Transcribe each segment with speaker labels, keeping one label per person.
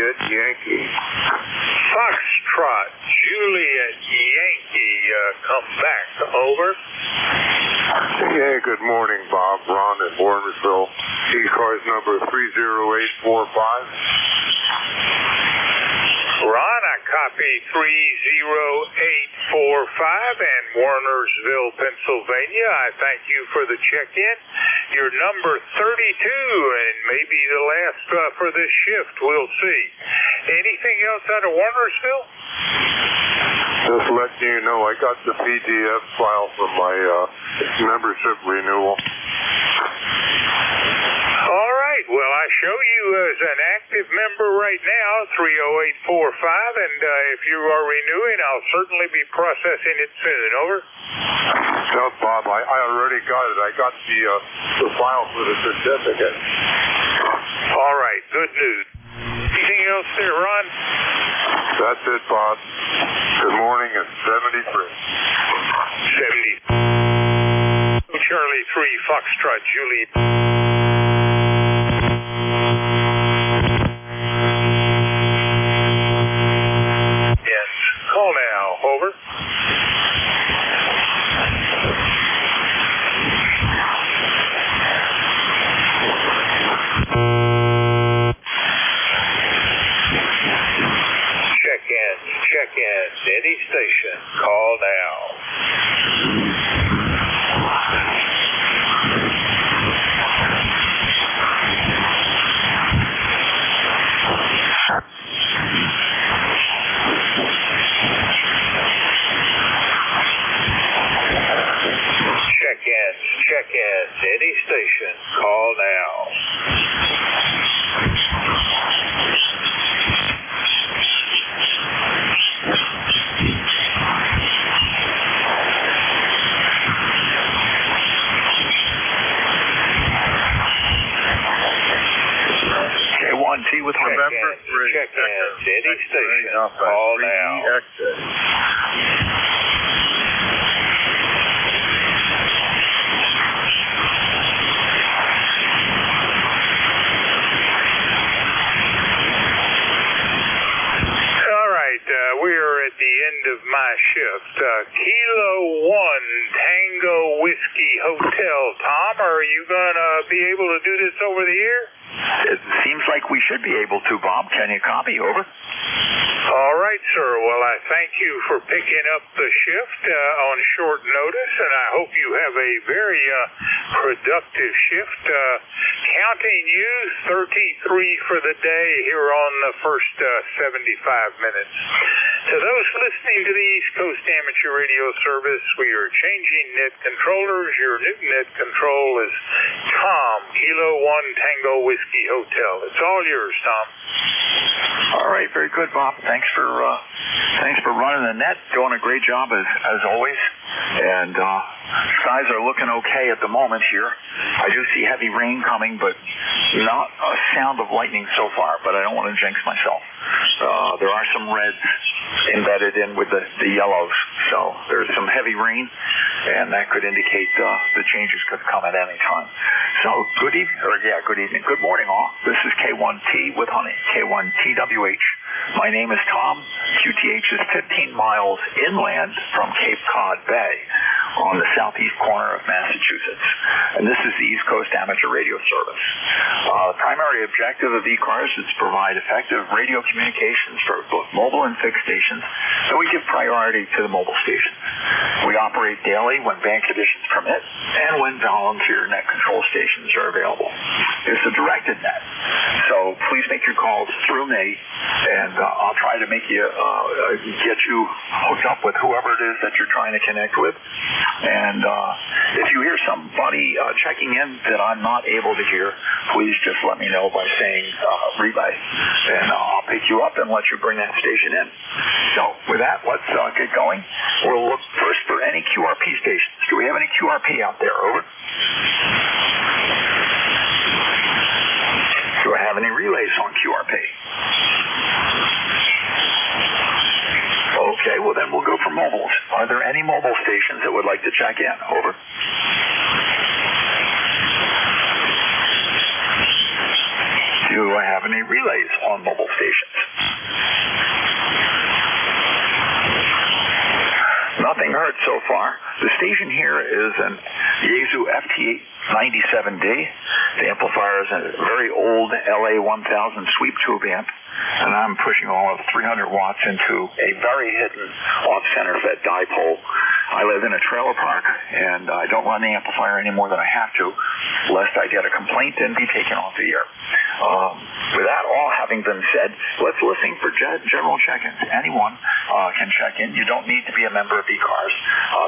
Speaker 1: Juliet Yankee.
Speaker 2: Foxtrot, Juliet Yankee, come back. Over.
Speaker 1: Yeah, good morning, Bob. Ron in Warnersville. ECARS number 30845.
Speaker 2: Ron, I copy 30845 and Warnersville, Pennsylvania. I thank you for the check-in. You're number 32 and maybe the last for this shift. We'll see. Anything else out of Warnersville?
Speaker 1: Just letting you know, I got the PDF file from my membership renewal.
Speaker 2: All right. Well, I show you as an active member right now, 30845, and if you are renewing, I'll certainly be processing it soon. Over.
Speaker 1: No, Bob, I already got it. I got the file for the certificate.
Speaker 2: All right. Good news. Anything else there, Ron?
Speaker 1: That's it, Bob. Good morning at 73.
Speaker 2: 70. Charlie 3, Foxtrot, Julie. Yes. Call now. Over. Check in. Any station. Call now. Check in. Any station. Call now.
Speaker 3: K1T with
Speaker 1: November 3.
Speaker 2: Check in. Any station. Call now.
Speaker 1: Exit.
Speaker 2: We are at the end of my shift. Kilo 1 Tango Whiskey Hotel. Tom, are you going to be able to do this over the air?
Speaker 3: It seems like we should be able to, Bob. Can you copy? Over.
Speaker 2: All right, sir. Well, I thank you for picking up the shift on short notice, and I hope you have a very productive shift. Counting you, 33 for the day here on the first 75 minutes. To those listening to the East Coast Amateur Radio Service, we are changing net controllers. Your new net control is Tom, Kilo 1 Tango Whiskey Hotel. It's all yours, Tom.
Speaker 3: All right, very good, Bob. Thanks for running the net. Doing a great job as always. And skies are looking okay at the moment here. I do see heavy rain coming, but not a sound of lightning so far. But I don't want to jinx myself. There are some reds embedded in with the yellows, so there's some heavy rain, and that could indicate the changes could come at any time. So good evening, good morning, all. This is K1T with Honey, K1TWH. My name is Tom. QTH is 15 miles inland from Cape Cod Bay on the southeast corner of Massachusetts. And this is the East Coast Amateur Radio Service. The primary objective of ECARS is to provide effective radio communications for both mobile and fixed stations, and we give priority to the mobile stations. We operate daily when band conditions permit and when volunteer net control stations are available. It's a directed net, so please make your calls through me, and I'll try to make you get you hooked up with whoever it is that you're trying to connect with. And if you hear somebody checking in that I'm not able to hear, please just let me know by saying relay, and I'll pick you up and let you bring that station in. So with that, let's get going. We'll look first for any QRP stations. Do we have any QRP out there? Over. Do I have any relays on QRP? Okay, well then we'll go for mobiles. Are there any mobile stations that would like to check in? Over. Do I have eliminate relays on mobile stations. Nothing heard so far. The station here is an Yaesu FT97D. The amplifier is a very old LA1000 sweep tube amp, and I'm pushing all of 300 watts into a very hidden off-center fed dipole. I live in a trailer park, and I don't run the amplifier any more than I have to, lest I get a complaint and be taken off the air. With that all having been said, let's listen for general check-ins. Anyone can check in. You don't need to be a member of ECARS.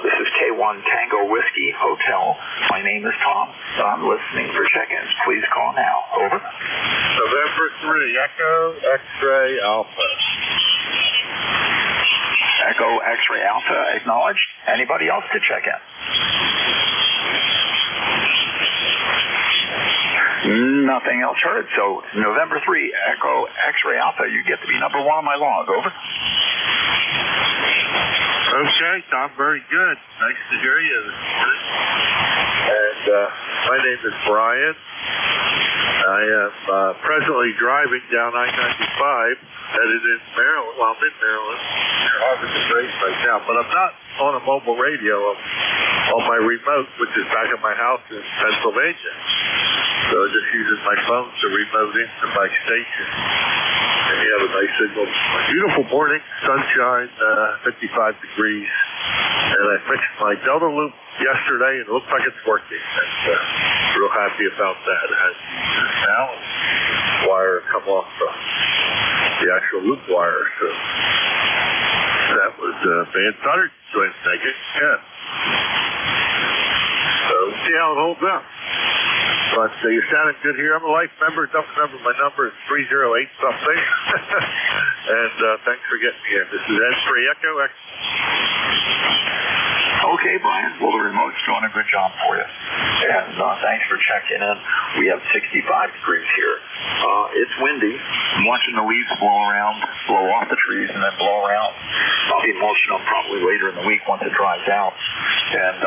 Speaker 3: This is K1 Tango Whiskey Hotel. My name is Tom. I'm listening for check-ins. Please call now. Over.
Speaker 1: November 3, Echo X-Ray Alpha.
Speaker 3: Echo X-Ray Alpha, acknowledged. Anybody else to check in? Nothing else heard. So November 3, Echo X-Ray Alpha, you get to be number 1 on my log. Over.
Speaker 1: Okay, Tom, very good. Nice to hear you this morning. And my name is Brian. I am presently driving down I-95, headed in Maryland. Well, I'm in Maryland. They're harvesting grapes right now, but I'm not on a mobile radio. I'm on my remote, which is back at my house in Pennsylvania. So just using my phone to remote into my station. And we have a nice signal. Beautiful morning, sunshine, 55 degrees. And I fixed my Delta loop yesterday, and it looks like it's working. And real happy about that. It has now wire come off the actual loop wire. So that was bad soldered joint naked. Yeah. So we'll see how it holds up. But you're sounding good here. I'm a life member. My number is 308-something. And thanks for getting me in. This is N3 Echo X.
Speaker 3: Okay, Brian. Well, the remote's doing a good job for you. And thanks for checking in. We have 65 degrees here. It's windy. I'm watching the leaves blow off the trees, and then blow around. I'll be motioning them probably later in the week once it dries out. And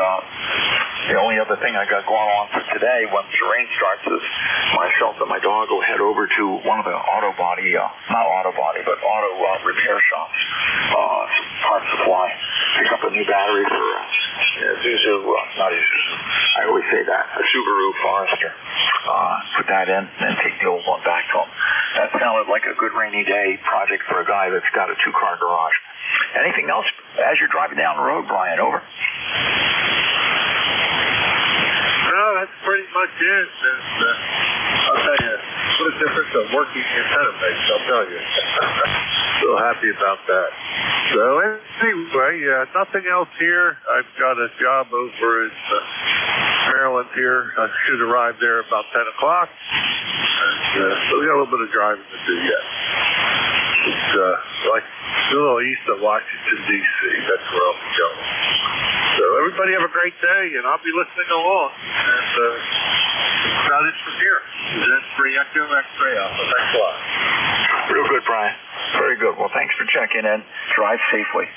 Speaker 3: the only other thing I got going on for today, once the rain starts, is myself and my dog will head over to one of the auto repair shops, parts supply, pick up a new battery for I always say that, a Subaru Forester. Put that in and take the old one back to him. That sounded like a good rainy day project for a guy that's got a 2-car garage. Anything else as you're driving down the road, Brian? Over.
Speaker 1: No, that's pretty much it. And, I'll tell you, what a difference a working antenna makes, I'll tell you. So happy about that. So anyway, nothing else here. I've got a job over in Maryland here. I should arrive there about 10 o'clock. And so we got a little bit of driving to do yet. It's like a little east of Washington, D.C. That's where I'll be going. So everybody have a great day, and I'll be listening along. And that's about it from here. That's free Echo X-Ray Alpha. Thanks a lot.
Speaker 3: Real good, Brian. Very good. Well, thanks for checking in. Drive safely.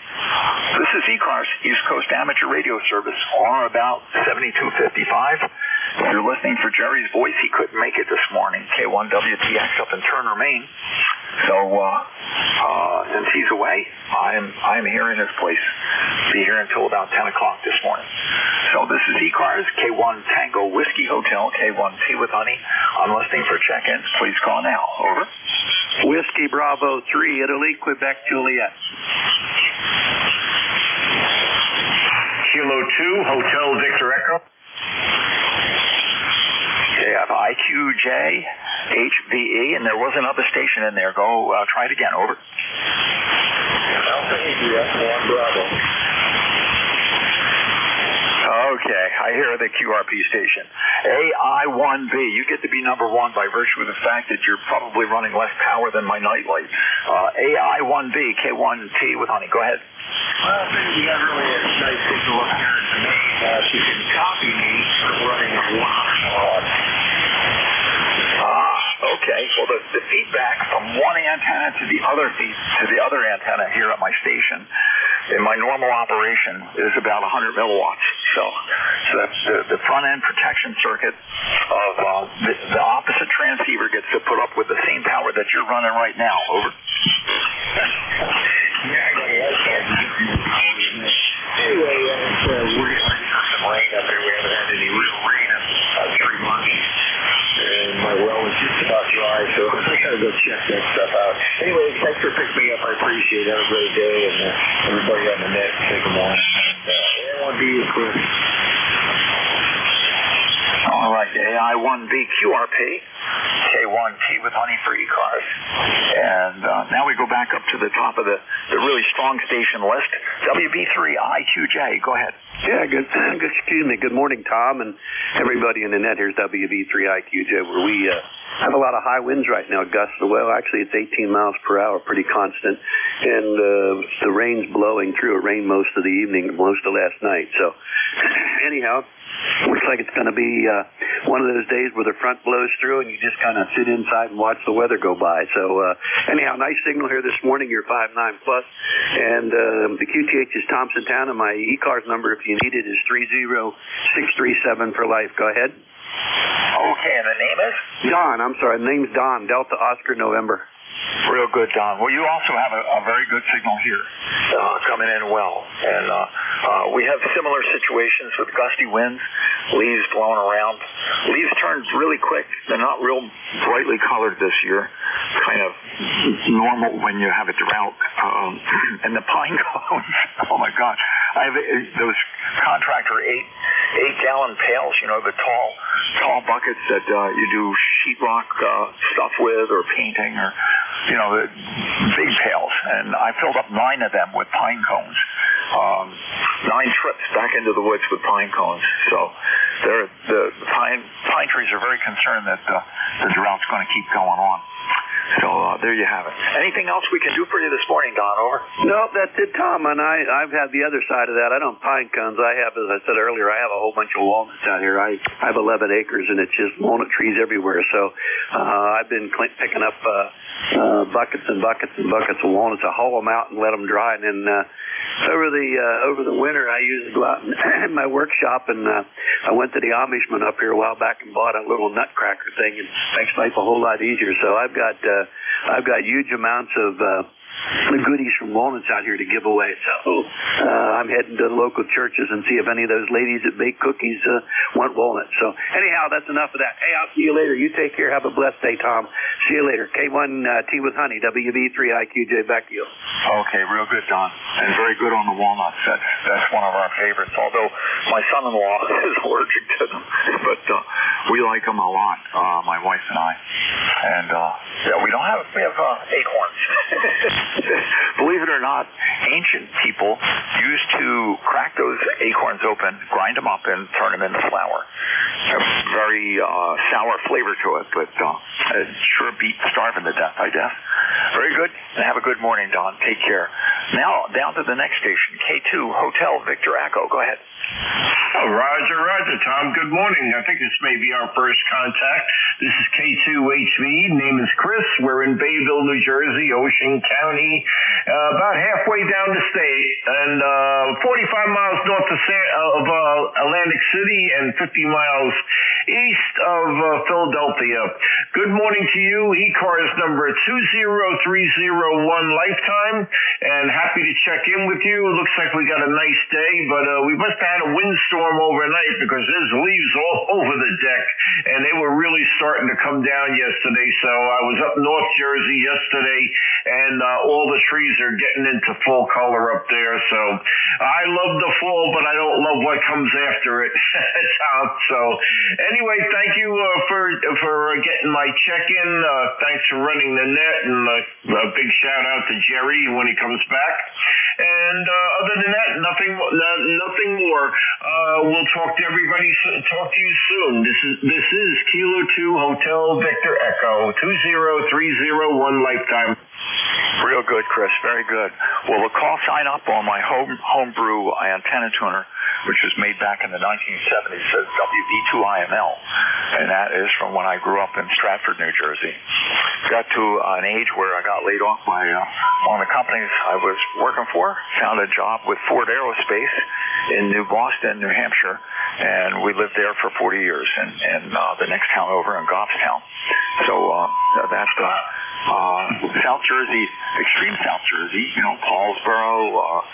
Speaker 3: This is ECARS, East Coast Amateur Radio Service, on about 7255. If you're listening for Jerry's voice, he couldn't make it this morning. K1WTX up in Turner, Maine. So since he's away, I'm here in his place. Be here until about 10 o'clock this morning. So this is ECARS, K1 Tango Whiskey Hotel, K1 Tea with Honey. I'm listening for check-ins. Please call now. Over.
Speaker 4: Whiskey Bravo 3, Italy, Quebec, Juliet.
Speaker 2: Kilo 2, Hotel Victor Echo.
Speaker 3: Okay, I have IQJ, HVE, and there was another station in there. Go try it again. Over.
Speaker 1: Alpha ABS 1 Bravo.
Speaker 3: Okay, I hear the QRP station. AI1B, you get to be number 1 by virtue of the fact that you're probably running less power than my nightlight. AI1B, K1T with Honey. Go ahead.
Speaker 4: Well, you got really a nice signal up here to me. You can copy me for running a lot.
Speaker 3: Okay. Well, the feedback from one antenna to the other antenna here at my station in my normal operation is about 100 milliwatts. So that's the front end protection circuit of the opposite transceiver gets to put up with the same power that you're running right now. Over.
Speaker 4: Anyway, we're getting some rain up here. We haven't had any real rain in about 3 months. And my well is just about dry, so I gotta go check that stuff out. Anyway, thanks for picking me up. I appreciate it. Have a great day, and everybody on the net, take them on. A1B is Chris.
Speaker 3: All right, AI1B QRP, K1T with honey for ECARS. And now we go back up to the top of the really strong station list. WB3IQJ, go ahead.
Speaker 5: Yeah, good morning, Tom, and everybody in the net. Here's WB3IQJ, where we have a lot of high winds right now, gusts. Well, actually, it's 18 miles per hour, pretty constant, and the rain's blowing through. It rained most of the evening, most of last night. So, anyhow, looks like it's going to be one of those days where the front blows through and you just kind of sit inside and watch the weather go by. So, anyhow, nice signal here this morning. You're 5.9 plus, and the QTH is Thompson Town, and my ECARS number, if you need it, is 30637 for life. Go ahead.
Speaker 3: Okay, and the name is?
Speaker 5: Don. I'm sorry. The name's Don. Delta Oscar November.
Speaker 3: Real good, Don. Well, you also have a very good signal here coming in well. And we have similar situations with gusty winds, leaves blowing around. Leaves turn really quick. They're not real brightly colored this year. Kind of normal when you have a drought. And the pine cones, oh my God. I have those contractor 8-gallon pails, you know, the tall buckets that you do sheetrock stuff with, or painting, or, you know, the big pails. And I filled up 9 of them with pine cones. 9 trips back into the woods with pine cones. So the pine trees are very concerned that the drought's going to keep going on. So there you have it. Anything else we can do for you this morning, Don? Over.
Speaker 5: No, that's it, Tom. And I've had the other side of that. I don't pine cones. I have, as I said earlier, I have a whole bunch of walnuts out here. I have 11 acres, and it's just walnut trees everywhere. So I've been picking up buckets and buckets and buckets of walnuts. I haul them out and let them dry, and then over the winter, I usually go out in my workshop, and I went to the Amishman up here a while back and bought a little nutcracker thing, and makes life a whole lot easier. So I've got huge amounts of goodies from walnuts out here to give away. So I'm heading to the local churches and see if any of those ladies that bake cookies want walnuts. So anyhow, that's enough of that. Hey, I'll see you later. You take care. Have a blessed day, Tom. See you later. K1T with honey, WB3IQJ, back to you.
Speaker 3: Okay, real good, Don. And very good on the walnuts. That's one of our favorites, although my son-in-law is allergic to them. But we like them a lot, my wife and I. And yeah, we have acorns. Believe it or not, ancient people used to crack those acorns open, grind them up, and turn them into flour. A very sour flavor to it, but it sure beat starving to death, I guess. Very good, and have a good morning, Don. Take care. Now, down to the next station, K2 Hotel Victor Echo. Go ahead.
Speaker 6: Oh, Roger, Tom. Good morning. I think this may be our first contact. This is K2HV. Name is Chris. We're in Bayville, New Jersey, Ocean County, about halfway down the state, and 45 miles north of Atlantic City and 50 miles east of Philadelphia. Good morning to you. ECARS number 20301 lifetime, and happy to check in with you. It looks like we got a nice day, but we must have had a windstorm overnight because there's leaves all over the deck, and they were really starting to come down yesterday. So I was up North Jersey yesterday, and all the trees are getting into full color up there. So I love the fall, but I don't love what comes after it. So anyway, thank you for getting my check-in. Thanks for running the net, and a big shout out to Jerry when he comes back. And other than that, nothing more. We'll talk to everybody. Talk to you soon. This is Kilo 2 Hotel Victor Echo 20301 lifetime.
Speaker 3: Real good, Chris. Very good. Well, the call sign up on my homebrew antenna tuner, which was made back in the 1970s, says WB2IML, and that is from when I grew up in Stratford, New Jersey. Got to an age where I got laid off by one of the companies I was working for found a job with Ford Aerospace in New Boston, New Hampshire, and we lived there for 40 years in the next town over in Goffstown. So that South Jersey, extreme South Jersey, Paulsboro,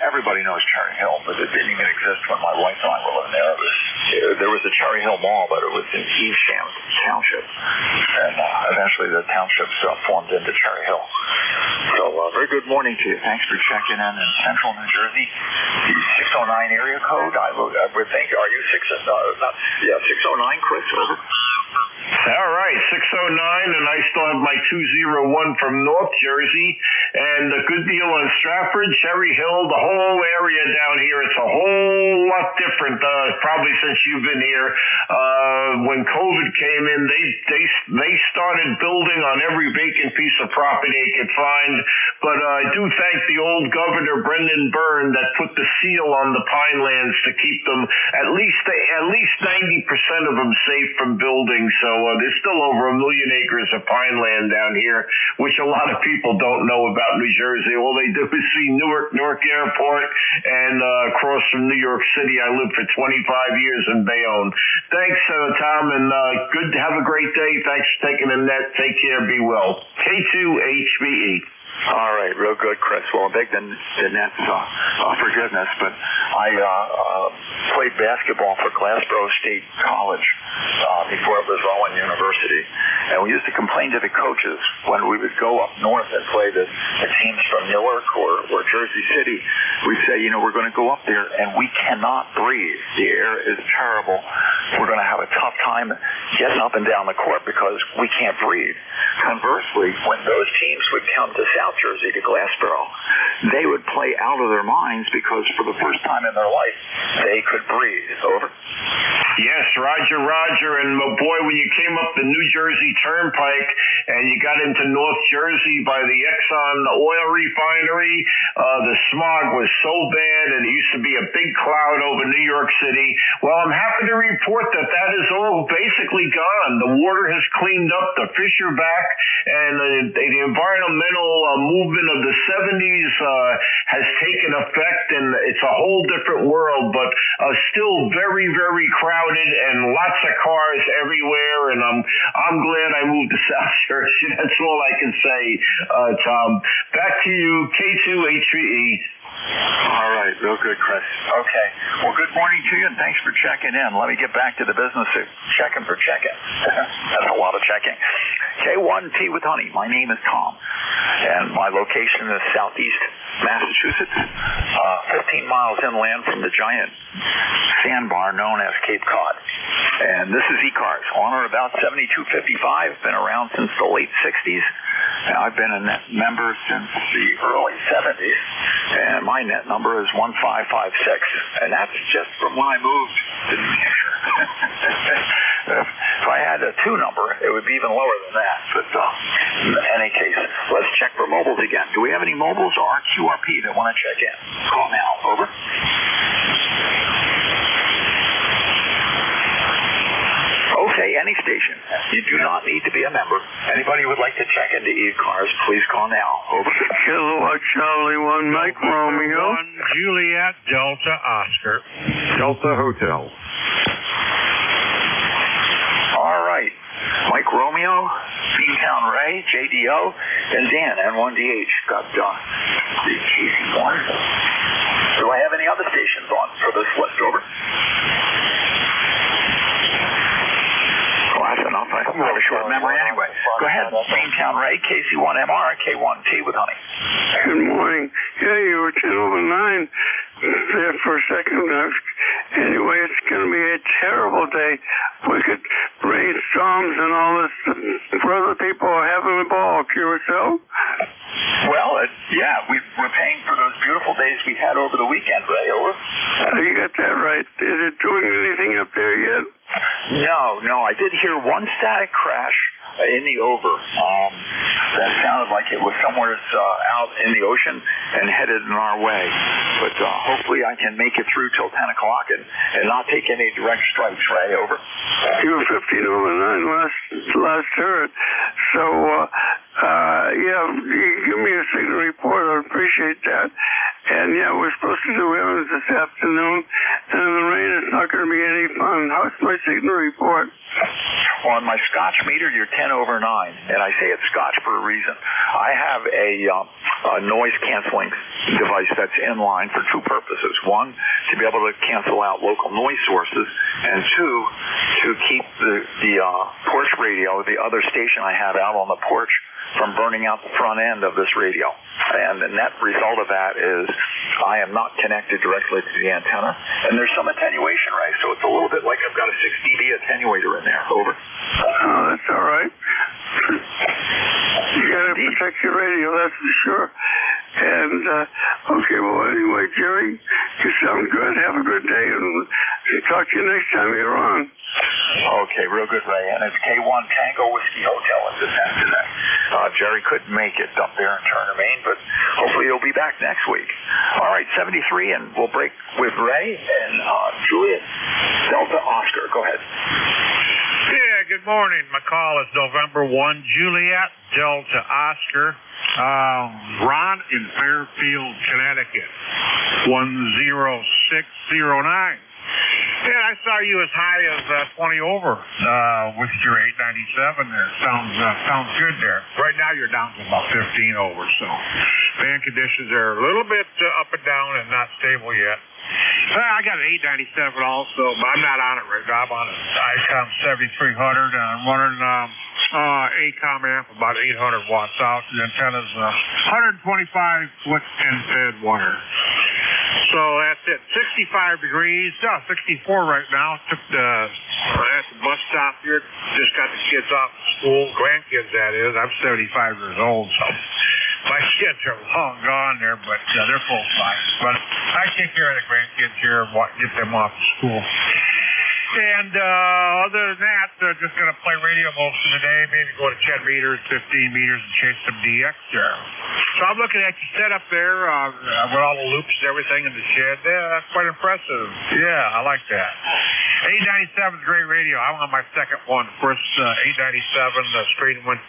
Speaker 3: everybody knows Cherry Hill, but it didn't even exist when my wife and I were living there. There was a Cherry Hill Mall, but it was in Evesham Township, and eventually the township formed into Cherry Hill. So very good morning to you. Thanks for checking in Central New Jersey. The 609 area code, I would think. Are you 609, Chris? Over.
Speaker 6: All right, 609, and I still have my 201 from North Jersey, and a good deal on Stratford, Cherry Hill, the whole area down here. It's a whole lot different, probably since you've been here. When COVID came in, they started building on every vacant piece of property they could find, but I do thank the old governor, Brendan Byrne, that put the seal on the pinelands to keep them, at least 90% of them safe from building. So there's still over 1 million acres of pine land down here, which a lot of people don't know about New Jersey. All they do is see Newark Airport and across from New York City. I lived for 25 years in Bayonne. Thanks, Tom, and good to have a great day. Thanks for taking the net. Take care. Be well. K2HBE.
Speaker 3: All right, real good, Chris. Well, I beg the Nets forgiveness, but I played basketball for Glassboro State College before it was Rowan University, and we used to complain to the coaches when we would go up north and play the teams from Newark or Jersey City. We'd say, we're going to go up there, and we cannot breathe. The air is terrible. We're going to have a tough time getting up and down the court because we can't breathe. Conversely, when those teams would come to South Jersey, to Glassboro, they would play out of their minds because for the first time in their life, they could breathe. Over.
Speaker 6: Yes, Roger, and boy, when you came up the New Jersey Turnpike and you got into North Jersey by the Exxon oil refinery, the smog was so bad, and it used to be a big cloud over New York City. Well, I'm happy to report that is all basically gone. The water has cleaned up, the fish are back, and the environmental movement of the 70s has taken effect, and it's a whole different world, but still very, very crowded and lots of cars everywhere, and I'm glad I moved to South Jersey. That's all I can say, Tom. Back to you, K2HVE.
Speaker 3: All right, real good, Chris. Okay. Well, good morning to you, and thanks for checking in. Let me get back to the business of checking for checking. That's a lot of checking. K1T with honey. My name is Tom, and my location is southeast Massachusetts, 15 miles inland from the giant sandbar known as Cape Cod. And this is ECARS, on or about 7255, been around since the late 60s. And I've been a net member since the early 70s, and my net number is 1556, and that's just from when I moved to New Hampshire. If I had a 2 number, it would be even lower than that. But in any case, let's check for mobiles again. Do we have any mobiles or QRP that want to check in? Call now. Over. Okay, any station. You do not need to be a member. Anybody who would like to check into ECARS, please call now. Over.
Speaker 7: Kilowatt Charlie 1, Mike Romeo.
Speaker 2: 1, Juliet, Delta, Oscar.
Speaker 8: Delta Hotel.
Speaker 3: All right. Mike Romeo, Beantown Ray, JDO, and Dan, N1DH. Got the KC1. Do I have any other stations on for this list? Over. That's enough. I have a short memory anyway. Go ahead. Beantown Ray, KC1MR, K1T with honey.
Speaker 7: Good morning. Yeah, you were 10:09 there for a second. Anyway, it's going to be a terrible day. Wicked rainstorms and all this. For other people are having a ball. QSL?
Speaker 3: Well, yeah, we're paying for those beautiful days we had over the weekend, Ray. Over.
Speaker 7: You got that right. Is it doing anything up there yet?
Speaker 3: No. I did hear one static crash in the over. That sounded like it was somewhere out in the ocean and headed in our way. But hopefully I can make it through till 10 o'clock and not take any direct strikes, Ray. Over.
Speaker 7: You were 15:09 last heard. So, yeah, give me a signal report. I'd appreciate that. And yeah, we're supposed to do errands this afternoon, and in the rain it's not going to be any fun. How's my signal report?
Speaker 3: On my Scotch meter, you're 10 over 9, and I say it's Scotch for a reason. I have a noise canceling device that's in line for two purposes. One, to be able to cancel out local noise sources, and two, to keep the porch radio, the other station I have out on the porch, from burning out the front end of this radio. And the net result of that is I am not connected directly to the antenna, and there's some attenuation, right? So it's a little bit like I've got a 6 dB attenuator in there. Over.
Speaker 7: Oh, that's all right. You got to protect your radio, that's for sure. And, okay, well, anyway, Jerry, you sound good. Have a good day, and we'll talk to you next time you're on.
Speaker 3: Okay, real good, Ray. And it's K1 Tango Whiskey Hotel at the tent today. Jerry couldn't make it up there in Turner, Maine, but hopefully he'll be back next week. All right, 73, and we'll break with Ray and Juliet Delta Oscar. Go ahead.
Speaker 8: Yeah, good morning. My call is November 1, Juliet Delta Oscar. Ron in Fairfield, Connecticut, 10609. Yeah, I saw you as high as 20 over with your 897 there. Sounds good there. Right now you're down to about 15 over, so fan conditions are a little bit up and down and not stable yet. I got an 897 also, but I'm not on it right now. I'm on an ICOM 7300, and I'm running ACOM amp about 800 watts out. The antenna's 125 foot 10 fed wire. So that's it. 65 degrees, 64 right now. Took at the bus stop here. Just got the kids off school, grandkids that is. I'm 75 years old, so my kids are long gone there, but they're full size. But I take care of the grandkids here and get them off to school. And other than that, just going to play radio most of the day, maybe go to 10 meters, 15 meters, and chase some DX there. So I'm looking at your setup there with all the loops and everything in the shed. Yeah, that's quite impressive. Yeah, I like that. 897 is great radio. I'm on my second one. First 897, the screen went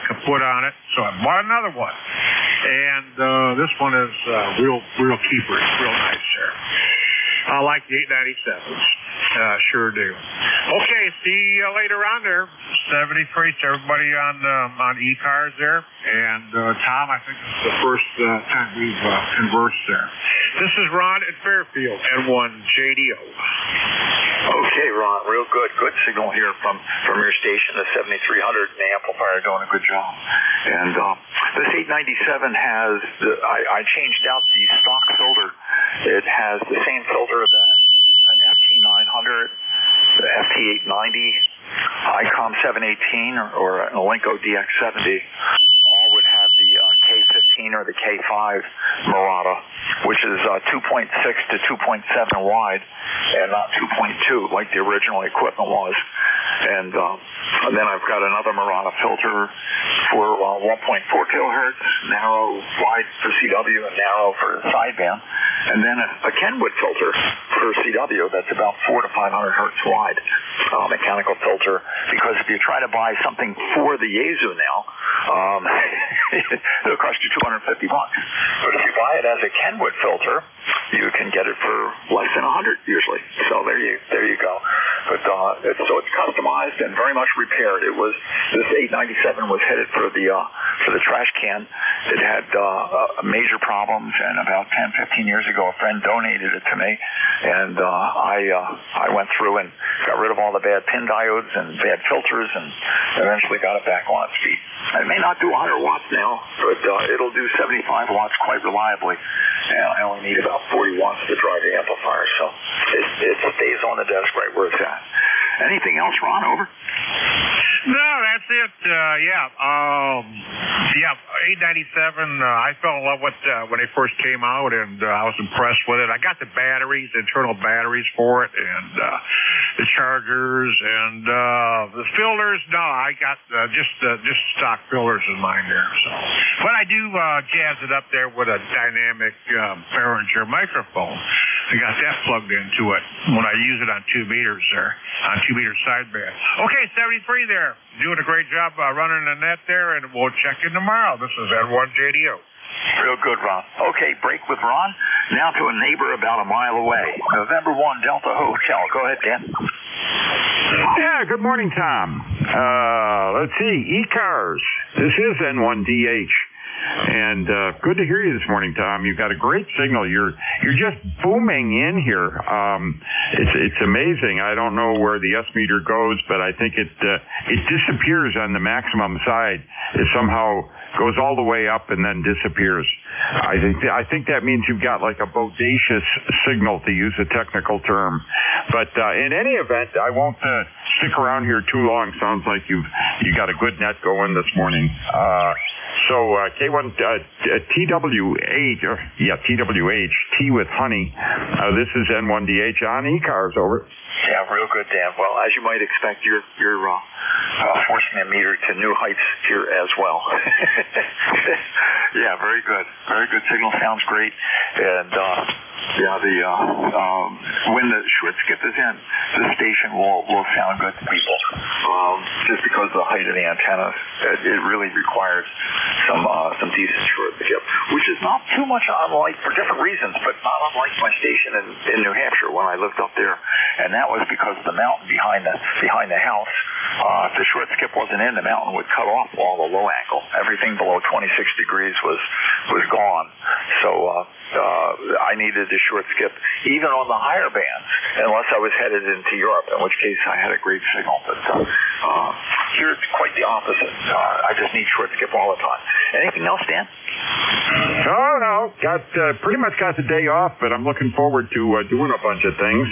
Speaker 8: kaput on it, so I bought another one. And this one is real keeper. It's real nice there. I like the 897s. Sure do. Okay, see you later on there. 73 to everybody on ECARS there. And Tom, I think this is the first time we've conversed there. This is Ron at Fairfield, N1JDO.
Speaker 3: Okay, Ron, real good. Good signal here from your station, the 7300, and the amplifier doing a good job. And this 897 has, I changed out the stock filter. It has the same filter that an FT900, the FT890, ICOM 718, or an Alinco DX70 all would have the K15 or the K5 Murata, which is 2.6 to 2.7 wide and not 2.2 like the original equipment was. And then I've got another Murata filter for 1.4 kilohertz, narrow, wide for CW, and narrow for sideband. And then a Kenwood filter for CW that's about 400 to 500 hertz wide, mechanical filter. Because if you try to buy something for the Yaesu now, it'll cost you $250. But if you buy it as a Kenwood filter, you can get it for less than $100 usually. So there you go. But so it's customized and very much repaired. This 897 was headed for the trash can. It had major problems, and about 10-15 years ago, a friend donated it to me, and I went through and got rid of all the bad pin diodes and bad filters, and eventually got it back on its feet. It may not do 100 watts now, but it'll do 75 watts quite reliably. And I only need about 40 watts to drive the amplifier, so it stays on the desk right where it's at. Anything else, Ron? Over?
Speaker 8: No, that's it. 897. I fell in love with when they first came out, and I was impressed with it. I got the batteries, internal batteries for it, and the chargers, and the filters. No, I got just stock filters in mine there. So, but I do jazz it up there with a dynamic Behringer microphone. I got that plugged into it when I use it on 2 meters there, on 2 meter sideband. Okay, 73 there. Doing a great job running the net there, and we'll check in tomorrow. This is N1JDO.
Speaker 3: Real good, Ron. Okay, break with Ron. Now to a neighbor about a mile away. November 1, Delta Hotel. Go ahead, Dan.
Speaker 9: Yeah, good morning, Tom. Let's see, ECARS. This is N1DH. And good to hear you this morning, Tom. You've got a great signal. You're just booming in here. It's amazing. I don't know where the S meter goes, but I think it disappears on the maximum side. It somehow goes all the way up and then disappears. I think that means you've got like a bodacious signal, to use a technical term. But in any event, I won't stick around here too long. Sounds like you got a good net going this morning. So K1 TWH, TWH, T with honey. This is N1DH on ECARS, over.
Speaker 3: Yeah, real good, Dan. Well, as you might expect, you're forcing the meter to new heights here as well. Yeah, very good. Very good signal. Sounds great. And when the short skip is in, the station will sound good to people. Just because of the height of the antenna, it really requires some decent short skip, which is not too much unlike, for different reasons, but not unlike my station in New Hampshire when I lived up there, and that was because of the mountain behind the house. If the short skip wasn't in, the mountain would cut off all the low angle. Everything below 26 degrees was gone. So I needed the short skip even on the higher bands, unless I was headed into Europe, in which case I had a great signal. But here it's quite the opposite. I just need short skip all the time. Anything else, Dan?
Speaker 9: Oh, no. Pretty much got the day off, but I'm looking forward to doing a bunch of things.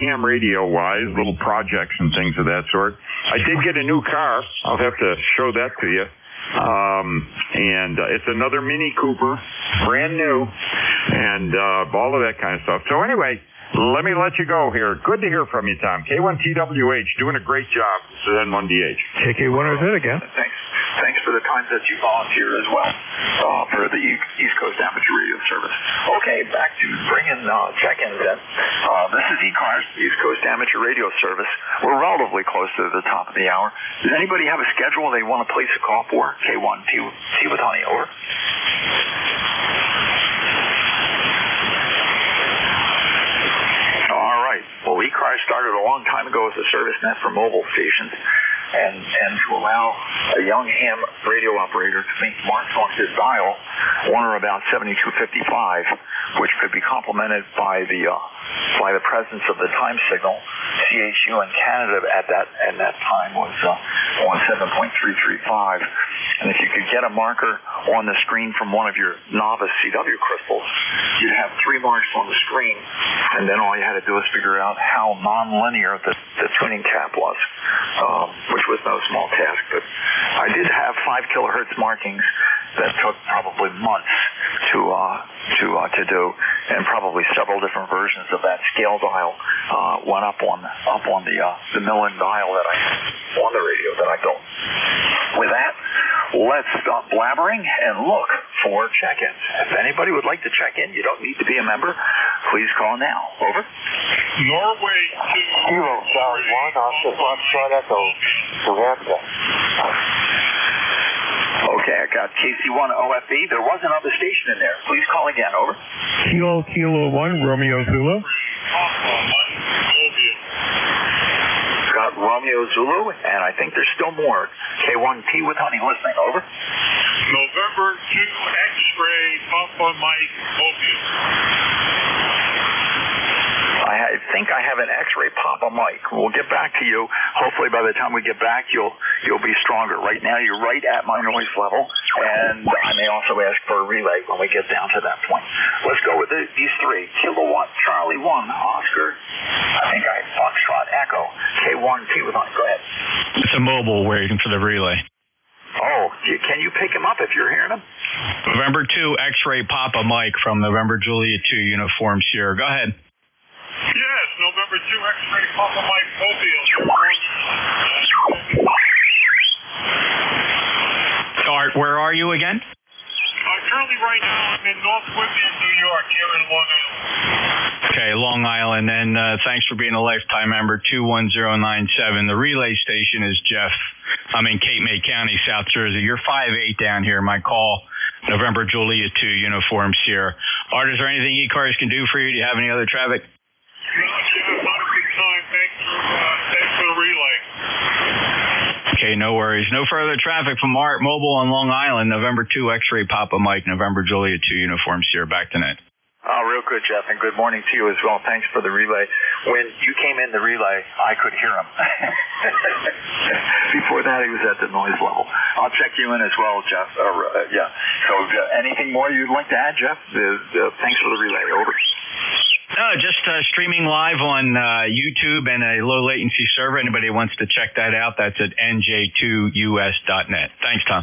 Speaker 9: Ham radio-wise, little projects and things of that sort. I did get a new car. I'll have to show that to you. And it's another Mini Cooper, brand new, and all of that kind of stuff. So anyway, let me let you go here. Good to hear from you, Tom. K1TWH, doing a great job. This is N1DH.
Speaker 8: KK1 is it again.
Speaker 3: Thanks for the times that you volunteer as well for the East Coast Amateur Radio Service. Okay, back to bringing check-ins in. This is ECARS, East Coast Amateur Radio Service. We're relatively close to the top of the hour. Does anybody have a schedule they want to place a call for? K1, T with honey, over. All right. Well, ECARS started a long time ago as a service net for mobile stations. And to allow a young ham radio operator to make marks on his dial on or about 7255, which could be complemented by the presence of the time signal. CHU in Canada at that time was on 7.335. And if you could get a marker on the screen from one of your novice CW crystals, you'd have 3 marks on the screen, and then all you had to do was figure out how nonlinear the tuning cap was, which was no small task. But I did have 5 kilohertz markings that took probably months to do, and probably several different versions of that scale dial went up on the Millen dial that I had on the radio that I built. With that, let's stop blabbering and look for check-ins. If anybody would like to check in, you don't need to be a member. Please call now. Over.
Speaker 2: Norway 2.
Speaker 4: Zero, Charlie 1, Oscar Foxtrot Echo, New Hampshire.
Speaker 3: Okay, I got KC1 OFE. There was another station in there. Please call again. Over.
Speaker 8: Kilo 1, Romeo Zulu.
Speaker 3: Got Romeo Zulu, and I think there's still more. K1T with honey listening. Over.
Speaker 2: November 2 X-ray Papa Mike Mobius.
Speaker 3: I think I have an X-ray Papa Mike. We'll get back to you. Hopefully by the time we get back, you'll be stronger. Right now, you're right at my noise level, and I may also ask for a relay when we get down to that point. Let's go with these 3. Kilowatt Charlie 1, Oscar. I think I have Foxtrot Echo. K1T with honey. Go ahead.
Speaker 10: It's a mobile waiting for the relay.
Speaker 3: Oh, can you pick him up if you're hearing him?
Speaker 10: November 2 X-ray Papa Mike from November Juliet 2 Uniform Sierra. Go ahead.
Speaker 2: Yes, November 2 X-ray Papa Mike Mobile.
Speaker 10: Art, where are you again?
Speaker 2: Currently right now I'm in North Woodland, New York, here in Long Island.
Speaker 10: Okay, Long Island, and thanks for being a lifetime member, 21097. The relay station is Jeff. I'm in Cape May County, South Jersey. You're 5'8" down here. My call, November Julia 2, Uniform Sierra. Art, is there anything ECARS can do for you? Do you have any other traffic?
Speaker 2: Thanks for the relay.
Speaker 10: Okay, no worries. No further traffic from Art Mobile on Long Island, November 2, X-Ray Papa Mike, November Julia 2, Uniform Sierra. Back to Ned.
Speaker 3: Oh, real good, Jeff, and good morning to you as well. Thanks for the relay. When you came in the relay, I could hear him. Before that, he was at the noise level. I'll check you in as well, Jeff. Yeah. So anything more you'd like to add, Jeff? Thanks for the relay. Over.
Speaker 10: No, just streaming live on YouTube and a low latency server. Anybody wants to check that out, that's at NJ2US.net. Thanks, Tom.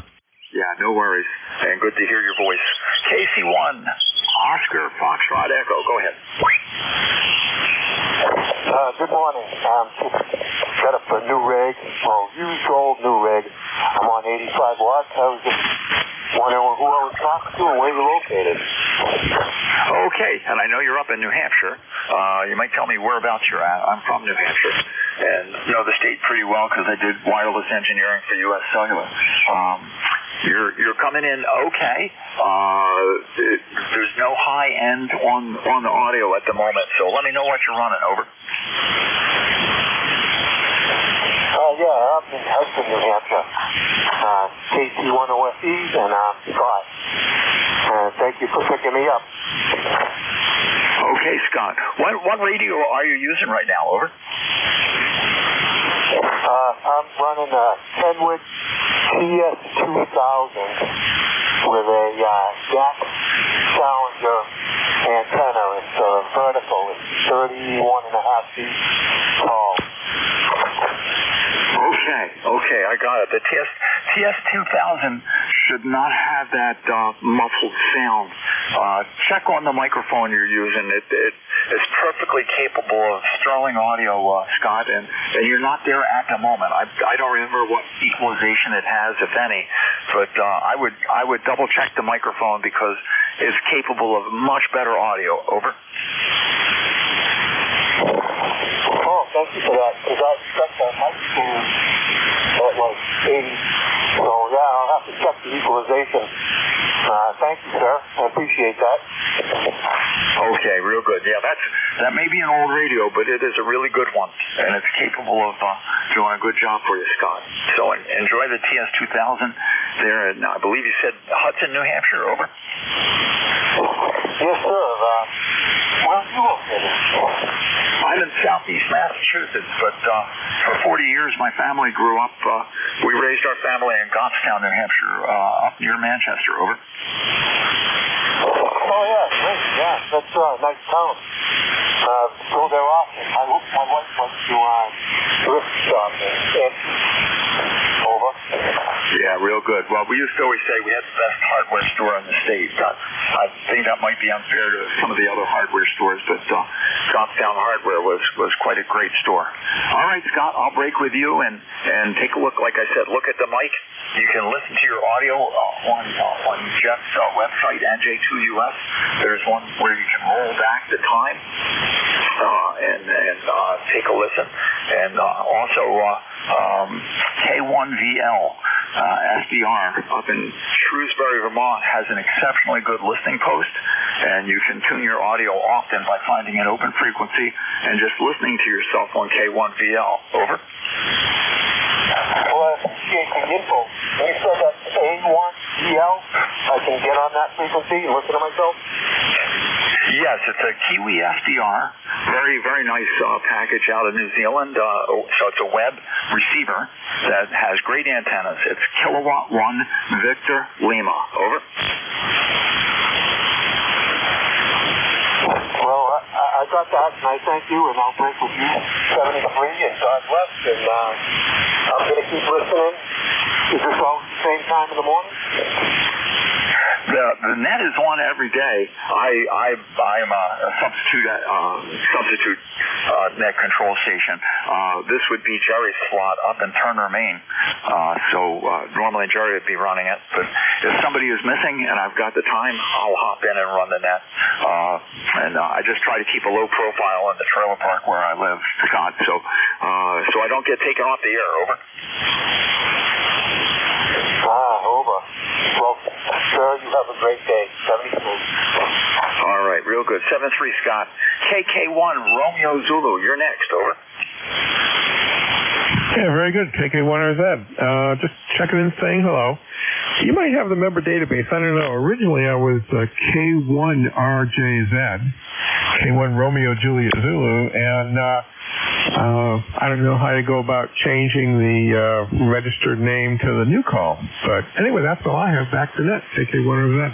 Speaker 3: Yeah, no worries. And good to hear your voice. KC1, Oscar, Foxtrot Echo. Go ahead.
Speaker 11: Good morning. Set up a new rig, used old new rig. I'm on 85 watts. I was just wondering who I was talking to and where you're located.
Speaker 3: Okay, and I know you're up in New Hampshire. You might tell me whereabouts you're at. I'm from New Hampshire and know the state pretty well because I did wireless engineering for U.S. Cellular. You're coming in okay. There's no high end on the audio at the moment, so let me know what you're running. Over.
Speaker 11: Yeah, I'm in Hudson, New Hampshire. KC1OFE and Scott. Thank you for picking me up.
Speaker 3: Okay, Scott. What radio are you using right now? Over.
Speaker 11: I'm running a Kenwood TS2000 with a Jack Challenger antenna. It's vertical. It's 31.5 feet tall.
Speaker 3: Okay, I got it. The TS2000 should not have that muffled sound. Check on the microphone you're using. It is perfectly capable of sterling audio, Scott, and you're not there at the moment. I don't remember what equalization it has, if any, but I would double check the microphone because it's capable of much better audio. Over.
Speaker 11: Oh, thank you for that, because I set the microphone at like 80. So, yeah, I'll have to check the equalization. Thank you, sir. I appreciate that.
Speaker 3: Okay, real good. Yeah, that may be an old radio, but it is a really good one, and it's capable of doing a good job for you, Scott. So enjoy the TS2000 there, and I believe you said Hudson, New Hampshire. Over.
Speaker 11: Yes, sir. Where are you located?
Speaker 3: I'm in southeast Massachusetts, but for 40 years my family grew up, we raised our family in Goffstown, New Hampshire, up near Manchester. Over.
Speaker 11: Oh, yeah, great. Yeah, that's a nice town. Go there often. I hope my wife went to thrift shop and over.
Speaker 3: Yeah, real good. Well, we used to always say we had the best hardware store in the state. I think that might be unfair to some of the other hardware stores, but Goffstown Hardware was quite a great store. All right, Scott, I'll break with you and take a look. Like I said, look at the mic. You can listen to your audio on Jeff's website, NJ2US. There's one where you can roll back the time and take a listen. And also K1VL SDR up in Shrewsbury, Vermont has an exceptionally good listening post, and you can tune your audio often by finding an open frequency and just listening to yourself on K1VL. Over.
Speaker 11: Well, I appreciate the info. When you said that K1VL, I can get on that frequency and listen to myself?
Speaker 3: Yes, it's a Kiwi SDR. Very, very nice package out of New Zealand. So it's a web receiver that has great antennas. It's Kilowatt 1 Victor Lima. Over.
Speaker 11: Well, I got that, and I thank you, and I'll break with you 73, and God bless, and I'm going to keep listening. Is this all the same time in the morning?
Speaker 3: The the net is on every day. I am a substitute net control station. This would be Jerry's slot up in Turner, Maine. So normally Jerry would be running it, but if somebody is missing and I've got the time, I'll hop in and run the net. And I just try to keep a low profile in the trailer park where I live, Scott, so I don't get taken off the air. Over.
Speaker 11: Over. Well, sir, you have a great day. 73.
Speaker 3: All right, real good. 7-3, Scott. KK1 Romeo Zulu, you're next. Over.
Speaker 12: Yeah, very good. KK1RZ. Just checking in, saying hello. You might have the member database. I don't know. Originally, I was K1RJZ, K1 Romeo Juliet Zulu, and I don't know how to go about changing the registered name to the new call. But anyway, that's all I have. Back to net, KK1RZ.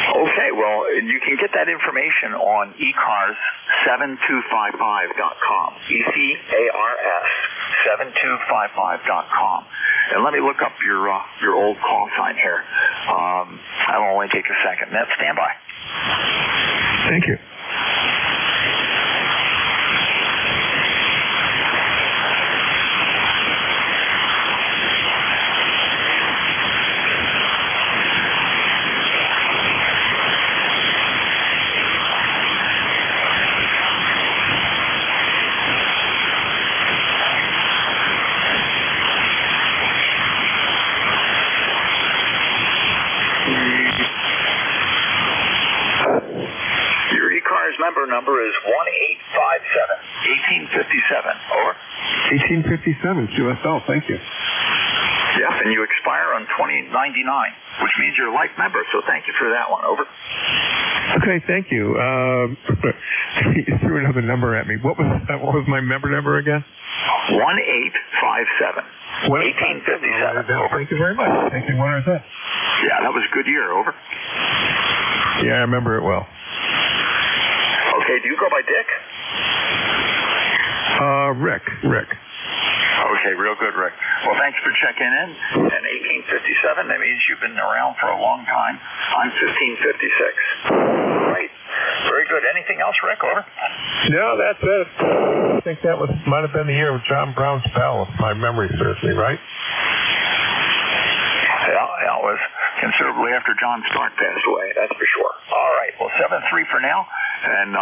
Speaker 3: Okay, well, you can get that information on ECARS7255.com. ECARS 7255.com. And let me look up your old call sign here. That'll only take a second. Net, stand by.
Speaker 12: Thank you.
Speaker 3: Member number is 1857. Over.
Speaker 12: 1857, QSL, thank you.
Speaker 3: Yep, and you expire on 2099, which means you're a life member, so thank you for that one. Over.
Speaker 12: Okay, thank you. You threw another number at me. What was my member number again?
Speaker 3: 1857. 1857. Over.
Speaker 12: Thank you very much. Thank you. What is that?
Speaker 3: Yeah, that was a good year. Over.
Speaker 12: Yeah, I remember it well.
Speaker 3: Okay, do you go by Dick?
Speaker 12: Rick.
Speaker 3: Okay, real good, Rick. Well, thanks for checking in. And 1857, that means you've been around for a long time. I'm 1556. Right. Very good. Anything else, Rick? Over.
Speaker 12: No, that's it. I think that might have been the year of John Brown's bell, if my memory serves me right.
Speaker 3: Yeah, it was considerably after John Stark passed away, that's for sure. All right, well, 7-3 for now, and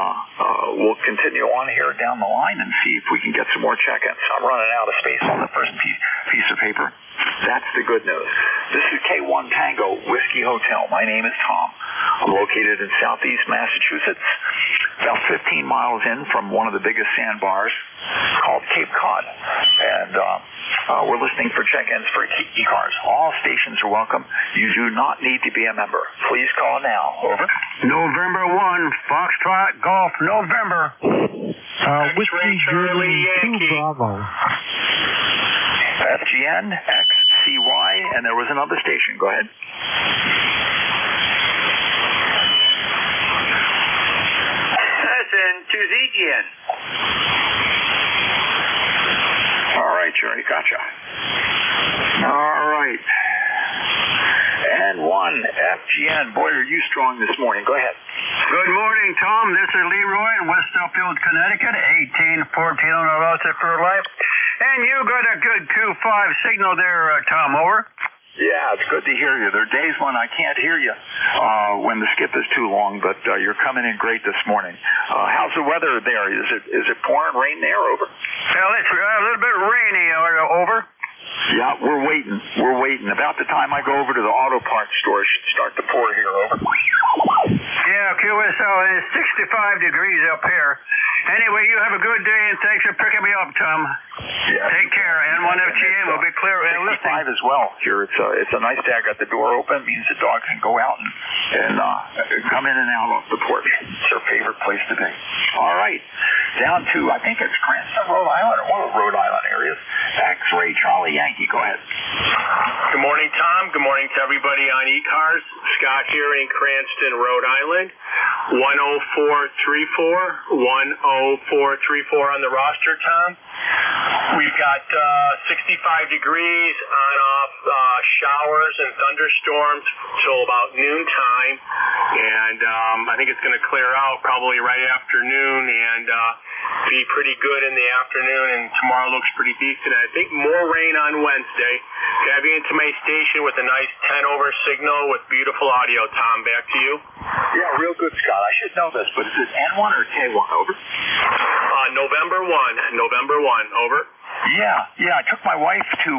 Speaker 3: we'll continue on here down the line and see if we can get some more check-ins. I'm running out of space on the first piece of paper. That's the good news. This is K1 Tango Whiskey Hotel. My name is Tom. I'm located in southeast Massachusetts, about 15 miles in from one of the biggest sandbars called Cape Cod. And we're listening for check-ins for ECARS. All stations are welcome. You do not need to be a member. Please call now. Over.
Speaker 7: November 1, Foxtrot Golf, November.
Speaker 12: Whiskey Charlie 2 Bravo.
Speaker 3: FGN, XCY, and there was another station. Go ahead.
Speaker 11: Listen to ZGN.
Speaker 3: All right, Jerry, gotcha. All right. And 1, FGN. Boy, are you strong this morning. Go ahead.
Speaker 7: Good morning, Tom. This is Leroy in West Upfield, Connecticut, 1814 on the route for life. And you got a good 2-5 signal there, Tom. Over.
Speaker 3: Yeah, it's good to hear you. There are days when I can't hear you when the skip is too long, but you're coming in great this morning. How's the weather there? Is it pouring rain there? Over.
Speaker 7: Well, it's a little bit rainy. Over.
Speaker 3: Yeah, we're waiting. About the time I go over to the auto parts store, it should start to pour here. Over.
Speaker 7: Yeah, QSL, it's 65 degrees up here. Anyway, you have a good day, and thanks for picking me up, Tom.
Speaker 3: Yeah.
Speaker 7: Take care. N1FGN will be clear.
Speaker 3: 65 as well here. It's a nice day. I got the door open. It means the dog can go out and come in and out off the porch. It's their favorite place to be. All right. Down to, I think it's Cranston, Rhode Island, or one of the Rhode Island areas. X-Ray Charlie Yankee. Go ahead.
Speaker 13: Good morning, Tom. Good morning to everybody on ECARS. Scott here in Cranston, Rhode Island. 10434 on the roster, Tom. We've got 65 degrees on off showers and thunderstorms till about noontime, and I think it's going to clear out probably right after noon and be pretty good in the afternoon, and tomorrow looks pretty decent. I think more rain on Wednesday. Have you into my station with a nice 10-over signal with beautiful audio. Tom, back to you.
Speaker 3: Yeah, real good, Scott. I should know this, but is it N1 or K1? Over.
Speaker 13: November 1. Over.
Speaker 3: Yeah. I took my wife to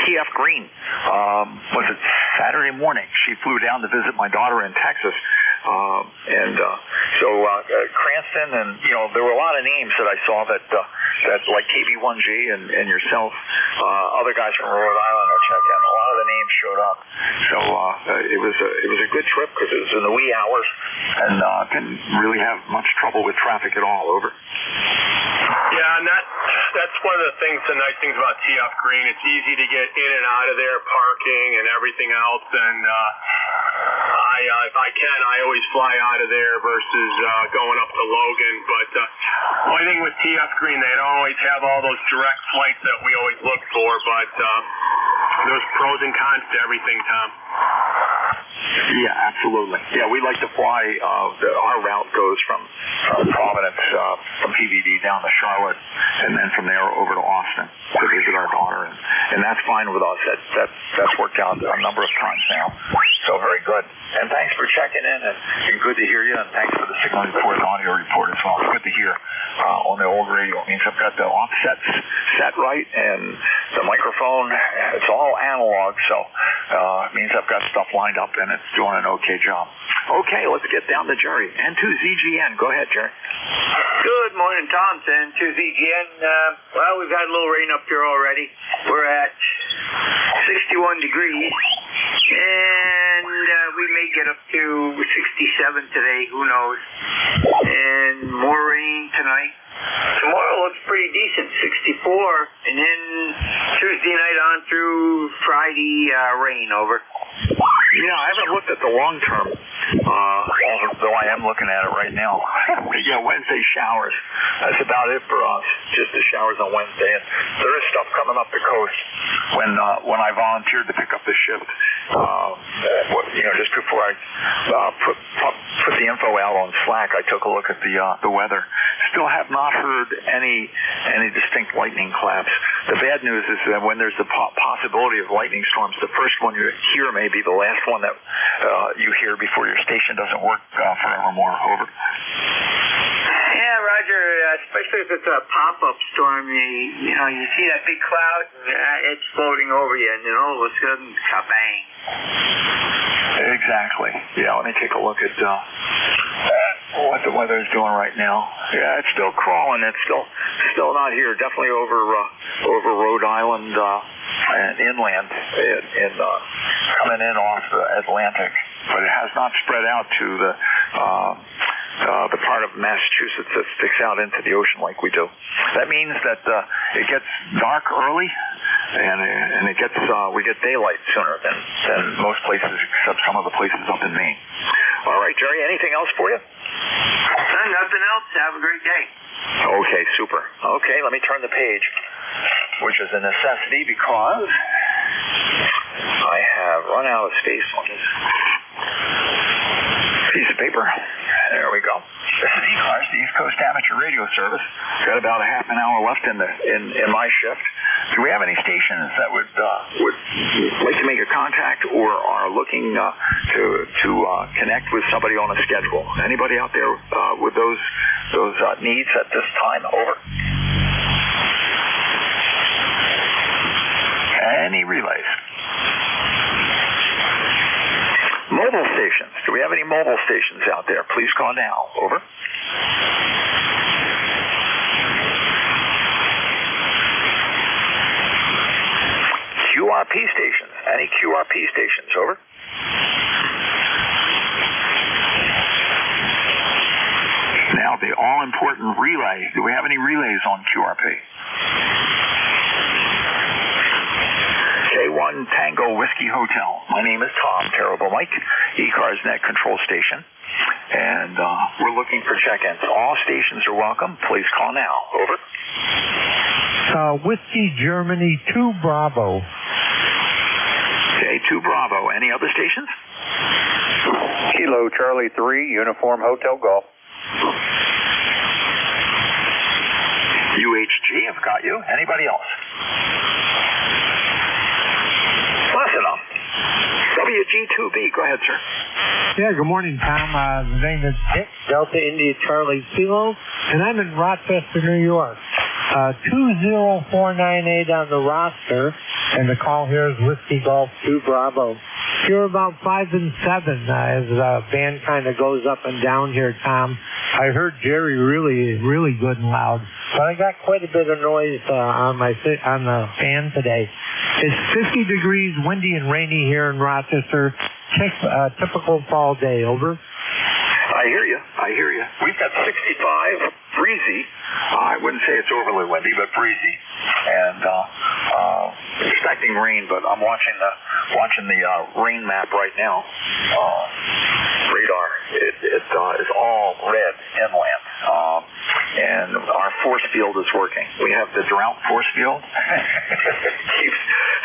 Speaker 3: TF Green. Was it Saturday morning? She flew down to visit my daughter in Texas. So Cranston, and there were a lot of names that I saw that like KB1G and yourself, other guys from Rhode Island are checking. A lot of the names showed up. So it was a good trip because it was in the wee hours and didn't really have much trouble with traffic at all. Over.
Speaker 13: Yeah, and that's one of the nice things about TF Green. It's easy to get in and out of there, parking and everything else. And if I can, I always fly out of there versus going up to Logan. But the only thing with TF Green, they don't always have all those direct flights that we always look for. But there's pros and cons to everything, Tom.
Speaker 3: Yeah, absolutely. Yeah, we like to fly. Our route goes from Providence, from PVD down to Charlotte, and then from there over to Austin to visit our daughter, and that's fine with us. That's worked out a number of times now. So very good. And thanks for checking in, and good to hear you. And thanks for the signal report and audio report as well. It's good to hear on the old radio. It means I've got the offsets set right, and the microphone. It's all analog, so it means I've got stuff lined up, and it's doing an okay job. Okay, let's get down to Jerry. N2ZGN. Go ahead, Jerry.
Speaker 14: Good morning, Tom. It's N2ZGN. Well, we've got a little rain up here already. We're at 61 degrees, and we may get up to 67 today. Who knows? And more rain tonight. Tomorrow looks pretty decent, 64, and then Tuesday night on through Friday, rain. Over.
Speaker 3: Yeah, I haven't looked at the long term, though I am looking at it right now. Yeah, Wednesday showers. That's about it for us. Just the showers on Wednesday, and there is stuff coming up the coast. When I volunteered to pick up the shift, just before I put the info out on Slack, I took a look at the weather. Still have not heard any distinct lightning claps. The bad news is that when there's the possibility of lightning storms, the first one you hear may be the last one that you hear before your station doesn't work forevermore. Over.
Speaker 14: Yeah, Roger. Especially if it's a pop-up storm, you see that big cloud, it's floating over you, and then all of a sudden, kabang.
Speaker 3: Exactly. Yeah. Let me take a look at what the weather is doing right now. Yeah, it's still crawling. It's still not here. Definitely over Rhode Island and inland, coming in off the Atlantic, but it has not spread out to the part of Massachusetts that sticks out into the ocean like we do. That means that it gets dark early, and we get daylight sooner than most places, except some of the places up in Maine. All right, Jerry, anything else for you?
Speaker 14: Nothing else. Have a great day.
Speaker 3: Okay, super. Okay, let me turn the page, which is a necessity because I have run out of space on this piece of paper. There we go. This is ECARS, the East Coast Amateur Radio Service. Got about a half an hour left in my shift. Do we have any stations that would like to make a contact or are looking to connect with somebody on a schedule? Anybody out there with those needs at this time? Over. Any relays? Mobile stations. Do we have any mobile stations out there? Please call now. Over. QRP stations. Any QRP stations? Over. Now the all-important relay. Do we have any relays on QRP? K1 Tango Whiskey Hotel. My name is Tom, Terrible Mike, ECARS Net Control Station. and we're looking for check-ins. All stations are welcome. Please call now. Over.
Speaker 15: Whiskey Germany 2 Bravo.
Speaker 3: Okay, 2 Bravo. Any other stations?
Speaker 16: Kilo Charlie 3, Uniform Hotel Golf.
Speaker 3: UHG, I've got you. Anybody else? Listen up. WG2B, go ahead, sir.
Speaker 15: Yeah, good morning, Tom. The name is Dick, Delta India Charlie Kilo, and I'm in Rochester, New York. 20498 on the roster, and the call here is Whiskey Golf 2 Bravo. You're about 5 and 7 as the band kind of goes up and down here, Tom. I heard Jerry really good and loud, but I got quite a bit of noise on the fan today. It's 50 degrees, windy and rainy here in Rochester. Typical fall day. Over.
Speaker 3: I hear you. We've got 65, breezy. I wouldn't say it's overly windy, but breezy. And expecting rain, but I'm watching the rain map right now. Radar. It is all red inland. And our force field is working. We have the drought force field. Keeps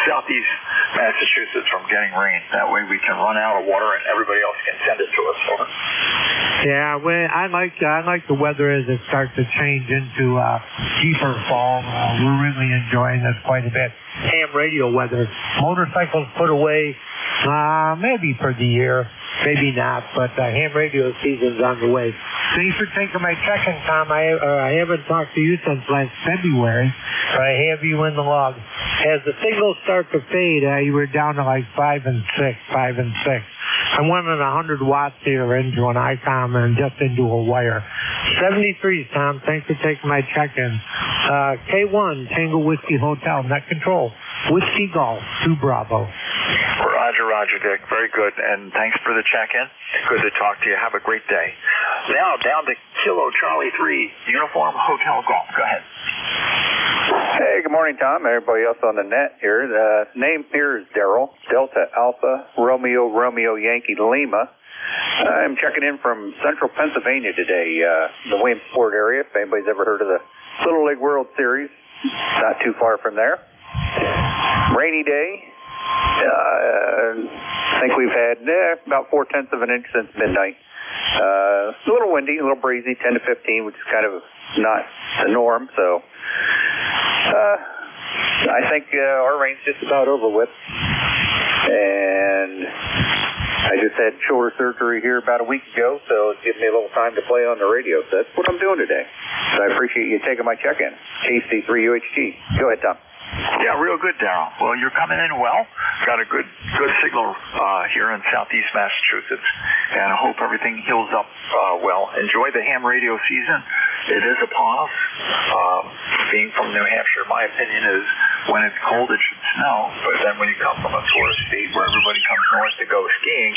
Speaker 3: southeast Massachusetts from getting rain. That way we can run out of water and everybody else can send it to us. Over.
Speaker 15: Yeah, I like the weather as it starts to change into deeper fall. We're really enjoying this quite a bit. Ham radio weather. Motorcycles put away maybe for the year, maybe not, but ham radio season's on the way. Thanks for taking my check-in, Tom. I haven't talked to you since last February, but I have you in the log. As the signals start to fade, you were down to like 5 and 6. I'm running 100 watts here into an ICOM and just into a wire. 73, Tom. Thanks for taking my check-in. K1, Tango Whiskey Hotel, net control. Whiskey Golf, 2 Bravo.
Speaker 3: Roger, Dick. Very good. And thanks for the check-in. Good to talk to you. Have a great day. Now down to Kilo Charlie 3, Uniform Hotel Golf. Go ahead.
Speaker 16: Hey, good morning, Tom. Everybody else on the net here. The name here is Daryl, Delta Alpha, Romeo Yankee Lima. I'm checking in from central Pennsylvania today, the Williamsport area. If anybody's ever heard of the Little League World Series, not too far from there. Rainy day. I think we've had about 0.4 of an inch since midnight. A little windy, a little breezy, 10 to 15, which is kind of not the norm. So I think our rain's just about over with. And I just had shoulder surgery here about a week ago, so it's giving me a little time to play on the radio. So that's what I'm doing today. So I appreciate you taking my check-in. KC3UHG. Go ahead, Tom.
Speaker 3: Yeah, real good, Daryl. Well, you're coming in well. Got a good signal here in southeast Massachusetts, and I hope everything heals up well. Enjoy the ham radio season. It is upon us. Being from New Hampshire, my opinion is when it's cold, it should snow. But then when you come from a tourist state where everybody comes north to go skiing,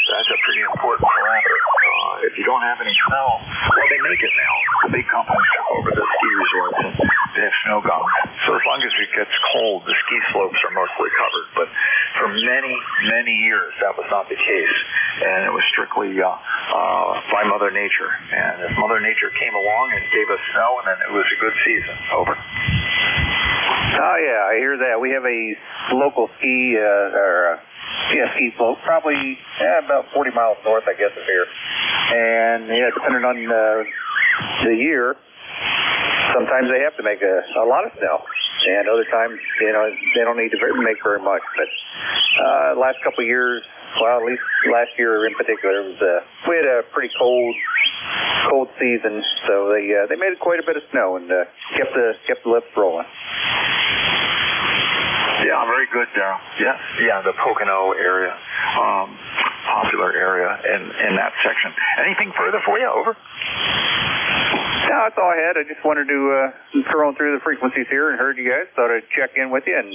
Speaker 3: that's a pretty important parameter. If you don't have any snow, well, they make it now. The big companies took over the ski resorts and they have snow guns. So as long as it gets cold, the ski slopes are mostly covered. But for many years, that was not the case. And it was strictly by Mother Nature. And if Mother Nature came along and gave us snow, and then it was a good season. Over.
Speaker 16: Oh, yeah, I hear that. We have a local ski ski slope, probably about 40 miles north, I guess, of here. And, depending on the year, sometimes they have to make a lot of snow. And other times, they don't need to make very much. But last couple of years, well, at least last year in particular, we had a pretty cold season. So they made quite a bit of snow and kept the lifts rolling.
Speaker 3: Yeah, very good, Daryl. Yeah, the Pocono area, popular area in that section. Anything further for you? Over.
Speaker 16: No, that's all I had. I just wanted to scroll through the frequencies here and heard you guys. Thought I'd check in with you and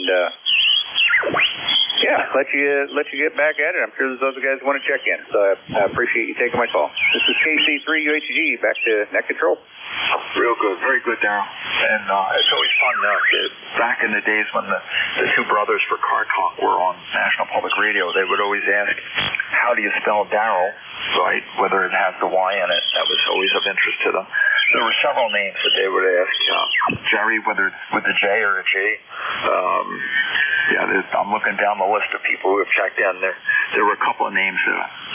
Speaker 16: let you get back at it. I'm sure there's other guys who want to check in. So I appreciate you taking my call. This is KC3UHG back to net control.
Speaker 3: Real good, very good, Daryl. And it's always fun. Back in the days when the two brothers for Car Talk were on National Public Radio, they would always ask, how do you spell Darrell, right? Whether it has the Y in it. That was always of interest to them. There were several names that they would ask. Jerry, whether it's with a J or a G. I'm looking down the list of people who have checked in. There were a couple of names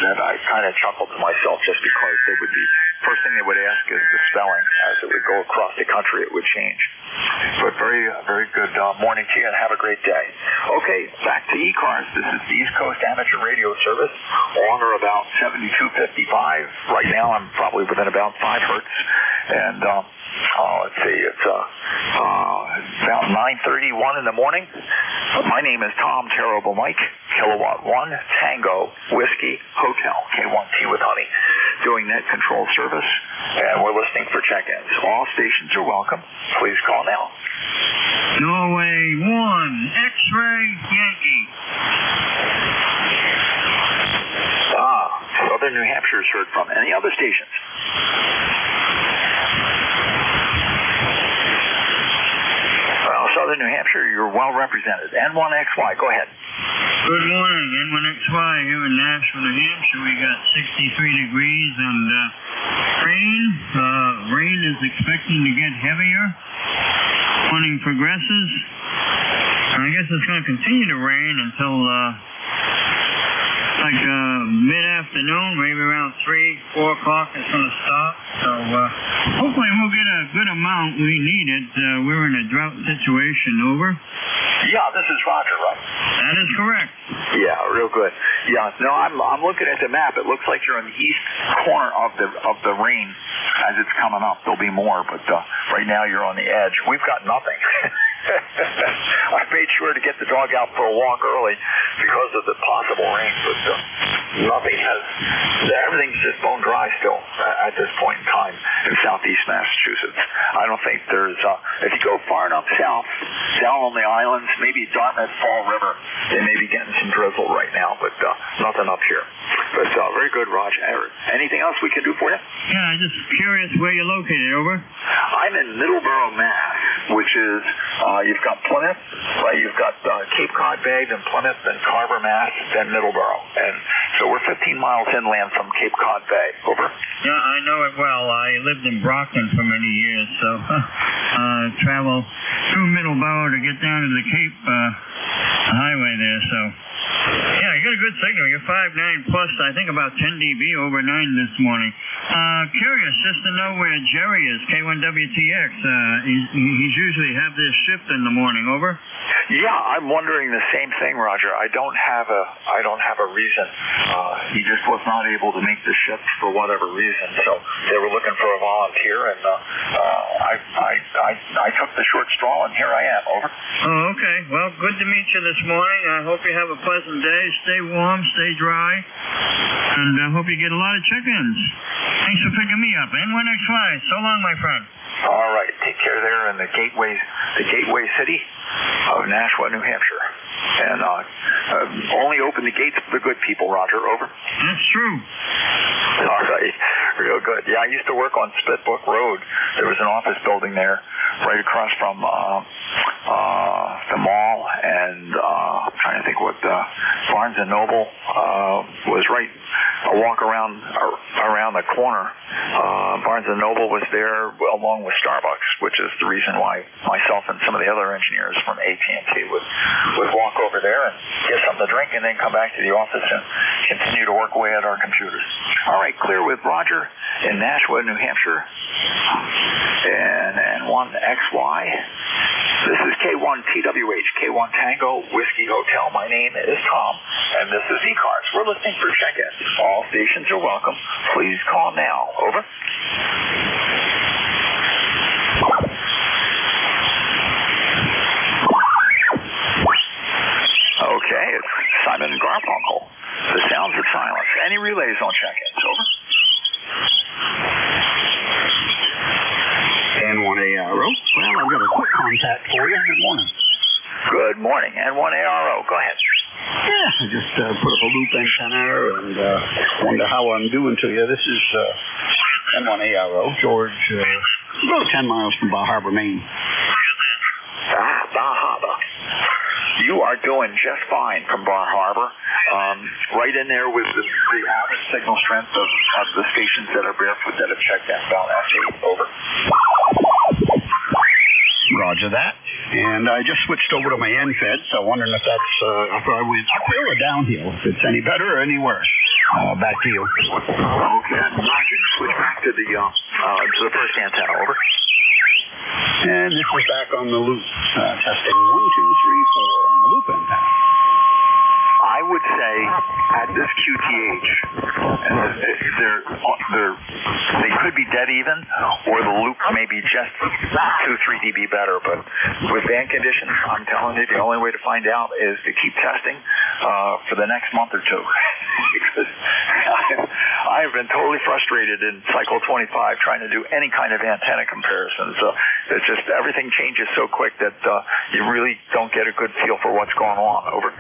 Speaker 3: that I kind of chuckled to myself just because they would be, first thing they would ask is the spelling. As it would go across the country, it would change. But very, very good morning to you and have a great day. Okay, back to ECARS. This is the East Coast Amateur Radio Service on or about 7255. Right now I'm probably within about 5 hertz. And let's see, it's about 9:31 in the morning. My name is Tom Terrible Mike, Kilowatt 1, Tango, Whiskey, Hotel, K1T with Honey, doing net control service, and we're listening for check-ins. All stations are welcome. Please call now.
Speaker 17: Norway 1, X-Ray, Yankee.
Speaker 3: Southern New Hampshire is heard from. Any other stations? Southern New Hampshire, you're well represented. N1XY, go ahead.
Speaker 17: Good morning, N1XY here in Nashville, New Hampshire. We got 63 degrees and rain. Rain is expecting to get heavier. Morning progresses. I guess it's going to continue to rain until mid-afternoon, maybe around 3, 4 o'clock it's going to stop. So hopefully we'll get a good amount we needed. We're in a drought situation. Over.
Speaker 3: Yeah, this is Roger, right?
Speaker 17: That is correct.
Speaker 3: Yeah, real good. Yeah, no, I'm looking at the map. It looks like you're in the east corner of the rain as it's coming up. There'll be more, but right now you're on the edge. We've got nothing. I made sure to get the dog out for a walk early because of the possible rain, but nothing has. Everything's just bone dry still at this point in time in southeast Massachusetts. I don't think there's. If you go far enough south, down on the islands, maybe Dartmouth, Fall River, they may be getting some drizzle right now, but nothing up here. But very good, Roger. Anything else we can do for you?
Speaker 17: Yeah, just curious where you're located. Over.
Speaker 3: I'm in Middleborough, Mass, which is. You've got Plymouth, right? You've got Cape Cod Bay, then Plymouth, then Carver, Mass, then Middleborough. And so we're 15 miles inland from Cape Cod Bay. Over.
Speaker 17: Yeah, I know it well. I lived in Brockton for many years, so travel through Middleborough to get down to the Cape highway there. So, yeah, you got a good signal. You're 5.9 plus, I think about 10 dB over 9 this morning. Curious just to know where Jerry is, K1WTX. He's usually have this shift in the morning. Over.
Speaker 3: Yeah, I'm wondering the same thing, Roger. I don't have a reason. He just was not able to make the shift for whatever reason. So they were looking for a volunteer, and I took the short straw, and here I am. Over.
Speaker 17: Oh, okay. Well, good to meet you this morning. I hope you have a pleasant day. Stay warm, stay dry, and I hope you get a lot of check-ins. Thanks for picking me up. N1XY. So long, my friend.
Speaker 3: All right. Take care there in the gateway city of Nashua, New Hampshire. And only open the gates for the good people, Roger. Over.
Speaker 17: That's true.
Speaker 3: All right. Real good. Yeah, I used to work on Spitbook Road. There was an office building there right across from the mall, and I'm trying to think what Barnes & Noble was right a walk around the corner. Barnes & Noble was there along with Starbucks, which is the reason why myself and some of the other engineers from AT&T would walk over there and get something to drink and then come back to the office and continue to work away at our computers. All right, clear with Roger in Nashua, New Hampshire, and N1XY. This is K1TWH, K1 Tango, Whiskey Hotel. My name is Tom, and this is ECARS. We're listening for check-ins. All stations are welcome. Please call now. Over. Okay, it's Simon Garfunkel. The sounds of silence. Any relays on check-ins? Over.
Speaker 18: N1ARO. Well, I've got a quick contact for you. Good morning.
Speaker 3: Good morning. N1ARO. Go ahead.
Speaker 18: Yeah, I just put up a loop antenna and wonder how I'm doing to you. This is N1ARO, George, about 10 miles from Bar Harbor, Maine.
Speaker 3: Bar Harbor. You are doing just fine from Bar Harbor. right in there with the average signal strength of the stations that are barefoot that have checked inbound. That's over.
Speaker 18: Roger that. And I just switched over to my NFED, so wondering if that's if I went uphill or downhill, if it's any better or any worse. Back to you.
Speaker 3: Okay. Switch back to the first antenna. Over.
Speaker 18: And this is back on the loop. Testing 1, 2, 3, 4 on the loop antenna.
Speaker 3: I would say at this QTH, they could be dead even, or the loop may be just 2-3 dB better. But with band conditions, I'm telling you, the only way to find out is to keep testing for the next month or two. Because I have been totally frustrated in cycle 25 trying to do any kind of antenna comparison. So it's just everything changes so quick that you really don't get a good feel for what's going on. Over.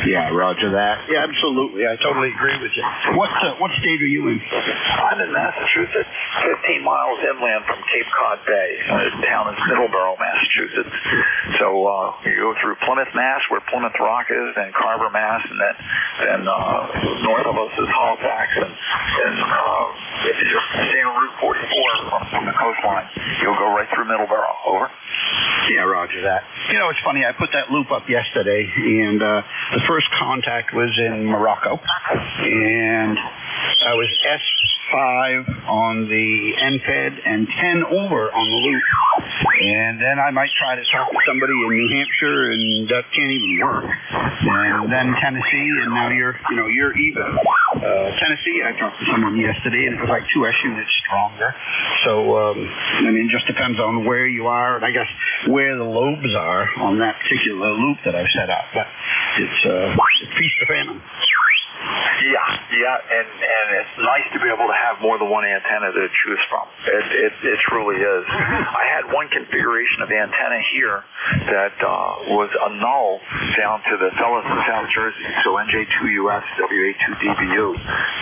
Speaker 18: Yeah, roger that. Yeah, absolutely. I totally agree with you. What state are you in?
Speaker 3: I'm in Massachusetts, 15 miles inland from Cape Cod Bay. The town is Middleborough, Massachusetts. So you go through Plymouth, Mass, where Plymouth Rock is, then Carver, Mass, and then north of us is Halifax, and if you just stay on Route 44 from the coastline, you'll go right through Middleborough. Over.
Speaker 18: Yeah, roger that. You know, it's funny, I put that loop up yesterday, and the first contact was in Morocco, and I was S5 on the NFED and 10 over on the loop. And then I might try to talk to somebody in New Hampshire, and that can't even work. And then Tennessee, and now you're even. Tennessee, I talked to someone yesterday, and it was like 2S units stronger. So, I mean, it just depends on where you are, and I guess where the lobes are on that particular loop that I've set up. But it's feast or famine.
Speaker 3: Yeah, and it's nice to be able to have more than one antenna to choose from. It truly is. I had one configuration of antenna here that was a null down to the fellas in South Jersey. So NJ2US, WA2DBU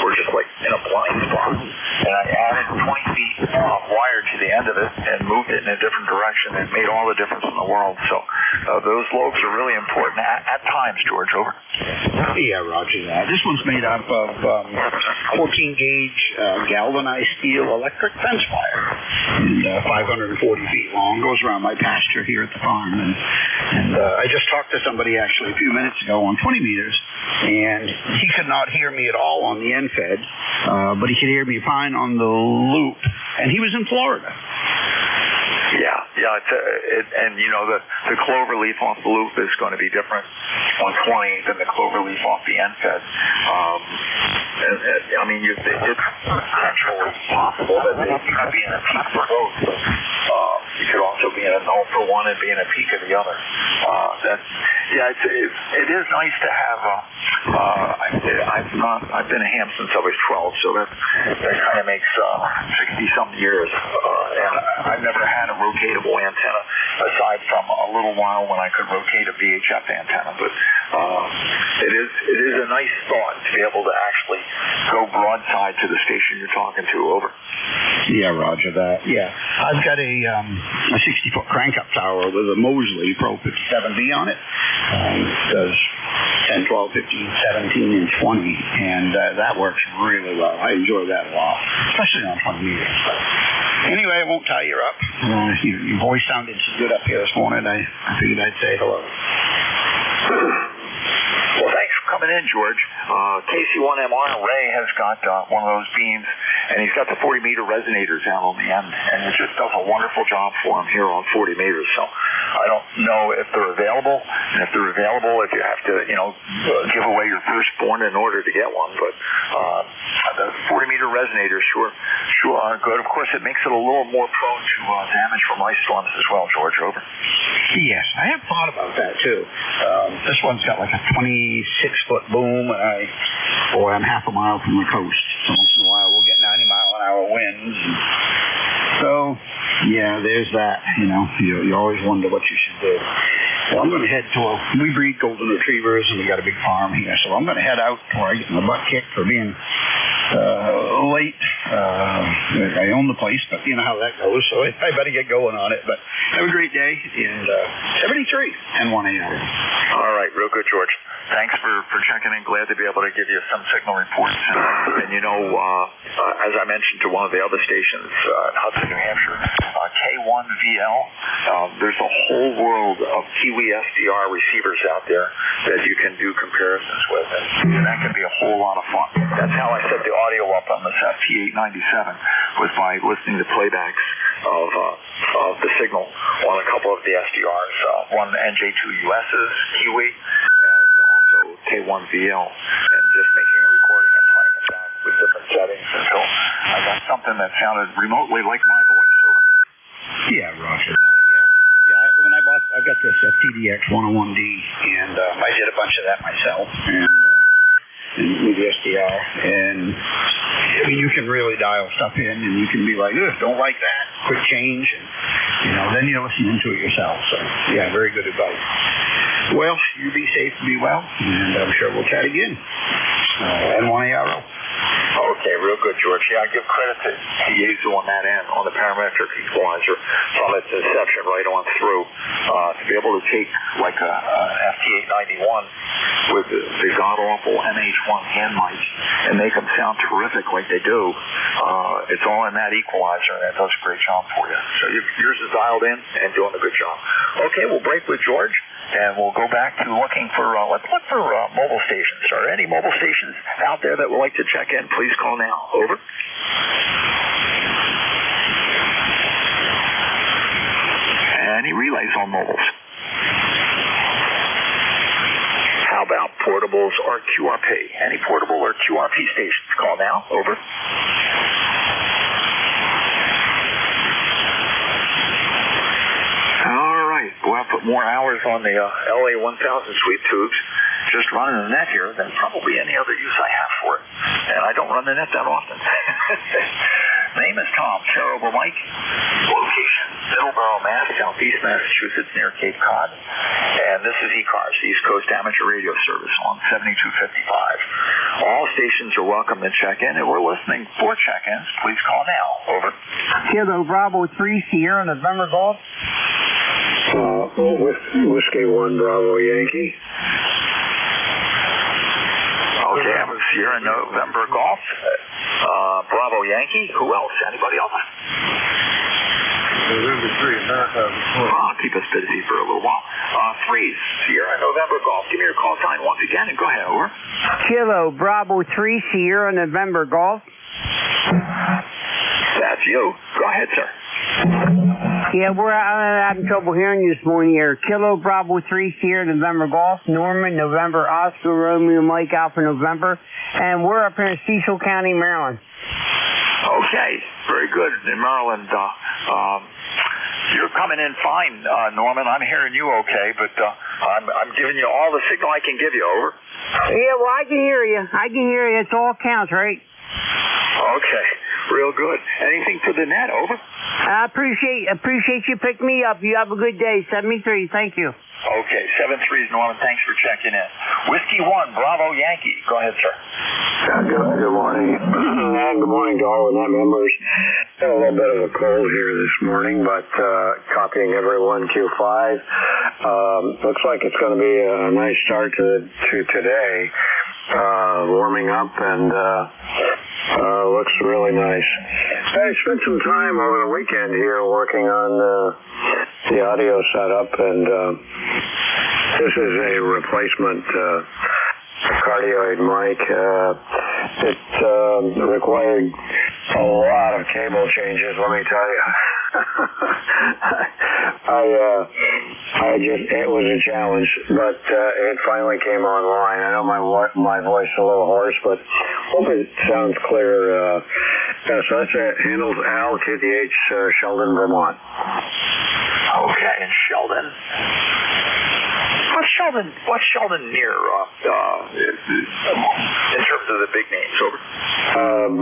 Speaker 3: were just like in a blind spot. And I added 20 feet wire to the end of it and moved it in a different direction. It made all the difference in the world. So those lobes are really important at times, George. Over.
Speaker 18: Yeah, roger that. This one's made up of 14-gauge galvanized steel electric fence wire, and 540 feet long. Goes around my pasture here at the farm, and I just talked to somebody actually a few minutes ago on 20 meters, and he could not hear me at all on the NFED, but he could hear me fine on the loop, and he was in Florida. Yeah, and you know the clover leaf off the loop is going to be different on 20 than the clover leaf off the NFED. I mean, it's actually possible that you could be in a peak for both. You could also be in a null for one and be in a peak of the other. It is nice to have. I've been a ham since I was 12, so that kind of makes 60-something years, and I've never had a rotatable antenna aside from a little while when I could rotate a VHF antenna. But it is a nice thought to be able to actually go broadside to the station you're talking to. Over. Yeah, roger that. Yeah, I've got a 60-foot crank-up tower with a Mosley Pro 57B on it. Does 10, 12, 15, 17, and 20, and that works really well. I enjoy that a lot, especially on 20 meters. But anyway, I won't tie you up. Your voice sounded so good up here this morning, I figured I'd say hello.
Speaker 3: Well, thanks for coming in, George. KC1MR, Ray has got one of those beams, and he's got the 40-meter resonators out on the end, and it just does a wonderful job for him here on 40 meters. So I don't know if they're available, and if they're available, if you have to, give away your firstborn in order to get one. But the 40-meter resonators sure are good. Of course, it makes it a little more prone to damage from ice storms as well, George. Over.
Speaker 18: Yes, I have thought about that too. This one's got like a 26-foot boom, and I'm half a mile from the coast, so once in a while we'll get 90-mile-an-hour winds. So, yeah, there's that. You always wonder what you should do. Well, I'm going to head we breed golden retrievers, and we got a big farm here, so I'm going to head out before I get my butt kicked for being late
Speaker 19: I own the place, but you know how that goes, so I better get going on it. But have a great day, and 73 N1AR.
Speaker 3: All right, real good, George. Thanks for checking in. Glad to be able to give you some signal reports. And you know, as I mentioned to one of the other stations in Hudson, New Hampshire, K1VL, there's a whole world of Kiwi SDR receivers out there that you can do comparisons with, and that can be a whole lot of fun. That's how I set the audio up on this FT897, was by listening to playbacks of the signal on a couple of the SDRs, one NJ2US's Kiwi, K1VL, and just making a recording and playing it back with different settings until I got something that sounded remotely like my voice.
Speaker 19: Yeah, roger that. Yeah. When I got this TDX 101D, and I did a bunch of that myself, and with the SDR, and I mean, you can really dial stuff in, and you can be like, don't like that, quick change, and you know, then you're listening to it yourself. So yeah, very good advice. Well, you be safe, be well, and I'm sure we'll chat again. N1ARO.
Speaker 3: Okay, real good, George. Yeah, I give credit to Yezu on that end, on the parametric equalizer, from its inception right on through. To be able to take like a FT891 with the god-awful MH1 hand mics and make them sound terrific like they do, it's all in that equalizer, and it does a great job for you. So yours is dialed in and doing a good job. Okay, we'll break with George, and we'll go back to looking for, let's look for mobile stations. Are there any mobile stations out there that would like to check in? Please call now. Over. Any relays on mobiles? How about portables or QRP? Any portable or QRP stations? Call now. Over. All right. We'll have to put more hours on the LA 1000 sweep tubes. Just running the net here than probably any other use I have for it. And I don't run the net that often. Name is Tom, share over Mike. Location, Middleborough, Mass, Southeast Massachusetts, near Cape Cod. And this is ECARS, East Coast Amateur Radio Service on 7255. All stations are welcome to check in, and we're listening for check-ins. Please call now. Over.
Speaker 20: Kilo Bravo 3 Sierra November Golf.
Speaker 4: Whiskey 1 Bravo Yankee.
Speaker 3: Okay, I'm Sierra November Golf. Bravo Yankee. Who else? Anybody else?
Speaker 4: November 3, America.
Speaker 3: Keep us busy for a little while. 3 Sierra November Golf. Give me your call sign once again and go ahead. Over.
Speaker 20: Kilo Bravo 3 Sierra November Golf.
Speaker 3: That's you. Go ahead, sir.
Speaker 20: Yeah, we're having trouble hearing you this morning here. Kilo Bravo 3 Sierra November Golf, Norman November Oscar Romeo Mike Alpha November, and we're up here in Cecil County, Maryland.
Speaker 3: Okay, very good. In Maryland, you're coming in fine, Norman. I'm hearing you okay, but I'm giving you all the signal I can give you. Over.
Speaker 20: Yeah, well, I can hear you. It's all counts, right?
Speaker 3: Okay, real good. Anything for the net? Over.
Speaker 20: I appreciate you picking me up. You have a good day. 73. Thank you.
Speaker 3: Okay, 7-3, Norman. Thanks for checking in. Whiskey 1, Bravo Yankee. Go ahead, sir.
Speaker 4: Good morning. Good morning to all the net members. Got a little bit of a cold here this morning, but copying everyone Q5. Looks like it's going to be a nice start to today. Warming up and looks really nice. I spent some time over the weekend here working on the audio setup, and this is a replacement cardioid mic. It required a lot of cable changes, let me tell you. It was a challenge, but it finally came online. I know my voice is a little hoarse, but hope it sounds clear. So that's it. Handles Al, KTH, Sheldon, Vermont.
Speaker 3: Okay, and Sheldon. What's Sheldon near in terms of the big names? Over.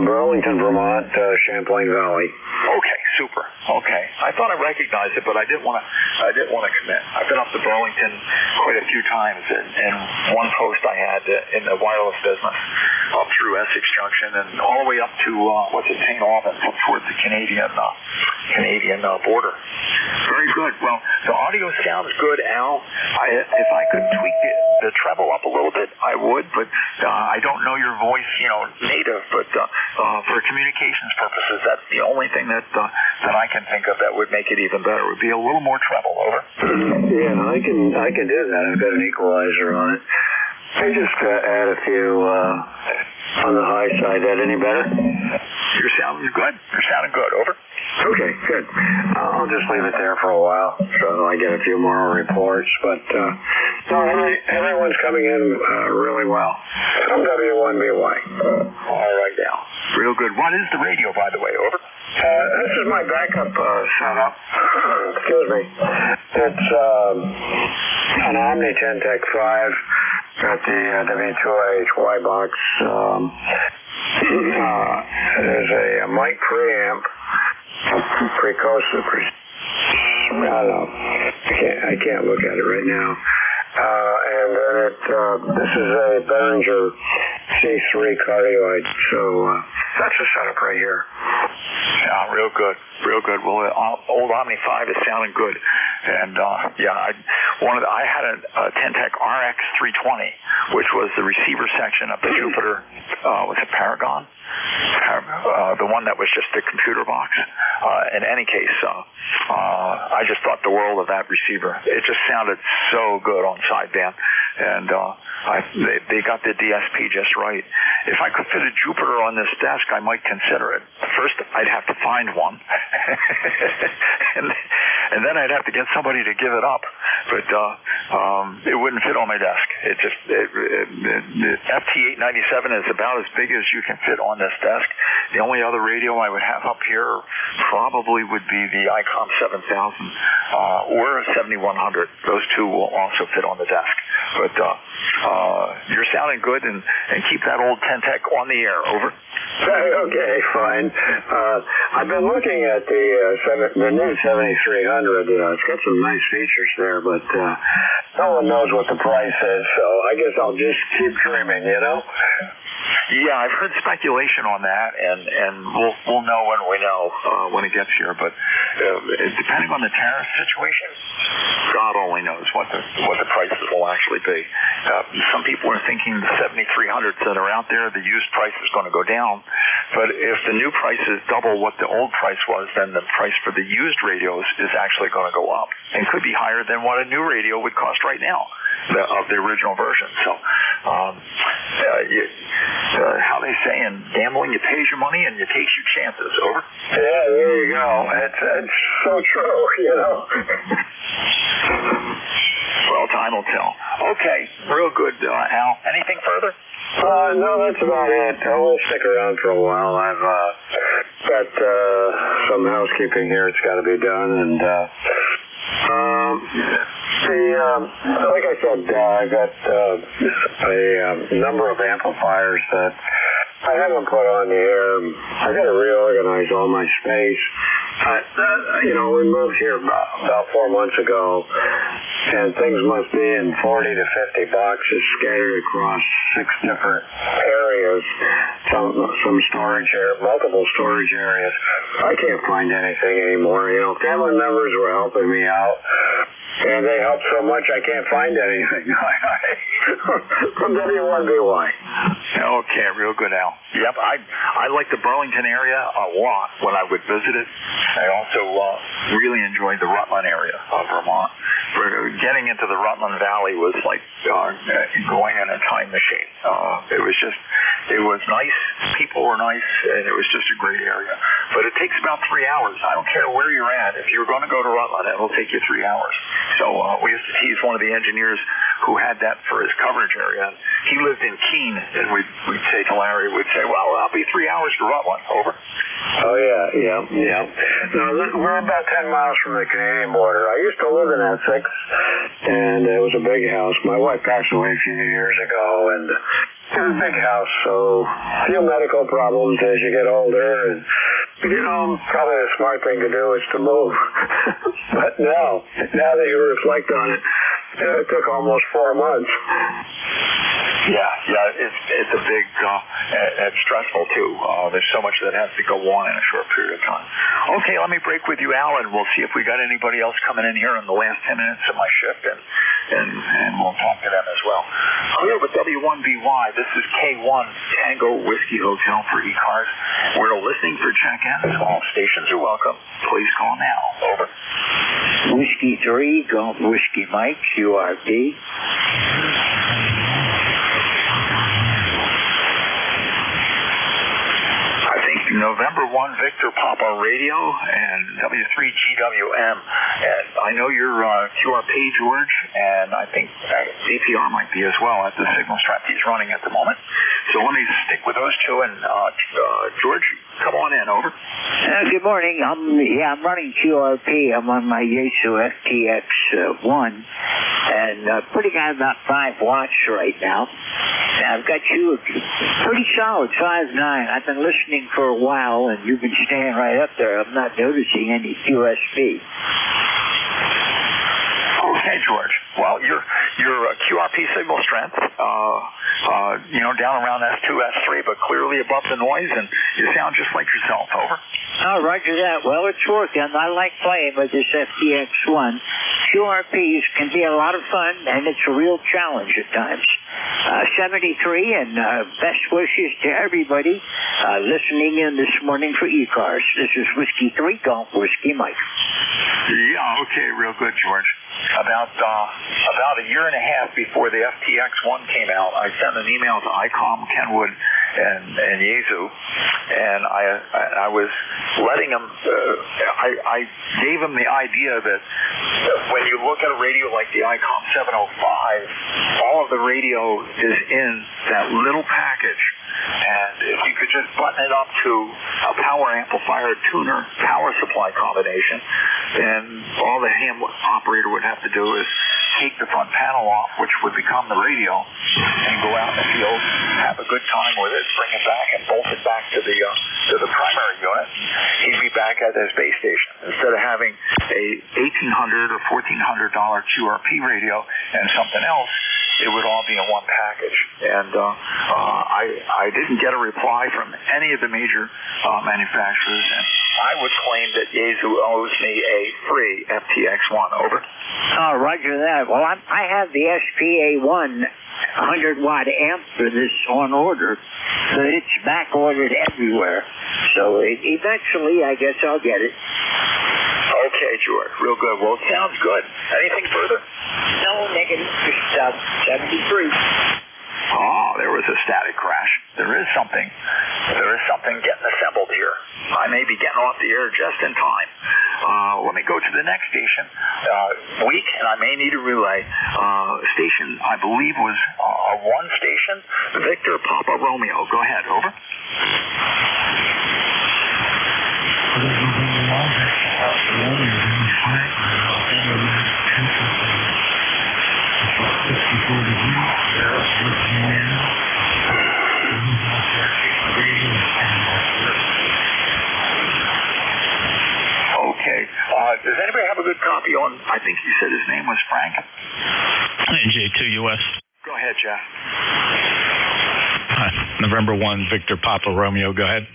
Speaker 4: Burlington, Vermont, Champlain Valley.
Speaker 3: Okay, super. Okay, I thought I recognized it, but I didn't want to commit. I've been up to Burlington quite a few times, and one post I had in the wireless business up through Essex Junction and all the way up to St. Albans, up towards the Canadian border. Very good. Well, the audio sounds good, Al. If I could tweak the treble up a little bit, I would, but I don't know your voice, native. But for communications purposes, that's the only thing that I can think of that would make it even better. It would be a little more treble. Over.
Speaker 4: Yeah, I can do that. I've got an equalizer on it. I just add a few on the high side. That any better?
Speaker 3: You're sounding good. You're sounding good. Over.
Speaker 4: Okay, good. I'll just leave it there for a while so I get a few more reports. But no, everyone's coming in really well. I'm W1BY.
Speaker 3: All right now. Real good. What is the radio, by the way? Over.
Speaker 4: This is my backup setup. Excuse me. It's an Omni 10-Tech 5. Got the W2US Y box. There's a mic preamp. Precosa. I don't know. I can't look at it right now. And then this is a Behringer C3 cardioid. So that's the setup right here.
Speaker 3: Yeah, real good. Well, old Omni 5 is sounding good. And I had a 10-Tech RX 320, which was the receiver section of the Jupiter. Was it Paragon? The one that was just the computer box. In any case, I just thought the world of that receiver. It just sounded so good on sideband, and they got the DSP just right. If I could fit a Jupiter on this desk, I might consider it. First, I'd have to find one, and then I'd have to get somebody to give it up. But it wouldn't fit on my desk. The FT897 is about as big as you can fit on this desk. The only other radio I would have up here probably would be the ICOM 7000 or a 7100. Those two will also fit on the desk. But you're sounding good, and keep that old 10-Tech on the air. Over.
Speaker 4: Okay, fine. I've been looking at the new 7300. It's got some nice features there, but no one knows what the price is, so I guess I'll just keep dreaming,
Speaker 3: Yeah, I've heard speculation on that, and we'll know when we know when it gets here. But depending on the tariff situation, God only knows what the prices will actually be. Some people are thinking the 7300s that are out there, the used price is going to go down. But if the new price is double what the old price was, then the price for the used radios is actually going to go up, and could be higher than what a new radio would cost right now of the original version. So. How they say in gambling, you pays your money and you takes your chances. Over.
Speaker 4: Yeah, there you go. It's so true,
Speaker 3: Well, time will tell. Okay, real good, Al. Anything further?
Speaker 4: No, that's about it. I'll stick around for a while. I've got some housekeeping here. It's got to be done, and like I said, I got a number of amplifiers that I haven't put on the air. I got to reorganize all my space. We moved here about 4 months ago, and things must be in 40 to 50 boxes scattered across 6 different areas. Some storage area, multiple storage areas. I can't find anything anymore. Family members were helping me out, and they helped so much I can't find anything. From W1BY.
Speaker 3: Okay, real good, Al. Yep, I like the Burlington area a lot when I would visit it. I also really enjoyed the Rutland area of Vermont. Getting into the Rutland Valley was like going in a time machine. It was nice. People were nice, and it was just a great area. But it takes about 3 hours. I don't care where you're at. If you're going to go to Rutland, it'll take you 3 hours. So we used to tease one of the engineers who had that for his coverage area. He lived in Keene, and we'd say to Larry, we'd say, well, that'll be 3 hours to Rutland. Over.
Speaker 4: Oh, yeah. No, we're about 10 miles from the Canadian border. I used to live in Essex, and it was a big house. My wife passed away a few years ago, and it was a big house, so a few medical problems as you get older, and probably the smart thing to do is to move. But now that you reflect on it, it took almost 4 months.
Speaker 3: It's a big, it's stressful too. There's so much that has to go on in a short period of time. Okay, let me break with you, Alan. We'll see if we got anybody else coming in here in the last 10 minutes of my shift, and we'll talk to them as well. Clear with W1BY. This is K1 Tango Whiskey Hotel for ECARS. We're listening for check-ins. All stations are welcome. Please call now. Over.
Speaker 21: Whiskey 3, Golf Whiskey Mike, QRP.
Speaker 3: November 1 Victor Papa Radio and W3GWM. And I know you're QRP, George, and I think VPR might be as well at the signal strength he's running at the moment. So let me stick with those two. And George, come on in. Over.
Speaker 21: Good morning. I'm running QRP. I'm on my Yaesu FTX1, and putting on about 5 watts right now. And I've got you pretty solid, 5.9. I've been listening for a while, and you've been staying right up there. I'm not noticing any QSP.
Speaker 3: Okay, George. Well, your QRP signal strength, down around S2, S3, but clearly above the noise, and you sound just like yourself. Over.
Speaker 21: Oh, roger that. Well, it's working. I like playing with this FTX1. QRPs can be a lot of fun, and it's a real challenge at times. 73, and best wishes to everybody listening in this morning for ECARS. This is Whiskey 3, Golf Whiskey Mike.
Speaker 3: Yeah, okay, real good, George. About a year and a half before the FTX1 came out, I sent an email to ICOM, Kenwood, and Yaesu, and I was letting them. I gave them the idea that when you look at a radio like the ICOM 705, all of the radio is in that little package. And if you could just button it up to a power amplifier, tuner, power supply combination, then all the ham operator would have to do is take the front panel off, which would become the radio, and go out in the field, have a good time with it, bring it back, and bolt it back to the primary unit. He'd be back at his base station. Instead of having a $1,800 or $1,400 QRP radio and something else, it would all be in one package. And I didn't get a reply from any of the major manufacturers, and I would claim that Yaesu owes me a free FTX1. Over.
Speaker 21: Oh, roger that. Well, I have the SPA1 100-watt amp for this on order, but it's back ordered everywhere. So eventually, I guess I'll get it.
Speaker 3: Okay, George. Real good. Well, it sounds good. Anything further?
Speaker 21: No, negative. Just 73.
Speaker 3: Oh, there was a static crash. There is something getting assembled here. I may be getting off the air just in time. Let me go to the next station. Weak, and I may need a relay. Station, I believe, was a 1 station. Victor Papa Romeo. Go ahead. Over. Okay. Does anybody have a good copy on, I think you said his name was Frank?
Speaker 10: NJ2US.
Speaker 3: Go ahead, Jeff.
Speaker 10: November 1, Victor Papa Romeo. Go ahead.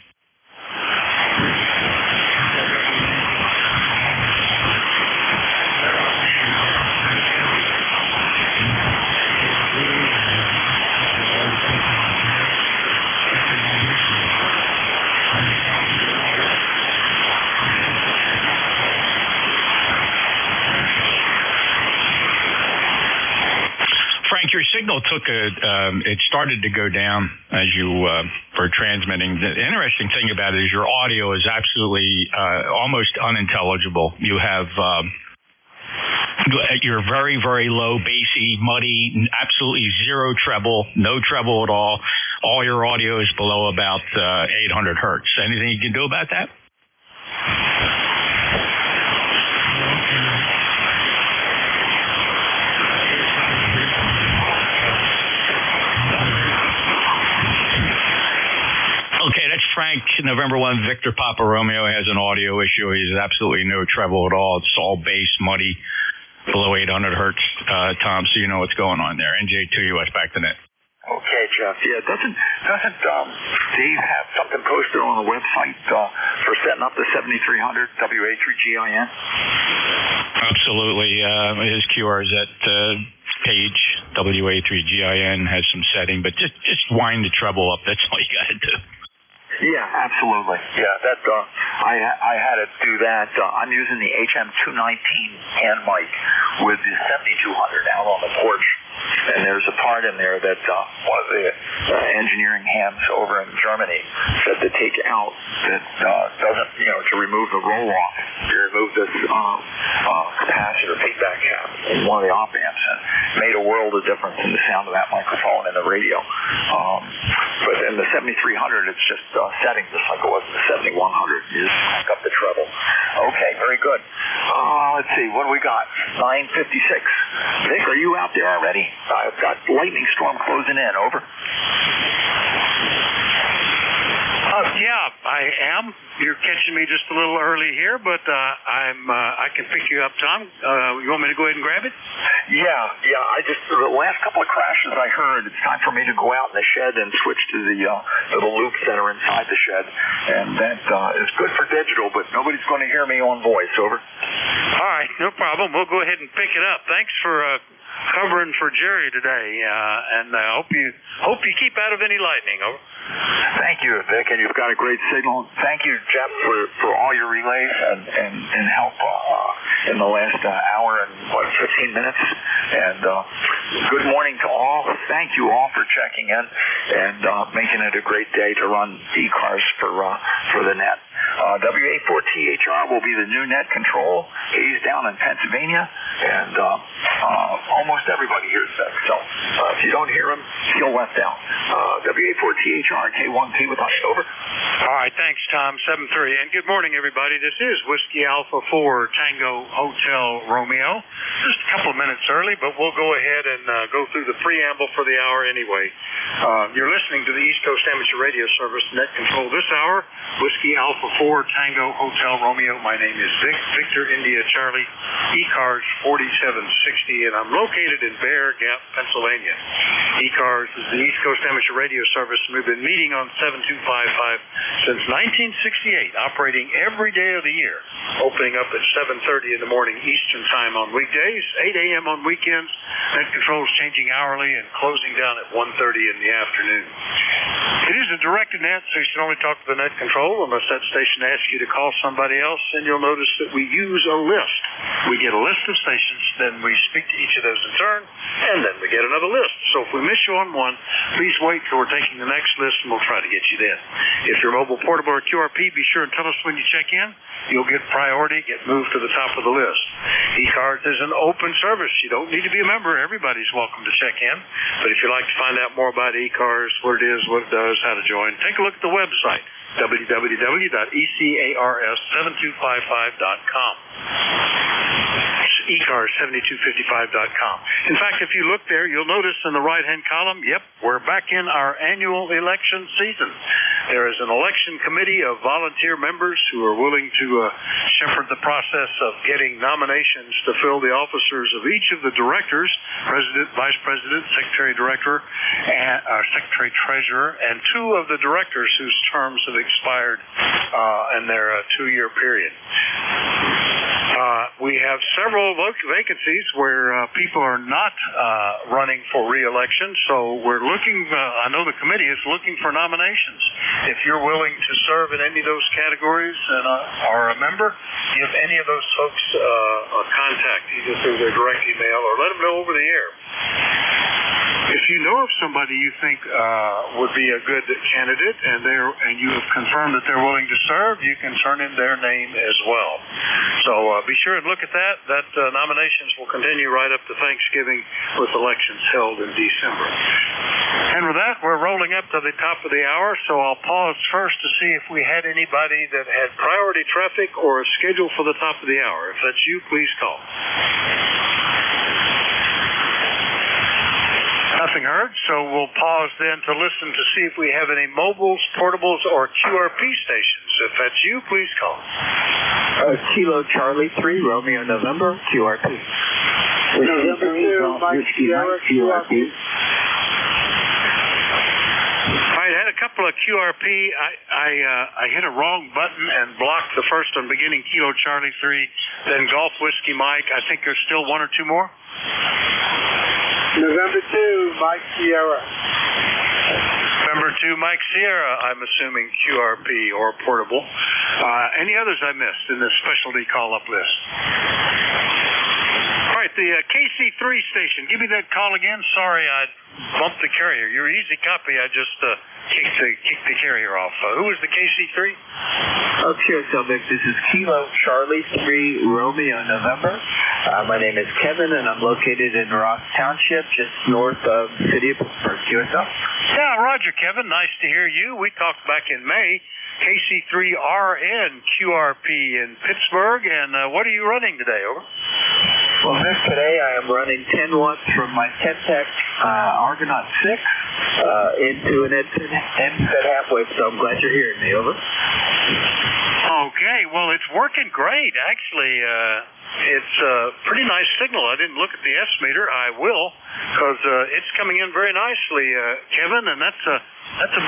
Speaker 10: Your signal took it started to go down as you were transmitting. The interesting thing about it is your audio is absolutely almost unintelligible. You have you're very, very low, bassy, muddy, absolutely zero treble, no treble at all. All your audio is below about 800 hertz. Anything you can do about that? Okay, that's Frank, November 1, Victor Papa Romeo has an audio issue. He has absolutely no treble at all. It's all bass, muddy, below 800 hertz, Tom, so you know what's going on there. NJ2US, back to net.
Speaker 3: Okay, Jeff. Yeah, doesn't Dave have something posted on the website for setting up the 7300 WA3GIN?
Speaker 10: Absolutely. His QRZ page, WA3GIN, has some setting, but just wind the treble up. That's all you got to do.
Speaker 3: Yeah, absolutely. Yeah, that I had to do that. I'm using the HM219 hand mic with the 7200 out on the porch. And there's a part in there that one of the engineering hams over in Germany said to take out that doesn't, to remove the roll-off. You remove this capacitor feedback cap in one of the op amps, and made a world of difference in the sound of that microphone and the radio. But in the 7300, it's just setting just like it was in the 7100. You just crank up the treble. Okay, very good. Let's see, what do we got? 9:56. Vic, are you out there already? I've got lightning storm closing in. Over.
Speaker 1: Yeah, I am. You're catching me just a little early here, but I can pick you up, Tom. You want me to go ahead and grab it?
Speaker 3: Yeah. The last couple of crashes I heard, it's time for me to go out in the shed and switch to the little loops that are inside the shed, and that is good for digital, but nobody's going to hear me on voice. Over.
Speaker 1: All right, no problem. We'll go ahead and pick it up. Thanks for covering for Jerry today, and I hope you keep out of any lightning. Over.
Speaker 3: Thank you, Vic, and you've got a great signal. Thank you, Jeff, for all your relays and help in the last hour and 15 minutes. And good morning to all. Thank you all for checking in and making it a great day to run ECARS for the net. WA4THR will be the new net control. He's down in Pennsylvania, and almost everybody hears Vic. So if you don't hear him, feel left out. WA4THR, K1P with us. Over.
Speaker 1: All right, thanks, Tom. 7-3. And good morning, everybody. This is Whiskey Alpha 4 Tango Hotel Romeo. Just a couple of minutes early, but we'll go ahead and go through the preamble for the hour anyway. You're listening to the East Coast Amateur Radio Service Net Control this hour. Whiskey Alpha 4 Tango Hotel Romeo. My name is Vic, Victor India Charlie, ECARS 4760, and I'm located in Bear Gap, Pennsylvania. ECARS is the East Coast Amateur Radio Service, and we've been meeting on 7255 since 1968, operating every day of the year, opening up at 7:30 in the morning Eastern Time on weekdays, 8 a.m. on weekends. Net controls changing hourly and closing down at 1:30 in the afternoon. It is a directed net, so you should only talk to the net control unless that station asks you to call somebody else, and you'll notice that we use a list. We get a list of stations, then we speak to each of those in turn, and then we get another list. So if we miss you on one, please wait till we're taking the next list, and we'll try to get you then. If you're mobile, portable, or QRP, be sure and tell us when you check in. You'll get priority, get moved to the top of the list. ECARS is an open service. You don't need to be a member. Everybody's welcome to check in. But if you'd like to find out more about ECARS, what it is, what it does, how to join, take a look at the website, www.ECARS7255.com. ECARS7255.com. In fact, if you look there, you'll notice in the right-hand column, yep, we're back in our annual election season. There is an election committee of volunteer members who are willing to shepherd the process of getting nominations to fill the officers of each of the directors, president, vice president, secretary director, and secretary treasurer, and two of the directors whose terms have expired in their 2-year period. We have several vacancies where people are not running for re-election, so we're looking, I know the committee is looking for nominations. If you're willing to serve in any of those categories and are a member, give any of those folks a contact, either through their direct email or let them know over the air. If you know of somebody you think would be a good candidate and you have confirmed that they're willing to serve, you can turn in their name as well. So be sure and look at that. That nominations will continue right up to Thanksgiving with elections held in December. And with that, we're rolling up to the top of the hour, so I'll pause first to see if we had anybody that had priority traffic or a schedule for the top of the hour. If that's you, please call. Nothing heard, so we'll pause then to listen to see if we have any mobiles, portables, or QRP stations. If that's you, please call.
Speaker 16: Kilo Charlie 3, Romeo November, QRP.
Speaker 11: November 2, Mike Sierra, QRP.
Speaker 1: example of QRP, I hit a wrong button and blocked the first one, beginning Kilo Charlie 3, then Golf Whiskey Mike. I think there's still one or two more.
Speaker 11: November 2, Mike Sierra.
Speaker 1: November 2, Mike Sierra, I'm assuming QRP or portable. Any others I missed in this specialty call-up list? All right, the KC3 station. Give me that call again. Sorry, I bumped the carrier. Your easy copy, I just kicked the carrier off. Who was the KC3?
Speaker 5: Oh, sure, Selvig. This is Kilo Charlie 3 Romeo November. My name is Kevin, and I'm located in Ross Township, just north of the city of Pittsburgh, QSL.
Speaker 1: Yeah, Roger, Kevin. Nice to hear you. We talked back in May. KC3RN QRP in Pittsburgh, and what are you running today, over?
Speaker 5: Well, Miss, today I am running 10 watts from my Temtec Argonaut 6 into an NZ halfwave, so I'm glad you're hearing me, over.
Speaker 1: Okay, well, it's working great, actually. It's a pretty nice signal. I didn't look at the S-meter. I will, because it's coming in very nicely, Kevin, and that's a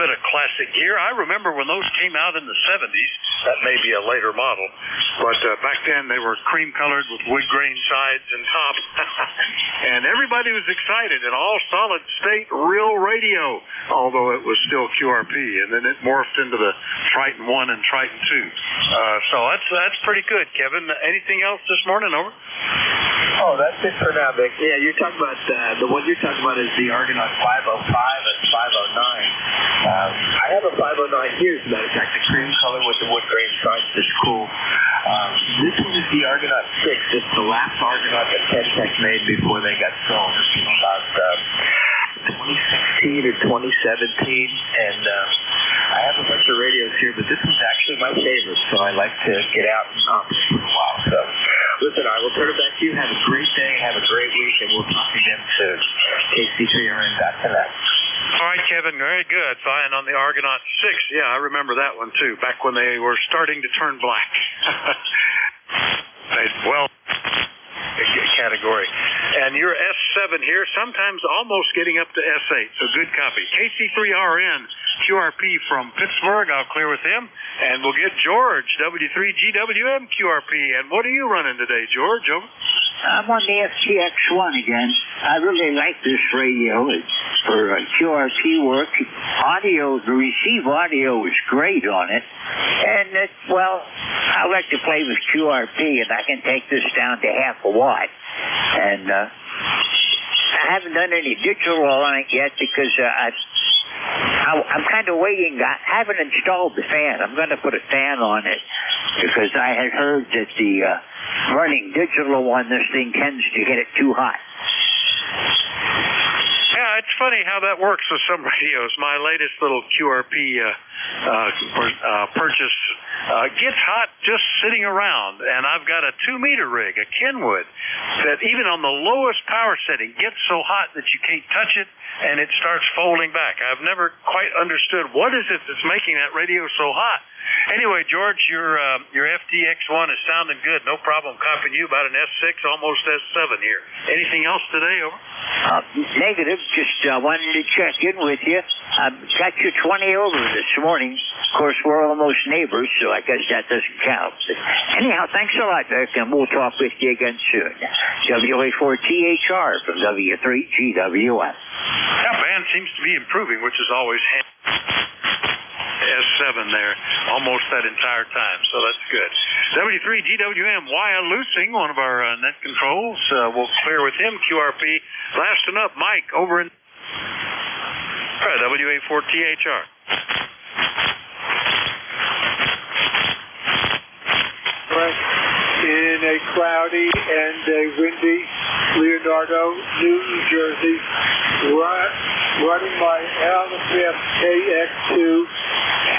Speaker 1: bit of classic gear. I remember when those came out in the 70s. That may be a later model, but back then they were cream-colored with wood grain sides and top, and everybody was excited. An all-solid-state real radio, although it was still QRP, and then it morphed into the Triton 1 and Triton 2. So that's pretty good, Kevin. Anything else this morning, over?
Speaker 5: Oh, that's it for now, Vic. Yeah, you're talking about, the one you're talking about is the Argonaut 505 and 509. I have a 509 here, as a matter of fact, the cream color with the wood grain sides. It's cool. This one is the Argonaut 6. It's the last Argonaut that Temtec made before they got sold. This was about 2016 or 2017, and I have a bunch of radios here, but this one's actually my favorite, so I like to get out and operate for a while. So, listen, I will turn it back to you. Have a great day, have a great week, and we'll talk again soon. KC3RN.net.
Speaker 1: All right, Kevin, very good. Fine on the Argonaut 6. Yeah, I remember that one, too, back when they were starting to turn black. Well, category. And your S7 here, sometimes almost getting up to S8, so good copy. KC3RN QRP from Pittsburgh, I'll clear with him. And we'll get George, W3GWM QRP. And what are you running today, George? Over?
Speaker 21: I'm on the FTX1 again. I really like this radio. It's for QRP work. Audio, the receive audio is great on it. And, well, I like to play with QRP, and I can take this down to half a watt. And I haven't done any digital on it yet because I'm kind of waiting. I haven't installed the fan. I'm going to put a fan on it because I had heard that the running digital on this thing tends to get it too hot.
Speaker 1: Yeah, it's funny how that works with some radios. My latest little QRP purchase gets hot just sitting around, and I've got a 2-meter rig, a Kenwood, that even on the lowest power setting gets so hot that you can't touch it, and it starts folding back. I've never quite understood what is it that's making that radio so hot. Anyway, George, your FTX1 is sounding good. No problem copying you about an S6, almost S7 here. Anything else today, over?
Speaker 21: Negative. Just wanted to check in with you. I've got you 20 over this morning. Of course, we're almost neighbors, so I guess that doesn't count. But anyhow, thanks a lot, Vic, and we'll talk with you again soon. WA4THR from W3GWS.
Speaker 1: That band seems to be improving, which is always handy. S7 there almost that entire time, so that's good. W3GWM, Wyatt Lusing, one of our net controls. We'll clear with him. QRP. Last one up, Mike, over in WA4THR.
Speaker 11: In a cloudy and a windy Leonardo, New Jersey, running my LFF KX2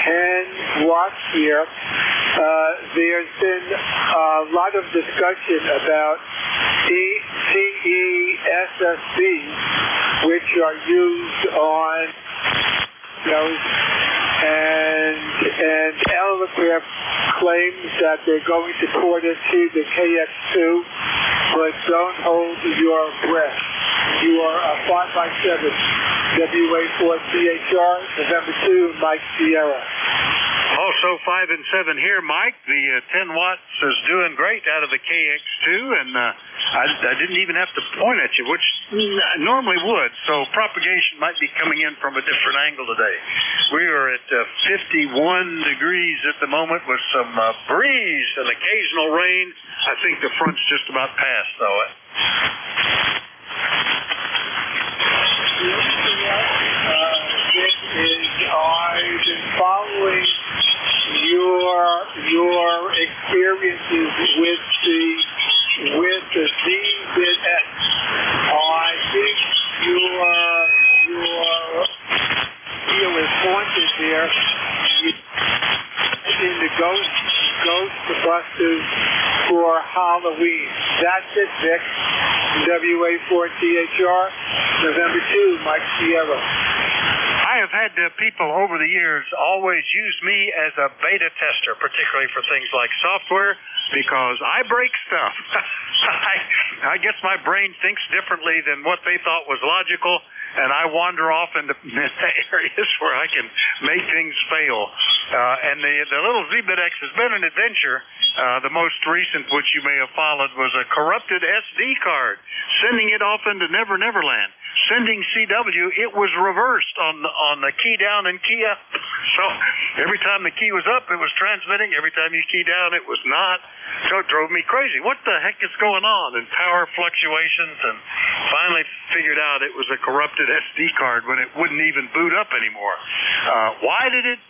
Speaker 11: 10 watts here. There's been a lot of discussion about CESSBs, which are used on those, and LFF claims that they're going to port it to the KX2, but don't hold your breath. You are 557 WA4CHR, November 2, Mike Sierra.
Speaker 1: Also 5 and 7 here, Mike. The 10 watts is doing great out of the KX2, and I didn't even have to point at you, which I normally would. So propagation might be coming in from a different angle today. We are at 51 degrees at the moment with some breeze and occasional rain. I think the front's just about past, though.
Speaker 11: I've been following your experiences with the Z-bit-X. I think your deal is pointed there in the Ghostbusters for Halloween. That's it, Vic. WA4THR, November 2, Mike Sierra.
Speaker 1: I have had people over the years always use me as a beta tester, particularly for things like software, because I break stuff. I guess my brain thinks differently than what they thought was logical, and I wander off into areas where I can make things fail. And the little Z-bit-X has been an adventure. The most recent, which you may have followed, was a corrupted SD card, sending it off into Never Neverland. Sending CW, it was reversed on the key down and key up. So every time the key was up, it was transmitting. Every time you key down, it was not. So it drove me crazy. What the heck is going on? And power fluctuations, and finally figured out it was a corrupted SD card when it wouldn't even boot up anymore. Why did it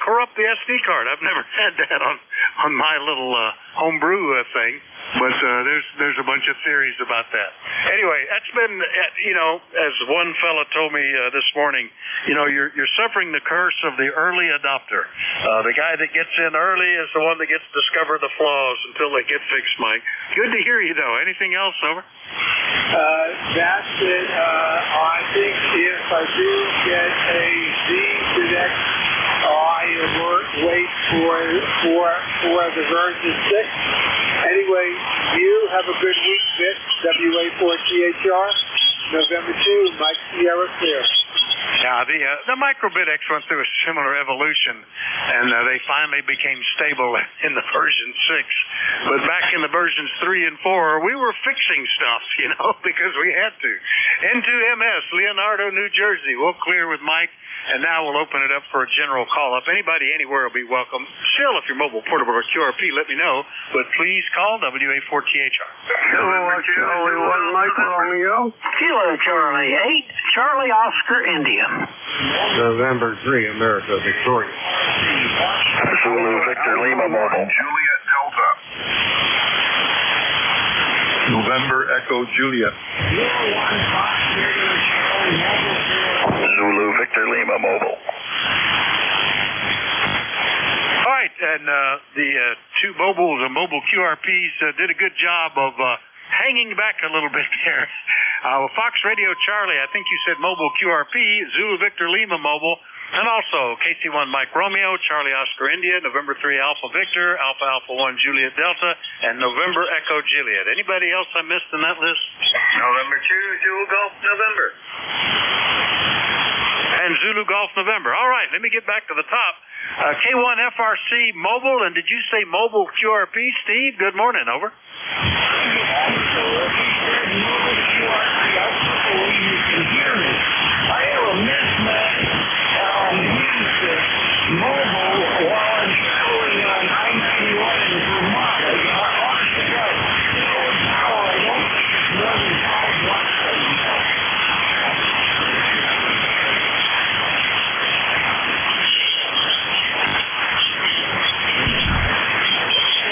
Speaker 1: corrupt the SD card? I've never had that on my little homebrew thing. But there's a bunch of theories about that. Anyway, that's been, as one fella told me this morning, you're suffering the curse of the early adopter. The guy that gets in early is the one that gets to discover the flaws until they get fixed, Mike. Good to hear you, though. Anything else, over?
Speaker 11: That's it. I think if I do get a Z-bit-X, I wait for the version 6. Anyway, you have a good week, Vic. WA4THR, November 2, Mike Sierra Clear.
Speaker 1: Yeah, the micro-bit-X went through a similar evolution, and they finally became stable in the version 6. But back in the versions 3 and 4, we were fixing stuff, because we had to. N2US, Leonardo, New Jersey. We'll clear with Mike, and now we'll open it up for a general call-up. Anybody anywhere will be welcome. Still, if you're mobile, portable, or QRP, let me know. But please call WA4THR.
Speaker 7: Hello, Charlie 1 Mike Romeo.
Speaker 6: Kilo Charlie 8, Charlie Oscar India.
Speaker 12: November 3, America, Victoria.
Speaker 3: Zulu Victor Lima Mobile. Juliet Delta. November Echo Juliet. Zulu Victor Lima Mobile.
Speaker 1: All right, and the two mobiles and mobile QRPs did a good job of hanging back a little bit there. Fox Radio Charlie, I think you said mobile QRP, Zulu Victor Lima Mobile, and also KC1 Mike Romeo, Charlie Oscar India, November 3 Alpha Victor, Alpha Alpha 1 Juliet Delta, and November Echo Juliet. Anybody else I missed in that list?
Speaker 14: November 2, Zulu Golf November.
Speaker 1: And Zulu Golf November. All right, let me get back to the top. K1 FRC Mobile, and did you say mobile QRP, Steve? Good morning, over.
Speaker 6: I have a mismatch mobile while I'm traveling on I-91 in Vermont. I got honest to God, now I don't think it's more than 5 watts.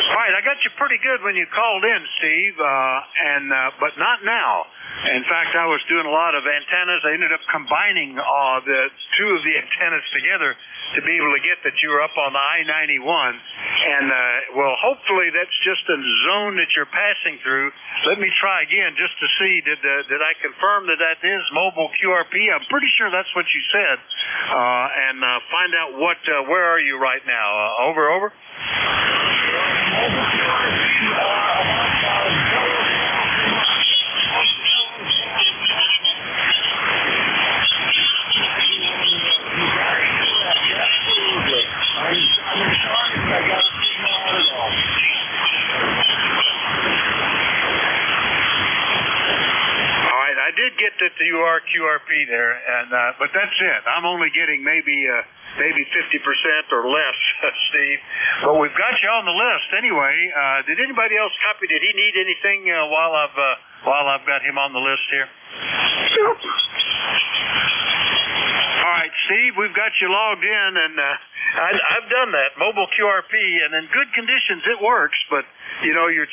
Speaker 1: All right, I got you pretty good when you called in, Steve, but not now. In fact, I was doing a lot of antennas. I ended up combining the two of the antennas together to be able to get that you were up on the I-91. And, hopefully that's just a zone that you're passing through. Let me try again just to see, did I confirm that is mobile QRP? I'm pretty sure that's what you said. And find out where are you right now? Over. with the QRP there, and but that's it. I'm only getting maybe 50% or less, Steve. But we've got you on the list anyway. Did anybody else copy? Did he need anything while I've got him on the list here?
Speaker 7: Nope.
Speaker 1: All right, Steve, we've got you logged in, and I've done that mobile QRP, and in good conditions it works, but you know you're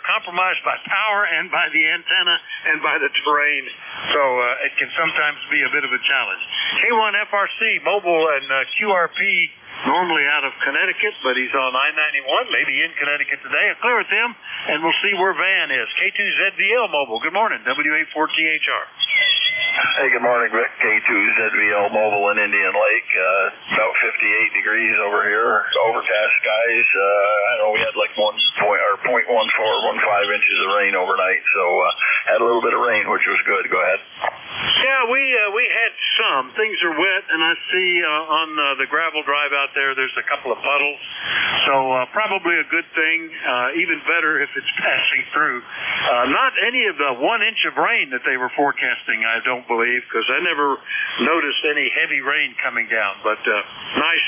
Speaker 1: compromised by power and by the antenna and by the terrain, so it can sometimes be a bit of a challenge. K1FRC mobile and QRP, normally out of Connecticut, but he's on I-91, maybe in Connecticut today. I'll clear with him, and we'll see where Van is. K2ZVL mobile. Good morning, W84THR.
Speaker 11: Hey, good morning, Rick. K2ZVL mobile in Indian Lake. About 58 degrees over here. Overcast skies. I know we had like 0.14, 1.5 inches of rain overnight, so had a little bit of rain, which was good. Go ahead.
Speaker 1: Yeah, we had some. Things are wet, and I see on the gravel drive out there's a couple of puddles. So probably a good thing. Even better if it's passing through. Not any of the 1 inch of rain that they were forecasting, I don't believe, because I never noticed any heavy rain coming down. But nice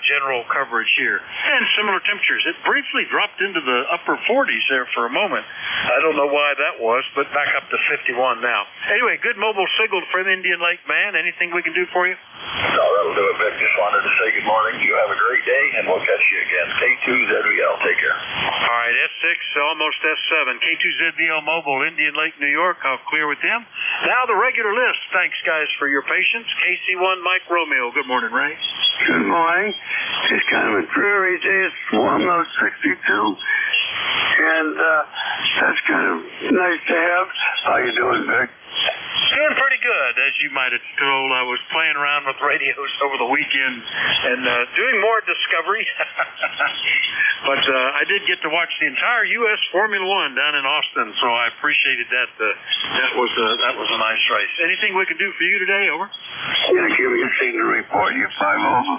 Speaker 1: general coverage here. And similar temperatures. It briefly dropped into the upper 40s there for a moment. I don't know why that was, but back up to 51 now. Anyway, good mobile signal from Indian Lake, man. Anything we can do for you?
Speaker 11: No, that'll do it, Vic. Just wanted to say good morning. You have a great day, and we'll catch you again. K2ZVL. Take care.
Speaker 1: All right, S6, almost S7. K2ZVL Mobile, Indian Lake, New York. I'll clear with them. Now the regular list. Thanks, guys, for your patience. KC1 Mike Romeo. Good morning, Ray.
Speaker 7: Good morning. It's kind of a dreary day. It's warm, though, 62. And that's kind of nice to have. How you doing, Vic?
Speaker 1: Doing pretty good. As you might have told, I was playing around with radios over the weekend and doing more discovery. But I did get to watch the entire U.S. Formula One down in Austin, so I appreciated that. That was a nice race. Anything we can do for you today? Over.
Speaker 7: Yeah, give me a signal report. You're 5 over.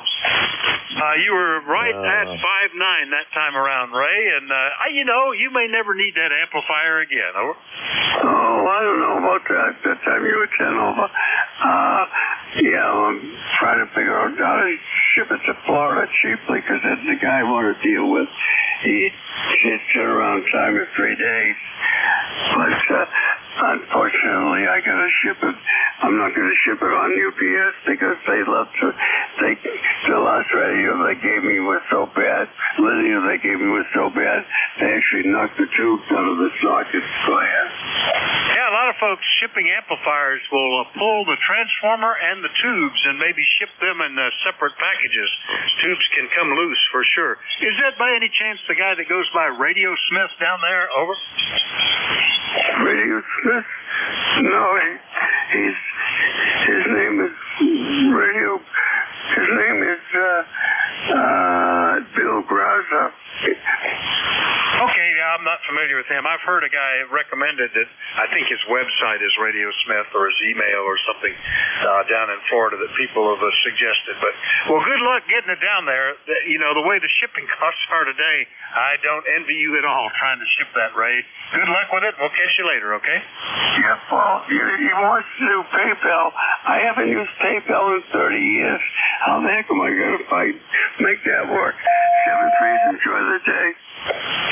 Speaker 1: You were right at 5.9 that time around, Ray, and you may never need that amplifier again. Over.
Speaker 7: Oh, I don't know about that. That time you were 10 over. I'm trying to figure out how to ship it to Florida cheaply, because that's the guy I want to deal with. His turnaround time is 3 days. But unfortunately, I got to ship it. I'm not going to ship it on UPS because they love to. The last radio they gave me was so bad. Linear they gave me was so bad. They actually knocked the tubes out of the sockets. Go ahead.
Speaker 1: Yeah, a lot of folks shipping amplifiers will pull the transformer and the tubes and maybe ship them in separate packages. Tubes can come loose for sure. Is that by any chance the guy that goes by Radio Smith down there? Over.
Speaker 7: Radio Smith? No, his name is Radio. His name is Bill Graza.
Speaker 1: Okay, I'm not familiar with him. I've heard a guy recommended that. I think his website is Radio Smith, or his email or something down in Florida that people have suggested. But, well, good luck getting it down there. The way the shipping costs are today, I don't envy you at all trying to ship that, Ray. Good luck with it. We'll catch you later, okay?
Speaker 7: Yeah, well, he wants to do PayPal. I haven't used PayPal in 30 years. How the heck am I going to make that work? 7-3, enjoy the day.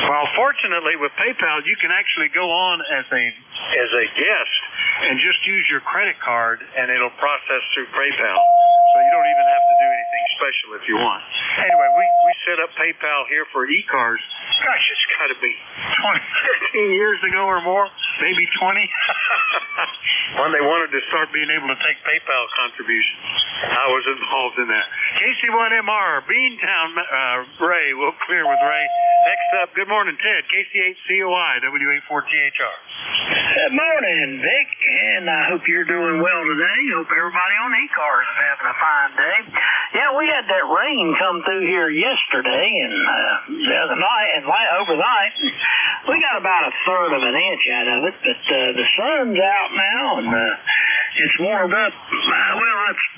Speaker 1: Well, fortunately, with PayPal, you can actually go on as a guest and just use your credit card, and it'll process through PayPal. So you don't even have to do anything special if you want. Anyway, we set up PayPal here for ECARS. Gosh, it's got to be 15 years ago or more, maybe 20, when they wanted to start being able to take PayPal contributions. I was involved in that. KC1MR, Beantown, Ray. We'll clear with Ray. Next up, good morning, Ted. KC8COI, W84THR.
Speaker 9: Good morning, Vic, and I hope you're doing well today. Hope everybody on ECARS is having a fine day. Yeah, we had that rain come through here yesterday and the other night and overnight. We got about 1/3 of an inch out of it, but the sun's out now and it's warmed up. It's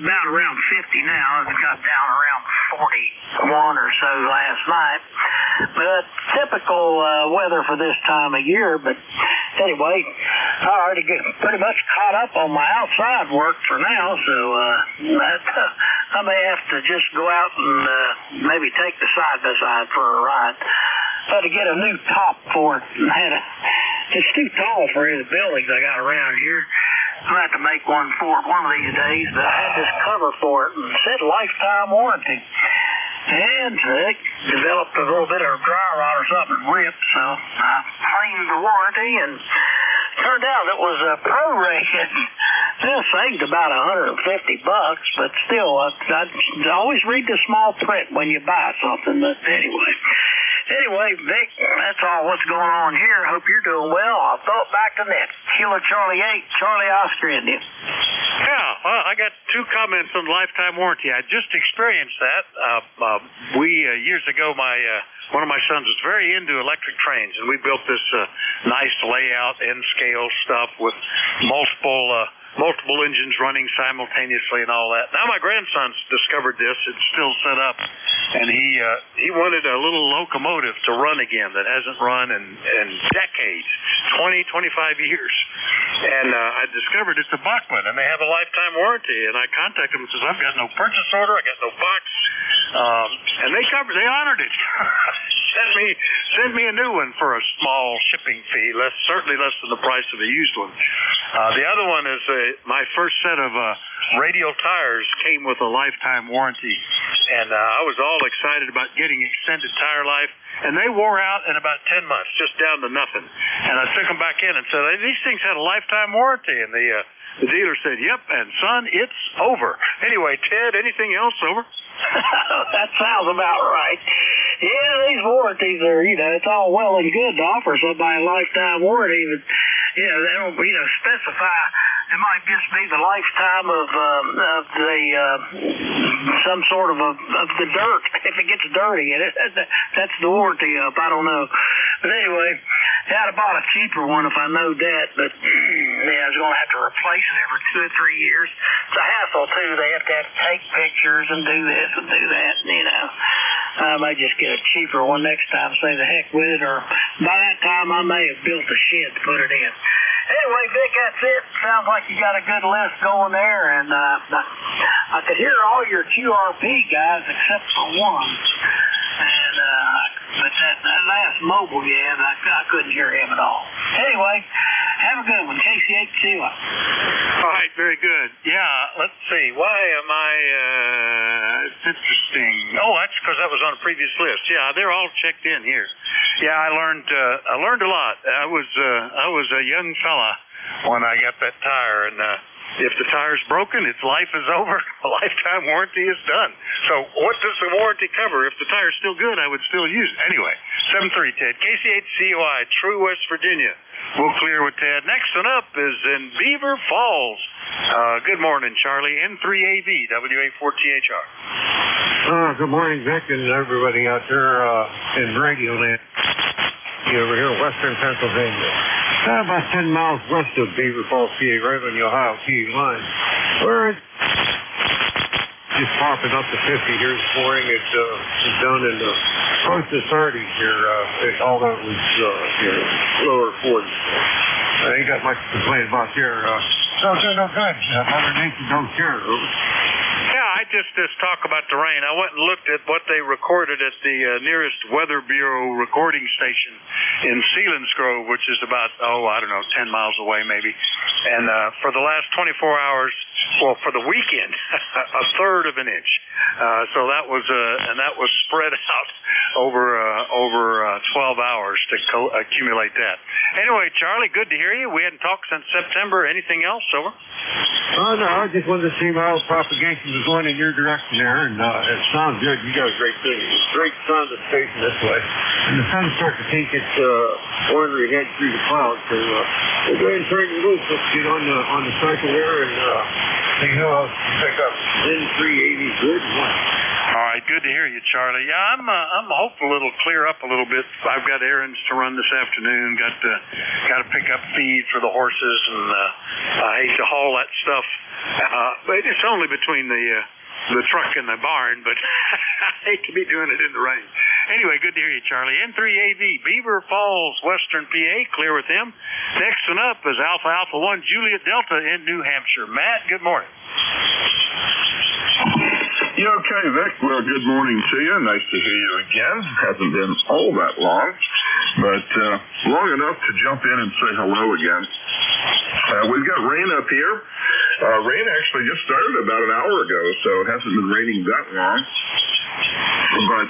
Speaker 9: about around 50 now. It got down around 41 or so last night. But typical weather for this time of year. But anyway, I already get pretty much caught up on my outside work for now, so I may have to just go out and maybe take the side-by-side for a ride. Had to get a new top for it. It's too tall for any of the buildings I got around here. I'll have to make one for it one of these days, but I had this cover for it and it said lifetime warranty. And it developed a little bit of dry rot or something ripped, so I claimed the warranty, and turned out it was prorated. It saved about $150, but still, I always read the small print when you buy something. But anyway, Vic, that's all what's going on here. Hope you're doing well. I'll throw it back to Nick. Kilo Charlie 8, Charlie Oscar India.
Speaker 1: Yeah, well, I got two comments on lifetime warranty. I just experienced that. Years ago, one of my sons was very into electric trains, and we built this nice layout, N-scale stuff with multiple engines running simultaneously and all that. Now my grandson's discovered this. It's still set up, and he wanted a little locomotive to run again that hasn't run in decades, 20, 25 years. And I discovered it's a Bachmann, and they have a lifetime warranty. And I contacted them and says, I've got no purchase order, I got no box, and they honored it. Sent me a new one for a small shipping fee, certainly less than the price of a used one. The other one is my first set of radial tires came with a lifetime warranty, and I was all excited about getting extended tire life, and they wore out in about 10 months, just down to nothing. And I took them back in and said, hey, these things had a lifetime warranty, and the dealer said, yep, and son, it's over. Anyway, Ted, anything else over?
Speaker 9: That sounds about right. Yeah, these warranties are, it's all well and good to offer somebody a lifetime warranty, but, they don't, specify. It might just be the lifetime of some sort of the dirt. If it gets dirty, that's the warranty of. I don't know. But anyway, I'd have bought a cheaper one if I know that. But I was going to have to replace it every 2 or 3 years. It's a hassle too. They have to take pictures and do this and do that. I may just get a cheaper one next time. Say the heck with it. Or by that time, I may have built a shed to put it in. Anyway, Vic, that's it. Sounds like you got a good list going there, and I could hear all your QRP guys except for one. And but that last mobile, I couldn't hear him at all. Anyway, have a good one. KC8CY.
Speaker 1: All right, very good. Yeah, let's see. Why am I? It's interesting. Oh, that's because that was on a previous list. Yeah, they're all checked in here. Yeah, I learned a lot. I was a young fella when I got that tire, and if the tire's broken, its life is over. A lifetime warranty is done. So what does the warranty cover? If the tire's still good, I would still use it. Anyway, 73 Ted, KC8CY, True, West Virginia. We'll clear with Ted. Next one up is in Beaver Falls. Good morning, Charlie. N3AV, WA4THR.
Speaker 8: Good morning, Vic, and everybody out there in Radio Land. Over here in western Pennsylvania. About 10 miles west of Beaver Falls, PA, right on the Ohio PA line. We're just popping up to 50 here this morning. It's down in the close to 30 here. All that was lower 40s. I ain't got much to complain about here. No good. Mother Nature don't care.
Speaker 1: Yeah, I just talk about the rain. I went and looked at what they recorded at the nearest Weather Bureau recording station in Selinsgrove, which is about, 10 miles away maybe. And for the last 24 hours, for the weekend, a third of an inch. So that was spread out over 12 hours to accumulate that. Anyway, Charlie, good to hear you. We hadn't talked since September. Anything else? Over?
Speaker 8: Oh, no, I just wanted to see how propagation was going in your direction there, and it sounds good. You got a great sun that's facing this way. And the sun's starting to take its ornery head through the clouds, so we'll go ahead and turn you loose. Let's get on the cycle there and see who else can pick up N380 good one.
Speaker 1: All right, good to hear you, Charlie. Yeah, I'm hopeful it'll clear up a little bit. I've got errands to run this afternoon. Got to pick up feed for the horses, and I hate to haul that stuff. But it's only between the the truck in the barn, but I hate to be doing it in the rain. Anyway, good to hear you, Charlie. N3AV, Beaver Falls, Western PA, clear with them. Next one up is Alpha Alpha 1, Juliet Delta in New Hampshire. Matt, good morning.
Speaker 2: Yeah, okay, Vic. Well, good morning to you. Nice to hear you again. Hasn't been all that long, but long enough to jump in and say hello again. We've got rain up here. Rain actually just started about an hour ago, so it hasn't been raining that long. But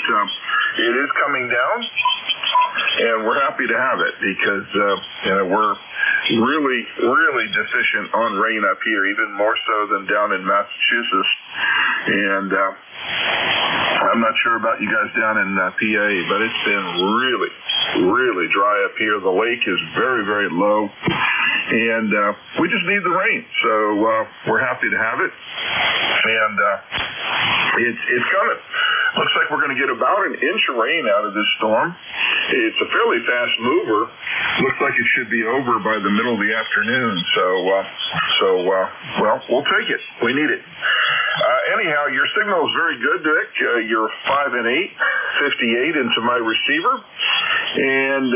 Speaker 2: it is coming down, and we're happy to have it because we're really deficient on rain up here, even more so than down in Massachusetts. And I'm not sure about you guys down in PA, but it's been really dry up here. The lake is very low, and we just need the rain. So we're happy to have it, and it's coming. Looks like we're going to get about an inch of rain out of this storm. It's a fairly fast mover. Looks like it should be over by the middle of the afternoon. So we'll take it. We need it. Anyhow, your signal is very good, Dick. You're 5 and 8, 58 into my receiver. And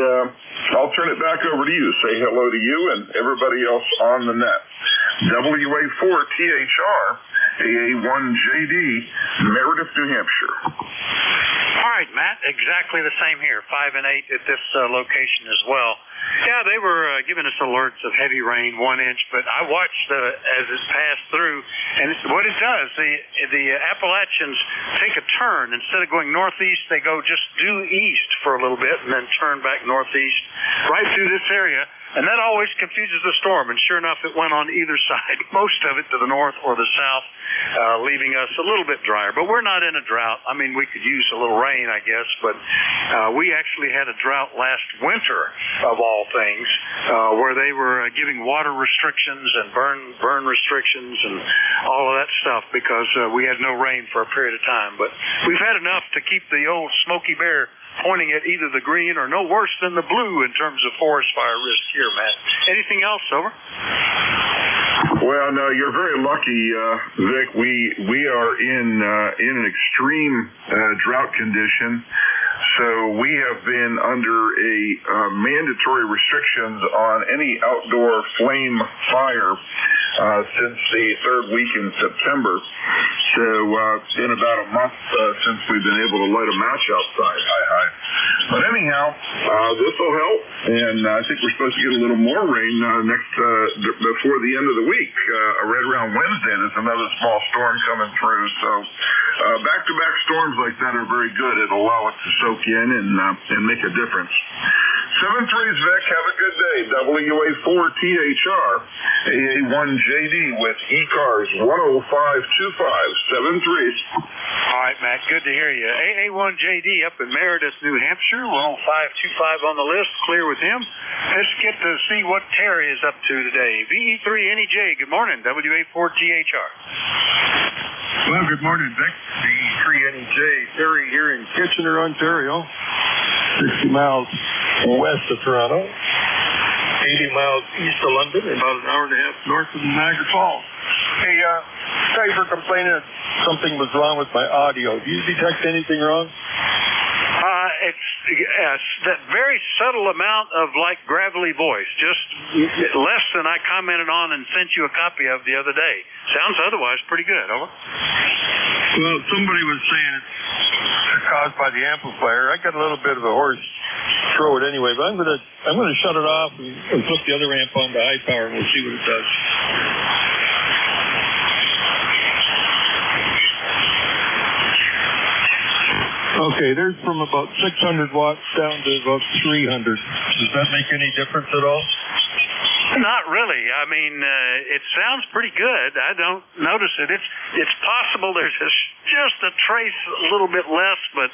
Speaker 2: I'll turn it back over to you. Say hello to you and everybody else on the net. WA4THR, AA1JD, Meredith, New Hampshire.
Speaker 1: All right, Matt, exactly the same here, 5 and 8 at this location as well. Yeah, they were giving us alerts of heavy rain, 1 inch, but I watched as it passed through, and what it does, the Appalachians take a turn. Instead of going northeast, they go just due east for a little bit and then turn back northeast right through this area. And that always confuses the storm, and sure enough, it went on either side, most of it to the north or the south, leaving us a little bit drier. But we're not in a drought. I mean, we could use a little rain, I guess, but we actually had a drought last winter, of all things, where they were giving water restrictions and burn restrictions and all of that stuff because we had no rain for a period of time. But we've had enough to keep the old Smoky Bear pointing at either the green or no worse than the blue in terms of forest fire risk here, Matt. Anything else, over?
Speaker 2: Well, no, you're very lucky, Vic. We are in an extreme drought condition. So we have been under a mandatory restrictions on any outdoor flame fire since the third week in September. So it's been about a month since we've been able to light a match outside. Hi. But anyhow, this will help, and I think we're supposed to get a little more rain before the end of the week. Right around Wednesday, there's another small storm coming through. So back-to-back storms like that are very good. It'll allow it to soak in and make a difference. 7-3's Vic, have a good day. WA4THR, AA1JD with ECARS 10525, 7-3's.
Speaker 1: All right, Matt, good to hear you. AA1JD up in Meredith, New Hampshire, 10525 on the list, clear with him. Let's get to see what Terry is up to today. VE3NEJ, good morning, WA4THR.
Speaker 22: Well, good morning, Vic. VE3NEJ, Terry here in Kitchener, Ontario, 60 miles west of Toronto, 80 miles east of London, about an hour and a half north of Niagara Falls. Hey, guys were complaining that something was wrong with my audio. Do you detect anything wrong?
Speaker 1: It's that very subtle amount of like gravelly voice, just less than I commented on and sent you a copy of the other day. Sounds otherwise pretty good, over.
Speaker 22: Well, somebody was saying it's caused by the amplifier. I got a little bit of a hoarse throat anyway, but I'm gonna shut it off and flip the other amp on to high power, and we'll see what it does. Okay, there's from about 600 watts down to about 300. Does that make any difference at all?
Speaker 1: Not really. I mean, it sounds pretty good. I don't notice it. It's possible there's just a trace a little bit less, but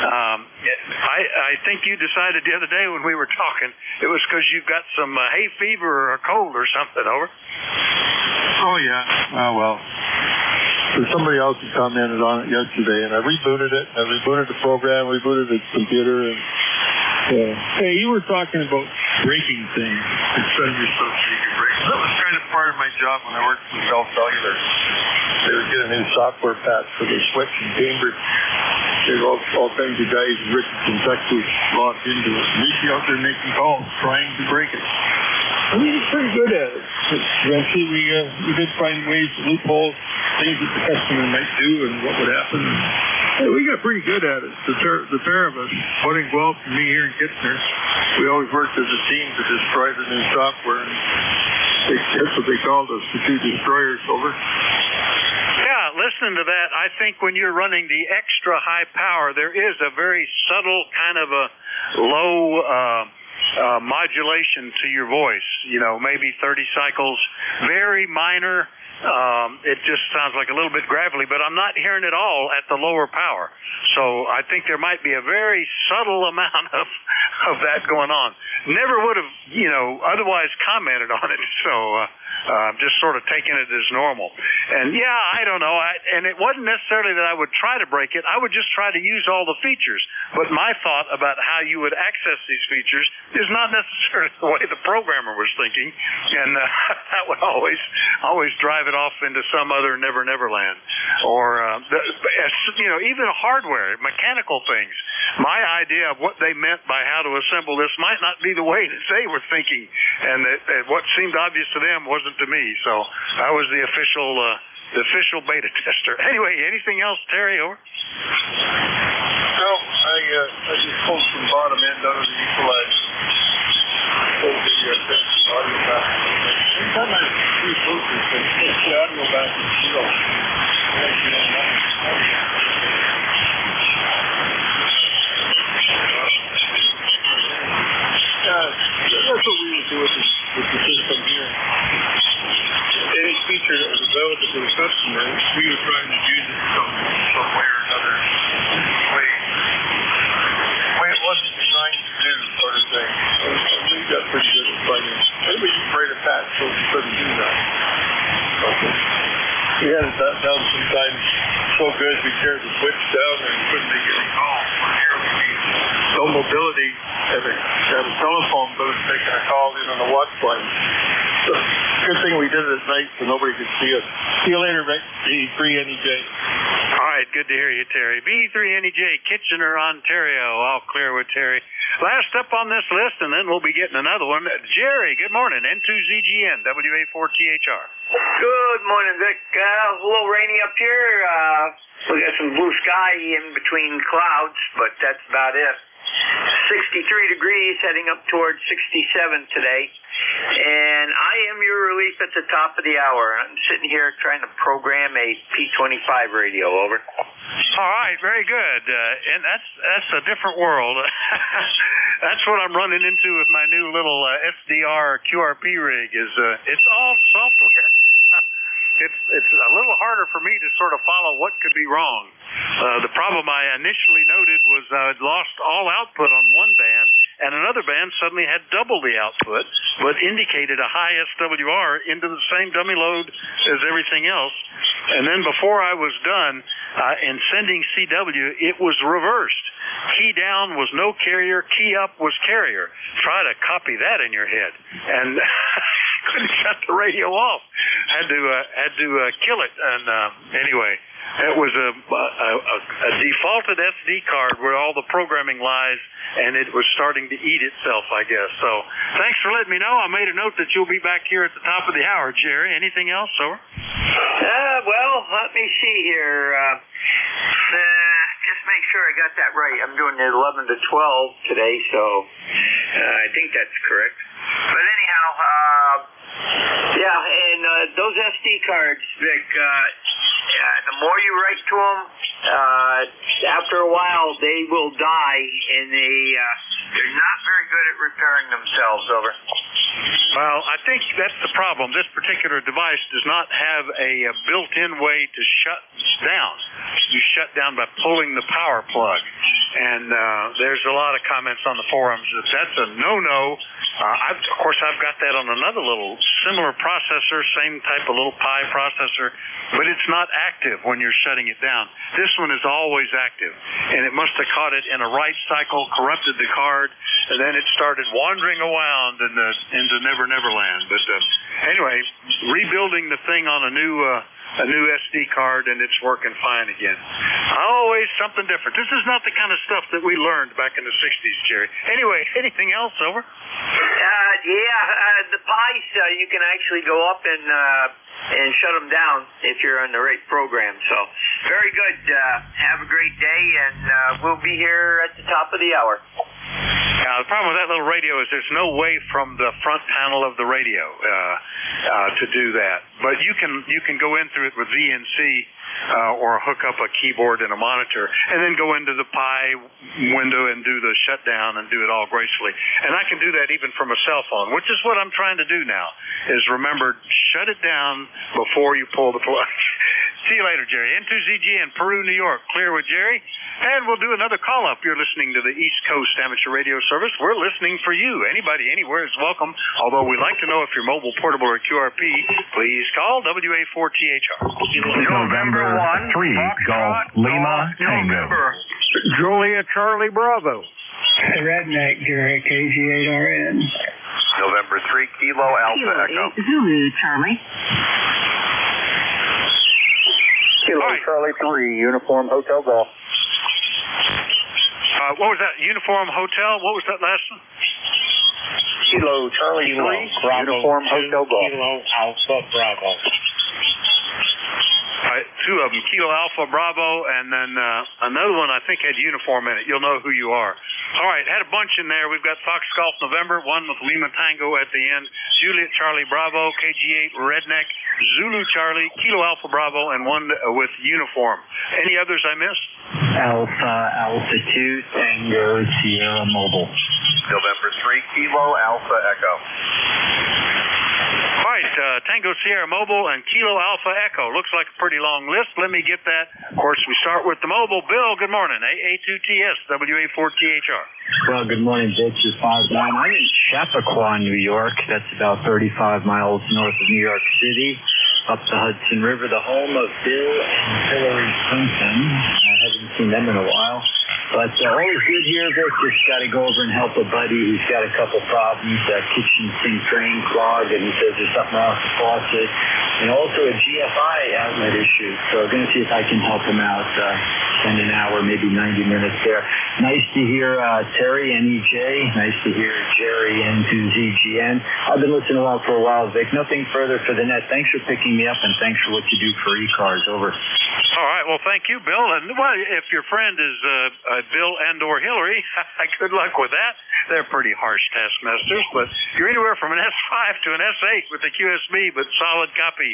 Speaker 1: I think you decided the other day when we were talking it was because you've got some hay fever or a cold or something, over.
Speaker 22: Oh, yeah. Oh, well. Somebody else had commented on it yesterday, and I rebooted the program, rebooted the computer, and hey, you were talking about braking thing to send yourself so you can brake. That was kind of part of my job when I worked for Bell Cellular. They would get a new software patch for their switch in Cambridge. There's all kinds of guys in Richardson, Texas, logged into it. We'd be out there making calls, trying to break it. And we were pretty good at it. Eventually, we did find ways, loopholes, things that the customer might do, and what would happen. Hey, we got pretty good at it. The pair of us, Bud and Guelph and me here in Kitchener, we always worked as a team to destroy the new software. And that's what they called us, the two destroyers. Over.
Speaker 1: Yeah, listening to that, I think when you're running the extra high power, there is a very subtle kind of a low modulation to your voice. Maybe 30 cycles, very minor. It just sounds like a little bit gravelly, but I'm not hearing it all at the lower power. So I think there might be a very subtle amount of that going on. Never would have, otherwise commented on it. So just sort of taking it as normal. And yeah, I don't know. And it wasn't necessarily that I would try to break it. I would just try to use all the features. But my thought about how you would access these features is not necessarily the way the programmer was thinking. And that would always drive it off into some other Never Neverland. Or, even hardware, mechanical things. My idea of what they meant by how to assemble this might not be the way that they were thinking. And what seemed obvious to them wasn't to me. So I was the official beta tester. Anyway, anything else, Terry? Over.
Speaker 22: No, I just pulled some bottom end out of the equalizer. Pulled the audio back. Anytime I do filters, I pull the audio back to zero. That's what we would do with the system here. Any feature that was available to the customer, we were trying to use it some way or another. Way it wasn't designed to do, sort of thing. We got pretty good at finding. Maybe we just write a patch so we couldn't do that. Okay. We had it down sometimes so good we teared the switch down and couldn't make any calls. Here we need no mobility and a telephone booth taking a call in on the watch line. So, good thing we did it at night so nobody could see us. See you later, Rick. B3NEJ.
Speaker 1: All right, good to hear you, Terry. B3NEJ, Kitchener, Ontario. All clear with Terry. Last up on this list, and then we'll be getting another one. Jerry, good morning. N2ZGN, WA4THR.
Speaker 14: Good morning, Vic. A little rainy up here. We got some blue sky in between clouds, but that's about it. 63 degrees, heading up towards 67 today. And I am your relief at the top of the hour. I'm sitting here trying to program a P25 radio. Over.
Speaker 1: All right, very good. And that's a different world. That's what I'm running into with my new little SDR QRP rig. It's all software. It's a little harder for me to sort of follow what could be wrong. The problem I initially noted was I had lost all output on one band, and another band suddenly had double the output, but indicated a high SWR into the same dummy load as everything else. And then before I was done in sending CW, it was reversed. Key down was no carrier, key up was carrier. Try to copy that in your head. And couldn't shut the radio off. Had to kill it. And anyway, it was a defaulted SD card where all the programming lies, and it was starting to eat itself, I guess. So thanks for letting me know. I made a note that you'll be back here at the top of the hour, Jerry. Anything else, over?
Speaker 14: Well, let me see here. Just make sure I got that right. I'm doing the 11 to 12 today, so I think that's correct. But anyhow, and those SD cards, Vic, the more you write to them, after a while they will die, and they're not very good at repairing themselves. Over.
Speaker 1: Well, I think that's the problem. This particular device does not have a built-in way to shut down. You shut down by pulling the power plug. And there's a lot of comments on the forums that that's a no-no. Of course, I've got that on another little similar processor, same type of little Pi processor, but it's not active when you're shutting it down. This one is always active, and it must have caught it in a write cycle, corrupted the card, and then it started wandering around into Never Neverland. But anyway, rebuilding the thing on a new SD card, and it's working fine again. Always something different. This is not the kind of stuff that we learned back in the 60s, Jerry. Anyway, anything else? Over?
Speaker 14: The Pies, you can actually go up and shut them down if you're on the right program. So, very good. Have a great day, and we'll be here at the top of the hour.
Speaker 1: The problem with that little radio is there's no way from the front panel of the radio to do that. But you can go in through it with VNC or hook up a keyboard and a monitor, and then go into the Pi window and do the shutdown and do it all gracefully. And I can do that even from a cell phone, which is what I'm trying to do now. Is remember, shut it down before you pull the plug. See you later, Jerry. N2ZGN, Peru, New York. Clear with Jerry. And we'll do another call-up. You're listening to the East Coast Amateur Radio Service. We're listening for you. Anybody, anywhere is welcome. Although we'd like to know if you're mobile, portable, or QRP. Please call WA4THR.
Speaker 13: November 3, Golf Lima Tango.
Speaker 8: Julia Charlie Bravo.
Speaker 15: Redneck, Jerry, KG8RN.
Speaker 3: November 3, Kilo Alpha Echo.
Speaker 23: Zulu Charlie.
Speaker 16: Kilo Charlie 3, Uniform Hotel Golf.
Speaker 1: What was that? Uniform Hotel? What was that last one?
Speaker 16: Kilo Charlie 3, Uniform Hotel Golf.
Speaker 8: Kilo Alpha Bravo.
Speaker 1: Two of them, Kilo Alpha Bravo, and then another one I think had uniform in it. You'll know who you are. All right, had a bunch in there. We've got Fox Golf November, one with Lima Tango at the end, Juliet Charlie Bravo, KG8 Redneck, Zulu Charlie, Kilo Alpha Bravo, and one with uniform. Any others I missed?
Speaker 24: Alpha 2, Tango Sierra Mobile.
Speaker 3: November 3, Kilo Alpha Echo.
Speaker 1: All right, Tango Sierra Mobile and Kilo Alpha Echo. Looks like a pretty long list. Let me get that. Of course, we start with the mobile. Bill, good morning. AA2TS, WA4THR.
Speaker 24: Well, good morning, Dick. This is 5-9. I'm in Chappaqua, New York. That's about 35 miles north of New York City, up the Hudson River, the home of Bill and Hillary Clinton. I haven't seen them in a while. But always good here, Vic. Just got to go over and help a buddy who's got a couple problems. Kitchen sink drain clogged, and he says there's something wrong with the faucet. And also a GFI outlet issue. So I'm going to see if I can help him out. Spend an hour, maybe 90 minutes there. Nice to hear Terry, NEJ. Nice to hear Jerry, N2ZGN. I've been listening for a while, Vic. Nothing further for the net. Thanks for picking me up, and thanks for what you do for ECARS. Over.
Speaker 1: All right. Well, thank you, Bill. And well, if your friend is Bill and/or Hillary, good luck with that. They're pretty harsh taskmasters, but you're anywhere from an S5 to an S8 with the QSB, but solid copy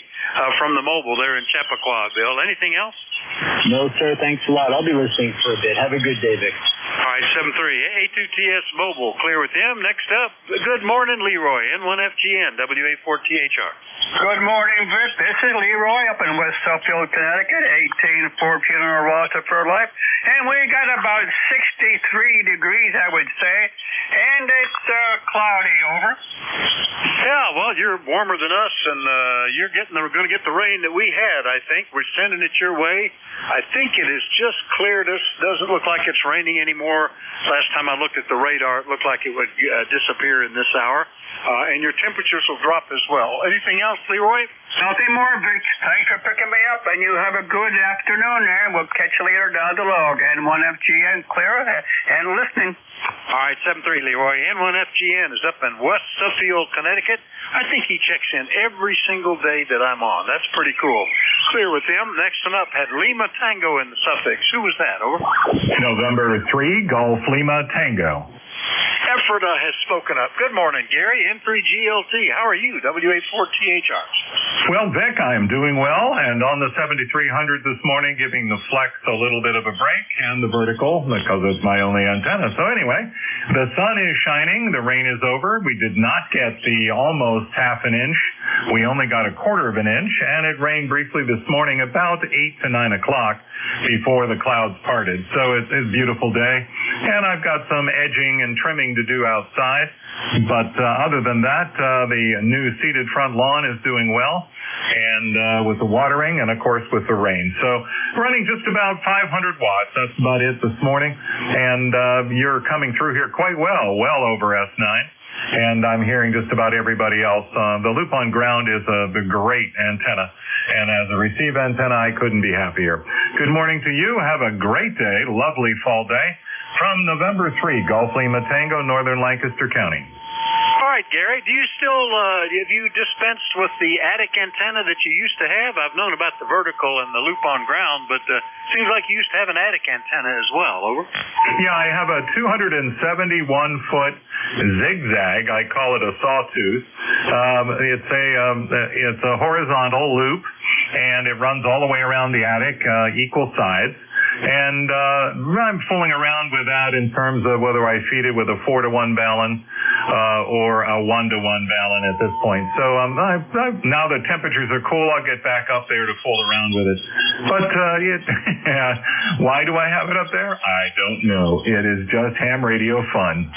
Speaker 1: from the mobile there in Chappaqua, Bill. Anything else?
Speaker 24: No, sir. Thanks a lot. I'll be listening for a bit. Have a good day, Vic.
Speaker 1: All right, 7-3, A2TS Mobile. Clear with him. Next up, good morning, Leroy, N1FGN, WA4THR.
Speaker 25: Good morning, Vic. This is Leroy up in West Suffield, Connecticut, 1814 on our roster for life. And we got about 63 degrees, I would say. And it's cloudy, over.
Speaker 1: Yeah, well, you're warmer than us, and you're going to get the rain that we had, I think. We're sending it your way. I think it has just cleared us. Doesn't look like it's raining anymore. Last time I looked at the radar, it looked like it would disappear in this hour. And your temperatures will drop as well. Anything else, Leroy?
Speaker 25: Nothing more, Vic. Thanks for picking me up, and you have a good afternoon there. We'll catch you later down the log. N1FGN, clear and listening.
Speaker 1: All right, 7-3, Leroy. N1FGN is up in West Suffield, Connecticut. I think he checks in every single day that I'm on. That's pretty cool. Clear with him. Next one up had Lima Tango in the suffix. Who was that? Over.
Speaker 13: November 3, Golf Lima Tango.
Speaker 1: Ephrata has spoken up. Good morning, Gary. N3GLT. How are you? WA4THR.
Speaker 13: Well, Vic, I am doing well, and on the 7300 this morning, giving the flex a little bit of a break and the vertical because it's my only antenna. So anyway, the sun is shining. The rain is over. We did not get the almost half an inch. We only got a quarter of an inch, and it rained briefly this morning about 8 to 9 o'clock before the clouds parted. So it's a beautiful day, and I've got some edging and trimming to do outside. But other than that, the new seeded front lawn is doing well, and with the watering and, of course, with the rain. So running just about 500 watts. That's about it this morning. And you're coming through here quite well over S9. And I'm hearing just about everybody else. The loop on ground is a great antenna. And as a receive antenna, I couldn't be happier. Good morning to you. Have a great day. Lovely fall day. From November 3, Gulf Lima Tango, Northern Lancaster County.
Speaker 1: All right, Gary, do you still, have you dispensed with the attic antenna that you used to have? I've known about the vertical and the loop on ground, but seems like you used to have an attic antenna as well. Over.
Speaker 13: Yeah, I have a 271-foot zigzag. I call it a sawtooth. It's a horizontal loop, and it runs all the way around the attic, equal sides. And I'm fooling around with that in terms of whether I feed it with a 4-to-1 balun or a 1-to-1 balun at this point. So now the temperatures are cool, I'll get back up there to fool around with it. But why do I have it up there? I don't know. It is just ham radio fun.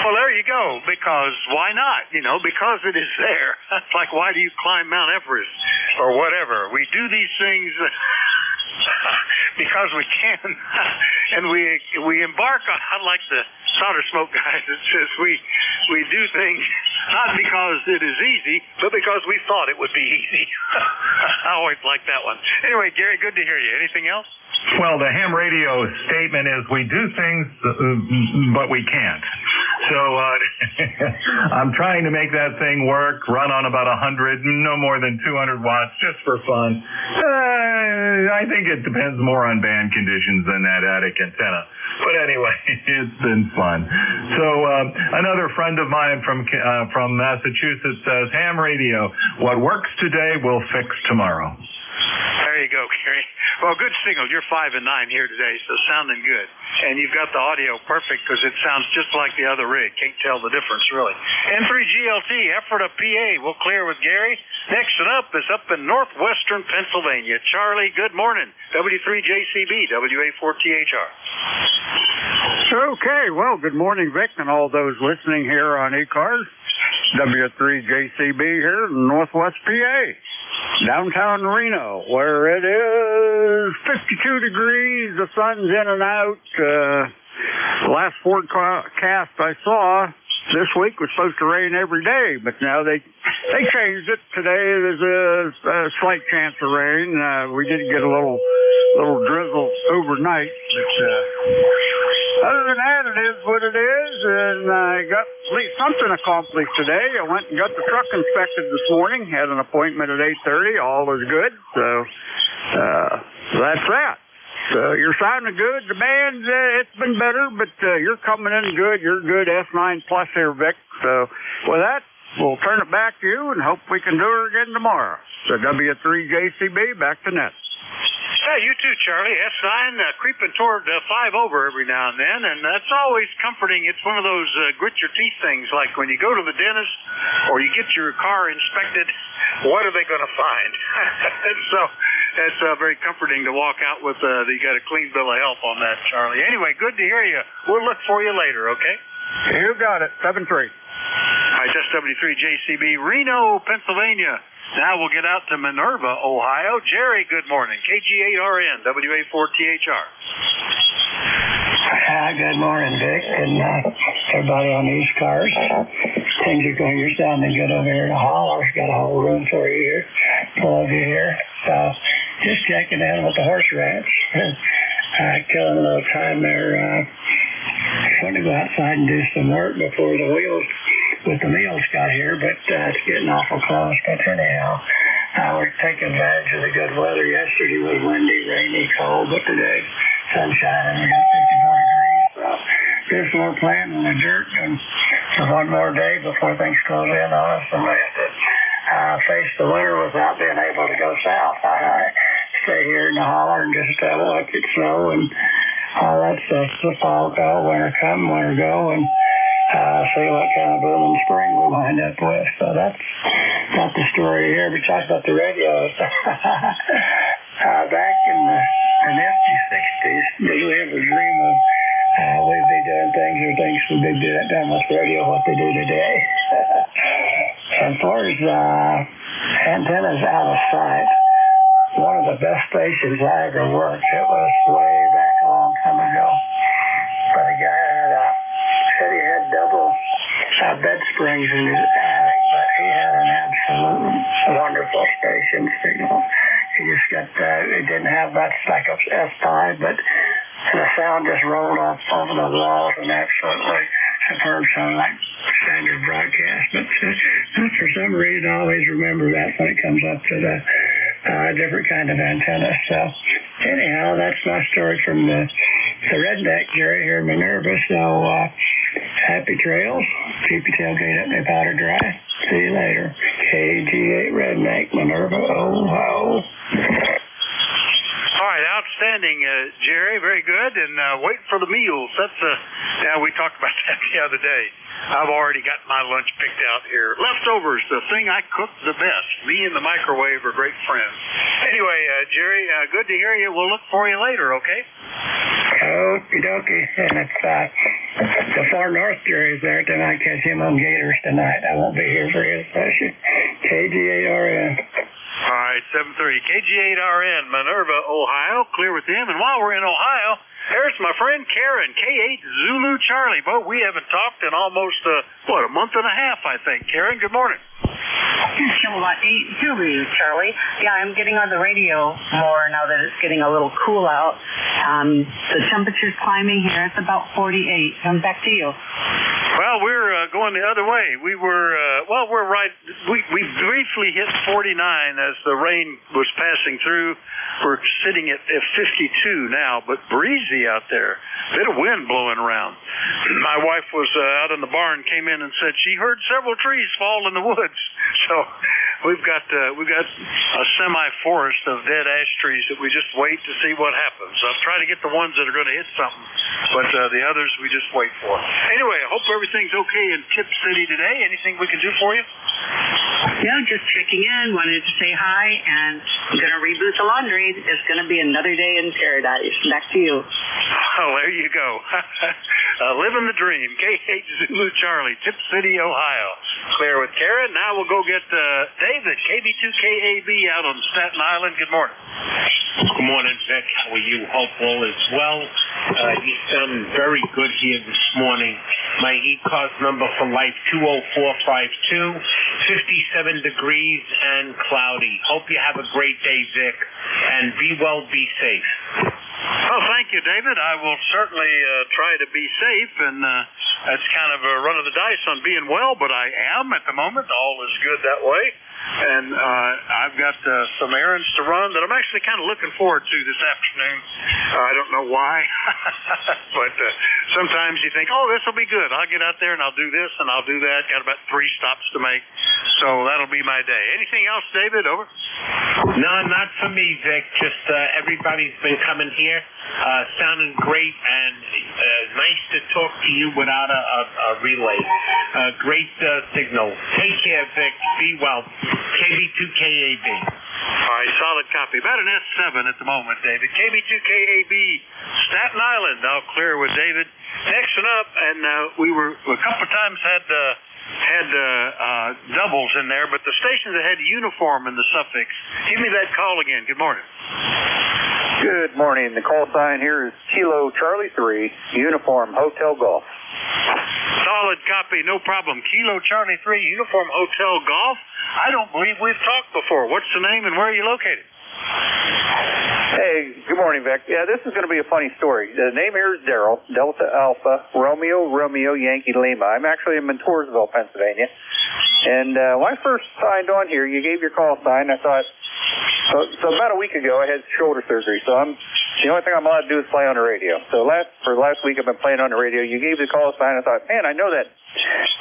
Speaker 1: Well, there you go, because why not? Because it is there. It's like, why do you climb Mount Everest or whatever? We do these things because we can, and we embark on, unlike the solder smoke guys, it says we do things not because it is easy, but because we thought it would be easy. I always like that one. Anyway, Gary, good to hear you. Anything else?
Speaker 13: Well, the ham radio statement is we do things, but we can't. So I'm trying to make that thing work, run on about 100, no more than 200 watts, just for fun. I think it depends more on band conditions than that attic antenna. But anyway, it's been fun. So another friend of mine from Massachusetts says, ham radio, what works today will fix tomorrow.
Speaker 1: There you go, Gary. Well, good signal. You're 5 and 9 here today, so sounding good. And you've got the audio perfect because it sounds just like the other rig. Can't tell the difference, really. N3GLT, effort of PA. We'll clear with Gary. Next up is up in northwestern Pennsylvania. Charlie, good morning. W3JCB, WA4THR.
Speaker 17: Okay, well, good morning, Vic, and all those listening here on ECARS. W3JCB here in northwest PA. Downtown Reno, where it is 52 degrees, the sun's in and out. The last forecast I saw this week was supposed to rain every day, but now they changed it. Today there's a slight chance of rain. We did get a little drizzle overnight, but other than that, it is what it is, and I got at least something accomplished today. I went and got the truck inspected this morning, had an appointment at 8:30, all is good, so that's that. So you're sounding good. The band, it's been better, but you're coming in good. You're good S9 plus here, Vic. So with that, we'll turn it back to you and hope we can do it again tomorrow. So W3JCB, back to net.
Speaker 1: Yeah, you too, Charlie. S9 creeping toward 5 over every now and then, and that's always comforting. It's one of those grit your teeth things, like when you go to the dentist or you get your car inspected, what are they going to find? So it's very comforting to walk out with you got a clean bill of health on that, Charlie. Anyway, good to hear you. We'll look for you later, okay?
Speaker 17: You got it. 7-3.
Speaker 1: All right, just W3JCB, Reno, Pennsylvania. Now we'll get out to Minerva, Ohio. Jerry, good morning. KG8RN, WA4THR.
Speaker 15: Good morning, Vic, and everybody on these cars. Things are going. You're sounding good over here in the hall. I've got a whole room for you here. Love you here. Just checking in with the horse ranch. Killing a little time there. Going to go outside and do some work before the wheels with the meals got here, but it's getting awful close. But anyhow, we're taking advantage of the good weather. Yesterday was windy, rainy, cold, but today sunshine, and we got 54 degrees. So just more playing in the dirt and for one more day before things close in on us, and we have to face the winter without being able to go south. I stay here in the holler and just watch it snow and all that stuff. The fall go, winter come, winter go, and see what kind of booming spring we wind up with. So that's not the story here. We talked about the radios. Back in the nifty 60s, did we ever dream of we'd be doing things with never thinks we did that done with radio what they do today. As far as antennas out of sight, one of the best stations I ever worked, it was way back a long time ago. But a guy said he had double bed springs in his attic, but he had an absolute wonderful station signal. He just got, it didn't have much like a S5, but the sound just rolled off over the walls and absolutely superb sound like standard broadcast. But for some reason, I always remember that when it comes up to the different kind of antenna. So anyhow, that's my story from the redneck Jerry here in Minerva. So happy trails. Keep your tailgate up and your powder dry. See you later. KG8 Redneck, Minerva, Ohio.
Speaker 1: All right, outstanding, Jerry. Very good. And wait for the meals. That's we talked about that the other day. I've already got my lunch picked out here. Leftovers, the thing I cook the best. Me and the microwave are great friends. Anyway, Jerry, good to hear you. We'll look for you later, okay?
Speaker 15: Okie dokie. And it's the far north Jerry's there tonight. Catch him on Gators tonight. I won't be here for his session. KG8RN.
Speaker 1: All right, 7:30. KG8RN, Minerva, Ohio. Clear with him. And while we're in Ohio, there's my friend Karen, K8 Zulu Charlie. But we haven't talked in almost, a month and a half, I think. Karen, good morning.
Speaker 4: Kilowatt 8 Zulu Charlie. Yeah, I'm getting on the radio more now that it's getting a little cool out. The temperature's climbing here. It's about 48. Back to you.
Speaker 1: Well, we're going the other way. We were, we're right. We briefly hit 49 as the rain was passing through. We're sitting at 52 now, but breezy out there. Bit of wind blowing around. My wife was out in the barn, came in and said she heard several trees fall in the woods. So we've got a semi-forest of dead ash trees that we just wait to see what happens. I'll try to get the ones that are going to hit something, but the others we just wait for. Anyway, I hope everything's okay in Tip City today. Anything we can do for you?
Speaker 4: Yeah, just checking in. Wanted to say hi, and I'm going to reboot the laundry. It's going to be another day in paradise. Back to you.
Speaker 1: Oh, there you go. Living the dream. K8 Zulu Charlie, Tip City, Ohio. Clear with Karen. Now we'll go get David, KB2KAB out on Staten Island. Good morning.
Speaker 18: Good morning, Vic. How are you? Hope all is well. You sound very good here this morning. My ECARS number for life, 20452, 57 degrees and cloudy. Hope you have a great day, Vic, and be well, be safe.
Speaker 1: Oh, thank you, David. I will certainly try to be safe, and that's kind of a run of the dice on being well, but I am at the moment. All is good that way. And I've got some errands to run that I'm actually kind of looking forward to this afternoon. I don't know why, but sometimes you think, oh, this will be good. I'll get out there and I'll do this and I'll do that. Got about 3 stops to make, so that'll be my day. Anything else, David? Over?
Speaker 18: No, not for me, Vic. Just everybody's been coming here, sounding great, and nice to talk to you without a relay. Great signal. Take care, Vic. Be well. KB2KAB.
Speaker 1: All right, solid copy. About an S7 at the moment, David. KB2KAB, Staten Island. I'll clear with David. Next one up, and we were a couple of times had doubles in there, but the stations that had uniform in the suffix. Give me that call again. Good morning.
Speaker 16: Good morning. The call sign here is Kilo Charlie 3, Uniform Hotel Golf.
Speaker 1: Solid copy, no problem. Kilo Charlie 3, Uniform Hotel Golf. I don't believe we've talked before. What's the name and where are you located?
Speaker 16: Hey, good morning, Vic. Yeah, this is going to be a funny story. The name here is Daryl, Delta Alpha, Romeo, Yankee Lima. I'm actually in Montoursville, Pennsylvania. And when I first signed on here, you gave your call sign. I thought, so about a week ago, I had shoulder surgery. So the only thing I'm allowed to do is play on the radio. So for last week, I've been playing on the radio. You gave the call sign. I thought, man, I know that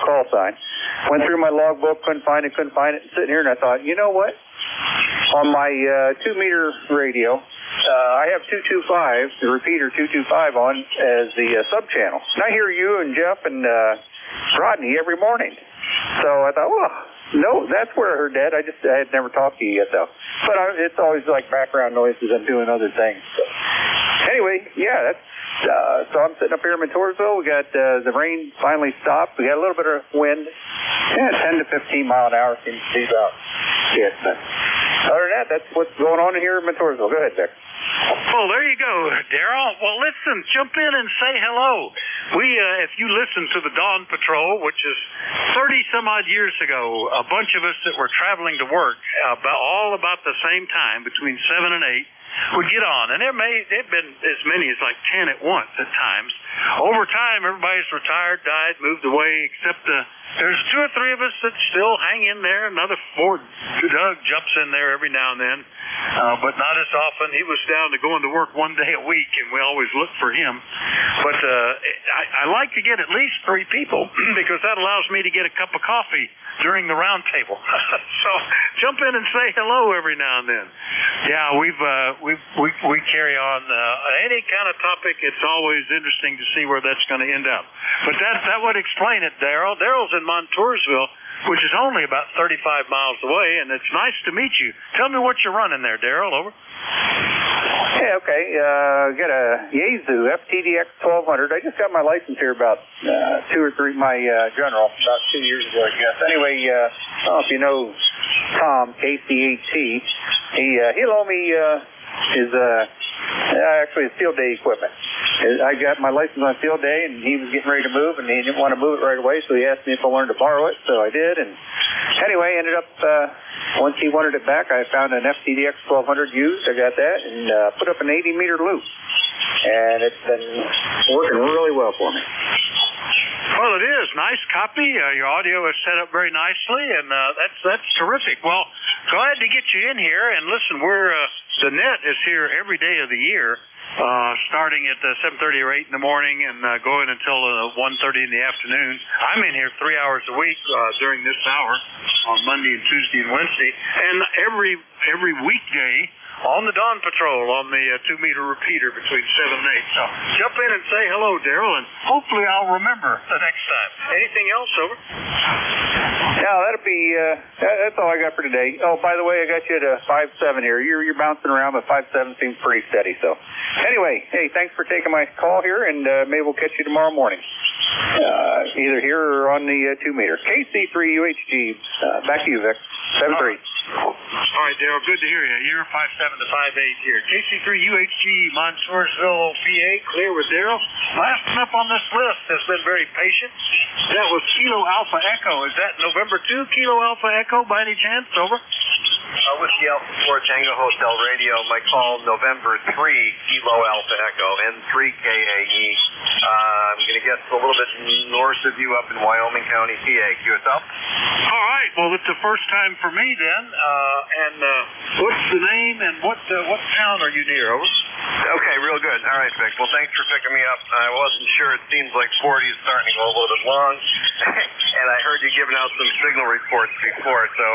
Speaker 16: call sign. Went through my logbook, couldn't find it. Sitting here, and I thought, you know what? On my 2-meter radio, I have 225, the repeater 225 on as the sub-channel. And I hear you and Jeff and Rodney every morning. So I thought, well, no, that's where I heard that. I had never talked to you yet, though. But it's always like background noises. I'm doing other things. So. Anyway, yeah, So I'm sitting up here in Montoursville. We got the rain finally stopped. We got a little bit of wind. 10 to 15 mile an hour seems to be about it. But other than that, that's what's going on here in Montoursville. Go ahead, Vic.
Speaker 1: Well, there you go, Daryl. Well, listen, jump in and say hello. If you listen to the Dawn Patrol, which is 30-some-odd years ago, a bunch of us that were traveling to work all about the same time, between 7 and 8, would get on. And there've been as many as like 10 at once at times. Over time, everybody's retired, died, moved away, except there's 2 or 3 of us that still hang in there. Another 4, Doug jumps in there every now and then, but not as often. He was down to going to work 1 day a week, and we always look for him. But I like to get at least 3 people because that allows me to get a cup of coffee during the round table. So jump in and say hello every now and then. Yeah, we carry on any kind of topic. It's always interesting to see where that's going to end up. But that would explain it, Daryl. Daryl's in Montoursville, which is only about 35 miles away, and it's nice to meet you. Tell me what you're running there, Daryl. Over.
Speaker 16: Yeah, okay. Got a Yaesu FTDX 1200. I just got my license here about 2 or 3, my general, about 2 years ago, I guess. Anyway, I don't know if you know Tom, KCAT. He loaned me his field day equipment. I got my license on field day, and he was getting ready to move, and he didn't want to move it right away, so he asked me if I wanted to borrow it, so I did. And anyway, ended up, once he wanted it back, I found an FTDX 1200 used. I got that and put up an 80-meter loop, and it's been working really well for me.
Speaker 1: Well, it is. Nice copy. Your audio is set up very nicely, and that's terrific. Well, glad to get you in here. And listen, the net is here every day of the year, starting at 7:30 or 8 in the morning and going until 1:30 in the afternoon. I'm in here 3 hours a week during this hour on Monday and Tuesday and Wednesday, and every weekday on the Dawn Patrol on the 2-meter repeater between 7 and 8. So jump in and say hello, Daryl, and hopefully I'll remember the next time. Anything else, over?
Speaker 16: No, that'll be, that's all I got for today. Oh, by the way, I got you at 5.7 here. You're bouncing around, but 5.7 seems pretty steady. So anyway, hey, thanks for taking my call here, and maybe we'll catch you tomorrow morning. Either here or on the 2-meter. KC3UHG, back to you, Vic. 7-3.
Speaker 1: All right, Daryl, good to hear you. You're 5'7" to 5'8" here. KC3UHG, Montoursville, PA, clear with Daryl. Last one up on this list has been very patient. That was Kilo Alpha Echo. Is that November 2 Kilo Alpha Echo by any chance? Over.
Speaker 5: Whiskey Alpha 4 Tango Hotel Radio. My call November 3 Kilo Alpha Echo N3 KAE. I'm going to guess a little bit north of you up in Wyoming County, PA. QSL.
Speaker 1: All right. Well, it's the first time for me then. What's the name and what town are you near? Over.
Speaker 5: Okay, real good. All right, Vic. Well, thanks for picking me up. I wasn't sure. It seems like 40 is starting to go a little bit long, and I heard you giving out some signal reports before, so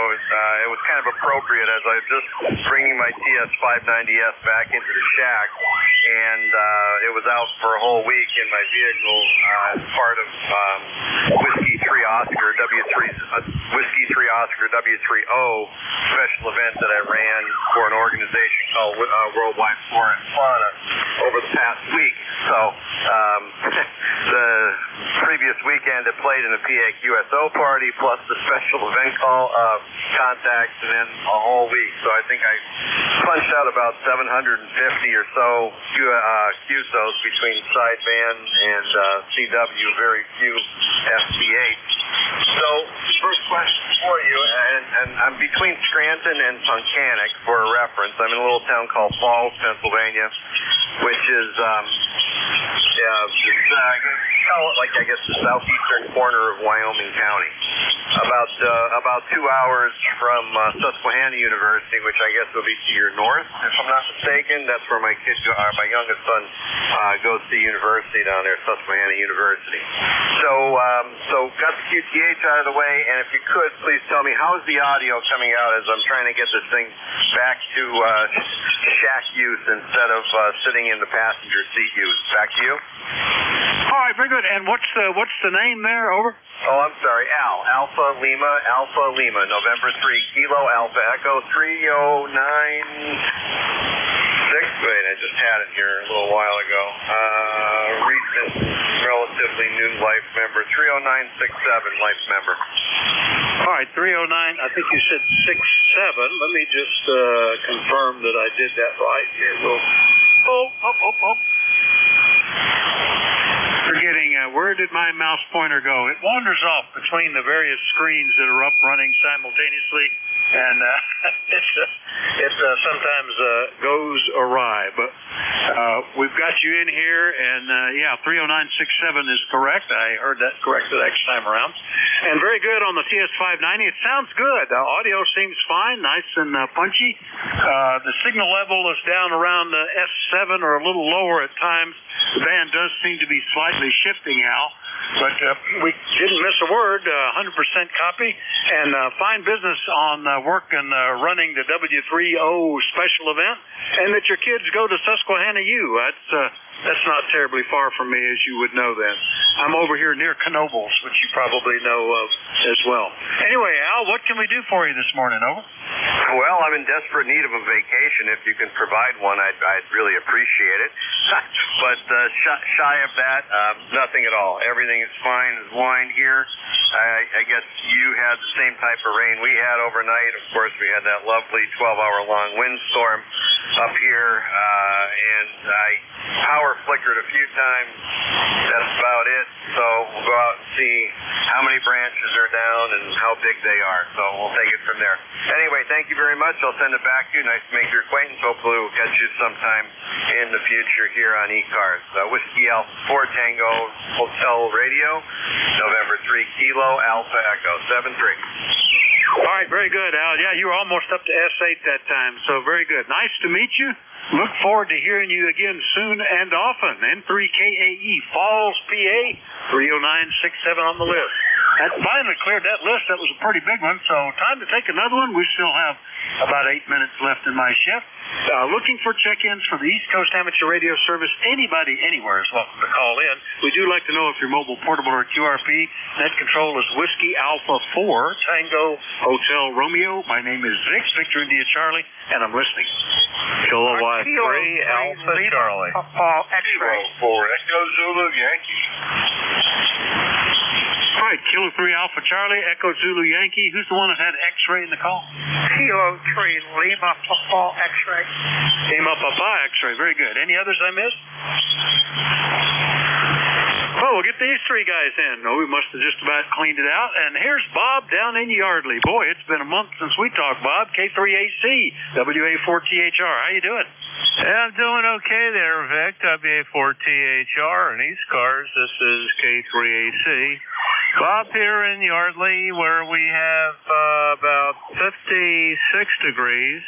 Speaker 5: it was kind of appropriate as I was just bringing my TS590S back into the shack, and it was out for a whole week in my vehicle as part of Whiskey 3 Oscar W3O special event that I ran for an organization called Worldwide Flora and Fauna over the past week. So the previous weekend it played in a PA QSO party plus the special event call contacts and then a whole week. So I think I punched out about 750 or so QSOs between sideband and CW, very few FT8. So first question for you, and I'm between Scranton and Tunkhannock for a reference. I'm in a little town called Falls, Pennsylvania, which is call it like I guess the southeastern corner of Wyoming County. About 2 hours from Susquehanna University, which I guess will be to your north, if I'm not mistaken. That's where my youngest son goes to university down there, Susquehanna University. So got the QTH out of the way, and if you could, please tell me how's the audio coming out as I'm trying to get this thing back to shack use instead of sitting in the passenger seat use. Back to you.
Speaker 1: All right, very good. And what's the name there? Over.
Speaker 5: Oh, I'm sorry. Alpha Lima, November 3 Kilo Alpha Echo 3096. Wait, I just had it here a little while ago. life member.
Speaker 1: All right, 309, I think you said 67. Let me just confirm that I did that right. Here, Forgetting, where did my mouse pointer go? It wanders off between the various screens that are up running simultaneously, and it sometimes goes awry. But we've got you in here, and 30967 is correct. I heard that correct the next time around. And very good on the TS590. It sounds good. Audio seems fine, nice and punchy. The signal level is down around S7 or a little lower at times. The band does seem to be slightly shifting, Al, but we didn't miss a word. 100% copy, and fine business on working running the W3O special event, and that your kids go to Susquehanna U. That's not terribly far from me, as you would know then. I'm over here near Knoebels, which you probably know of as well. Anyway, Al, what can we do for you this morning? Over.
Speaker 5: Well, I'm in desperate need of a vacation. If you can provide one, I'd really appreciate it. But shy of that, nothing at all. Everything is fine as wine here. I guess you had the same type of rain we had overnight. Of course, we had that lovely 12-hour-long windstorm up here, and I power flickered a few times. That's about it. So we'll go out and see how many branches are down and how big they are. So we'll take it from there. Anyway, thank you very much. I'll send it back to you. Nice to make your acquaintance. Hopefully we'll catch you sometime in the future here on ECARS. Whiskey Alpha 4 Tango Hotel Radio, November 3 Kilo Alpha Echo 73.
Speaker 1: All right, very good, Al. Yeah, you were almost up to S8 that time, so very good. Nice to meet you. Look forward to hearing you again soon and often. N3KAE, Falls, PA, 30967 on the list. That finally cleared that list. That was a pretty big one, so time to take another one. We still have about 8 minutes left in my shift. Looking for check-ins for the East Coast Amateur Radio Service. Anybody, anywhere is welcome to call in. We do like to know if you're mobile, portable, or QRP. Net control is Whiskey Alpha 4, Tango Hotel Romeo. My name is Vic, Victor India Charlie, and I'm listening.
Speaker 5: Kilowatt 3 Alpha Charlie.
Speaker 1: X-ray.
Speaker 5: 4 Echo Zulu Yankee.
Speaker 1: All right, Kilo 3 Alpha Charlie, Echo Zulu Yankee. Who's the one that had X-ray in the call?
Speaker 10: Kilo 3 Lima Papa X-ray.
Speaker 1: Lima Papa X-ray. Very good. Any others I missed? Oh, we'll get these three guys in. Oh, we must have just about cleaned it out. And here's Bob down in Yardley. Boy, it's been a month since we talked, Bob. K3AC, WA4THR. How you doing?
Speaker 19: Yeah, I'm doing okay there, Vic. WA4THR and ECARS. This is K3AC. Bob here in Yardley, where we have about 56 degrees,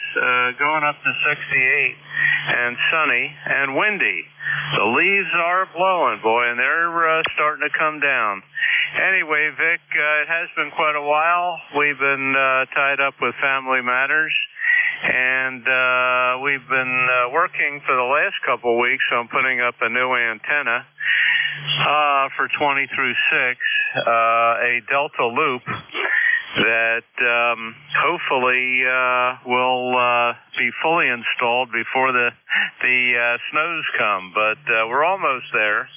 Speaker 19: going up to 68, and sunny and windy. The leaves are blowing, boy, and they're starting to come down. Anyway, Vic, it has been quite a while. We've been tied up with family matters, and we've been working for the last couple of weeks on putting up a new antenna for 20 through 6, a Delta loop that hopefully will be fully installed before the snows come. But we're almost there.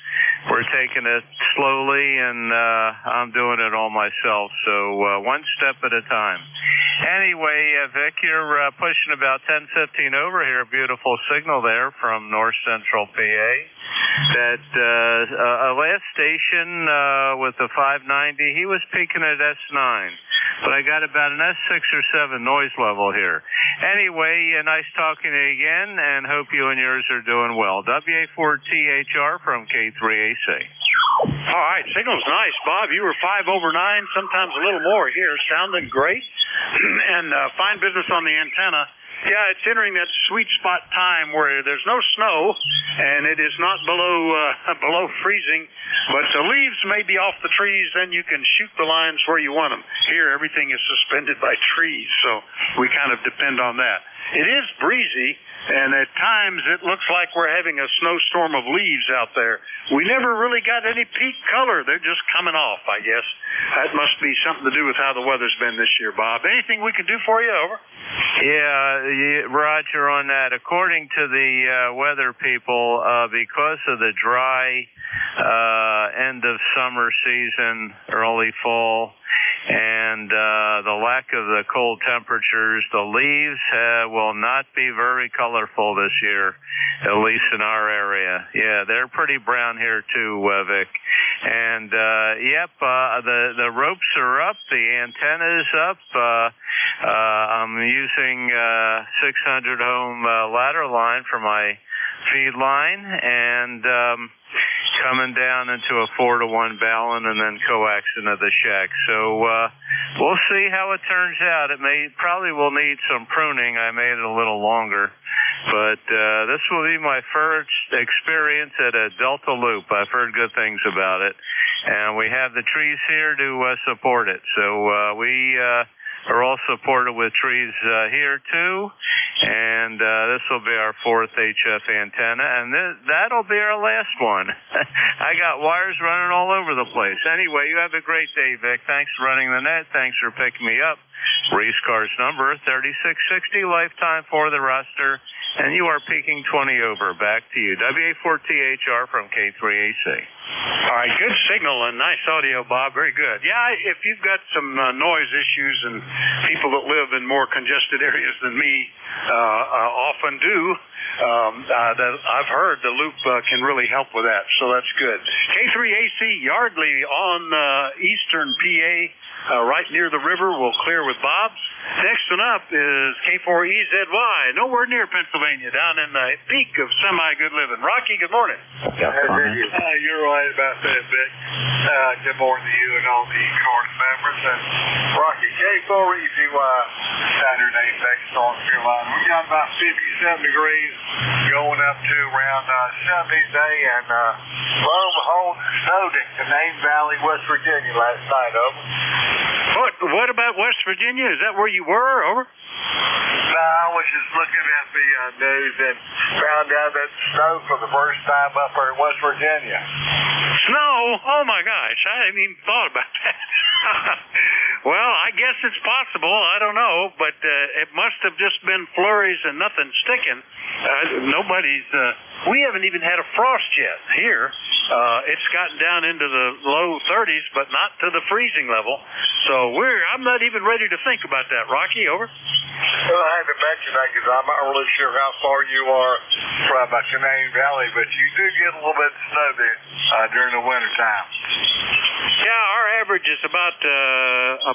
Speaker 19: We're taking it slowly, and I'm doing it all myself, so one step at a time. Anyway, Vic, you're pushing about 10:15 over here. Beautiful signal there from north central PA. That last station with the 590, he was peaking at S9. But I got about an S6 or 7 noise level here. Anyway, nice talking to you again, and hope you and yours are doing well. WA4THR from K3AC.
Speaker 1: All right, signal's nice, Bob. You were 5 over 9, sometimes a little more here. Sounding great. And fine business on the antenna. Yeah, it's entering that sweet spot time where there's no snow and it is not below freezing, but the leaves may be off the trees, then you can shoot the lines where you want them. Here, everything is suspended by trees, so we kind of depend on that. It is breezy, and at times it looks like we're having a snowstorm of leaves out there. We never really got any peak color. They're just coming off, I guess. That must be something to do with how the weather's been this year, Bob. Anything we can do for you? Over.
Speaker 19: Yeah, Roger on that. According to the weather people, because of the dry end of summer season, early fall, and the lack of the cold temperatures, the leaves will not be very colorful this year, at least in our area. Yeah, they're pretty brown here too, Vic. And the ropes are up, the antenna's up. I'm using 600 ohm ladder line for my feed line, and coming down into a 4-to-1 balun and then coax into the shack. So we'll see how it turns out. It probably will need some pruning. I made it a little longer. But this will be my first experience at a Delta Loop. I've heard good things about it. And we have the trees here to support it. So we are all supported with trees here too. And this will be our 4th HF antenna. And that'll be our last one. I got wires running all over the place. Anyway, you have a great day, Vic. Thanks for running the net. Thanks for picking me up. ECARS number 3660, lifetime for the roster. And you are peaking 20 over. Back to you. WA4THR from K3AC.
Speaker 1: All right, good signal and nice audio, Bob. Very good. Yeah, if you've got some noise issues, and people that live in more congested areas than me often do, I've heard the loop can really help with that, so that's good. K3AC Yardley on eastern PA, right near the river. We'll clear with Bob. Next one up is K4EZY, nowhere near Pennsylvania, down in the peak of semi-good living. Rocky, good morning.
Speaker 22: You're right about that, Vic. Good morning to you and all the ECARS members. And Rocky, K4EZY, Saturday, Bex, North Carolina. We got about 57 degrees going up to around 70 today, and lo and behold, it snowed in Canaan Valley, West Virginia last night. Over.
Speaker 1: What about West Virginia? Is that where you were? Over?
Speaker 22: No, I was just looking at the news and found out that snow for the first time up there in West Virginia.
Speaker 1: Snow? Oh my gosh, I hadn't even thought about that. Well, I guess it's possible. I don't know, but it must have just been flurries and nothing sticking. We haven't even had a frost yet here. It's gotten down into the low 30s, but not to the freezing level. So I'm not even ready to think about that. Rocky, over.
Speaker 22: Well, I had to mention that because I'm not really sure how far you are from Canaan Valley, but you do get a little bit of snow there during the winter time.
Speaker 1: Yeah, our average is about 4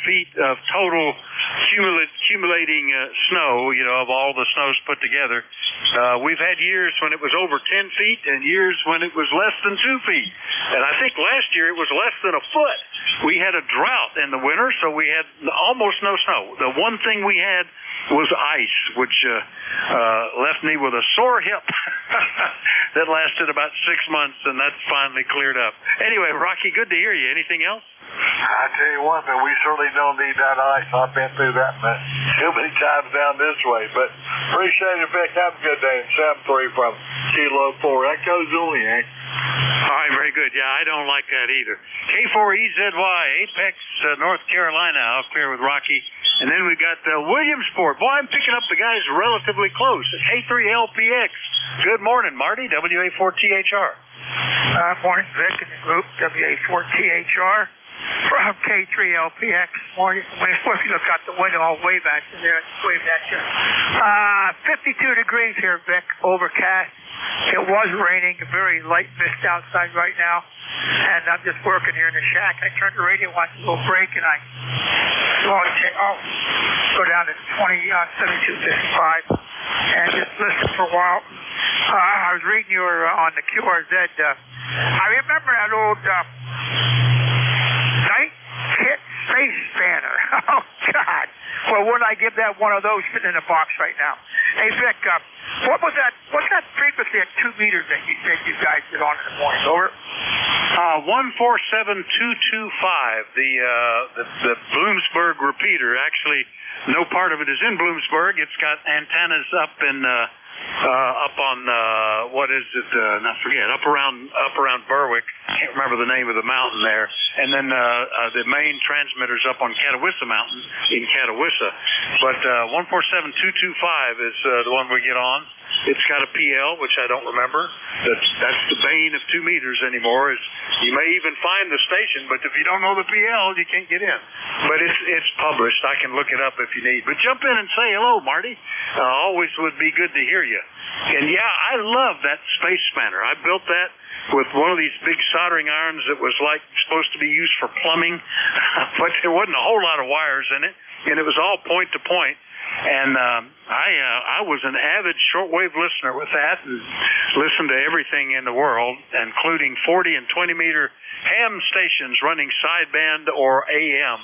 Speaker 1: feet of total accumulating snow, of all the snows put together. We've had years when it was over 10 feet and years when it was less than 2 feet. And I think last year it was less than a foot. We had a drought in the winter, so we had almost no snow. The one thing we had was ice, which left me with a sore hip that lasted about 6 months, and that's finally cleared up. Anyway, Rocky, good to hear you. Anything else?
Speaker 22: I tell you one thing, we certainly don't need that ice. I've been through that too many times down this way. But appreciate it, Vic. Have a good day. And 7-3 from Kilo 4. That goes only, eh?
Speaker 1: All right, very good. Yeah, I don't like that either. K4EZY, Apex, North Carolina. I'll clear with Rocky. And then we got Williamsport. Boy, I'm picking up the guys relatively close. K3LPX. Good morning, Marty, WA4THR.
Speaker 10: Morning, Vic and the group, WA4THR. From K3LPX. Morning. If you look out the window, I'll wave at you there. Wave at you. 52 degrees here, Vic. Overcast. It was raining. A very light mist outside right now. And I'm just working here in the shack. I turned the radio on, a little break, and I go down to 7255 and just listen for a while. I was reading you on the QRZ. I remember that old night kit space spanner. Oh, God. Well, would I give that one of those sitting in a box right now? Hey, Vic, what's that frequency at 2 meters that you said you guys did on in the morning? Over.
Speaker 1: 147225, the Bloomsburg repeater. Actually, no part of it is in Bloomsburg. It's got antennas up in up on what is it? I forget. Up around Berwick. Can't remember the name of the mountain there. And then the main transmitter's up on Catawissa Mountain in Catawissa. But 147225 is the one we get on. It's got a PL, which I don't remember. That's the bane of 2 meters anymore. Is you may even find the station, but if you don't know the PL, you can't get in. But it's published. I can look it up if you need. But jump in and say hello, Marty. Always would be good to hear you. And yeah, I love that space spanner. I built that with one of these big soldering irons that was like supposed to be used for plumbing, but there wasn't a whole lot of wires in it, and it was all point to point. And I was an avid shortwave listener with that and listened to everything in the world, including 40 and 20 meter ham stations running sideband or AM.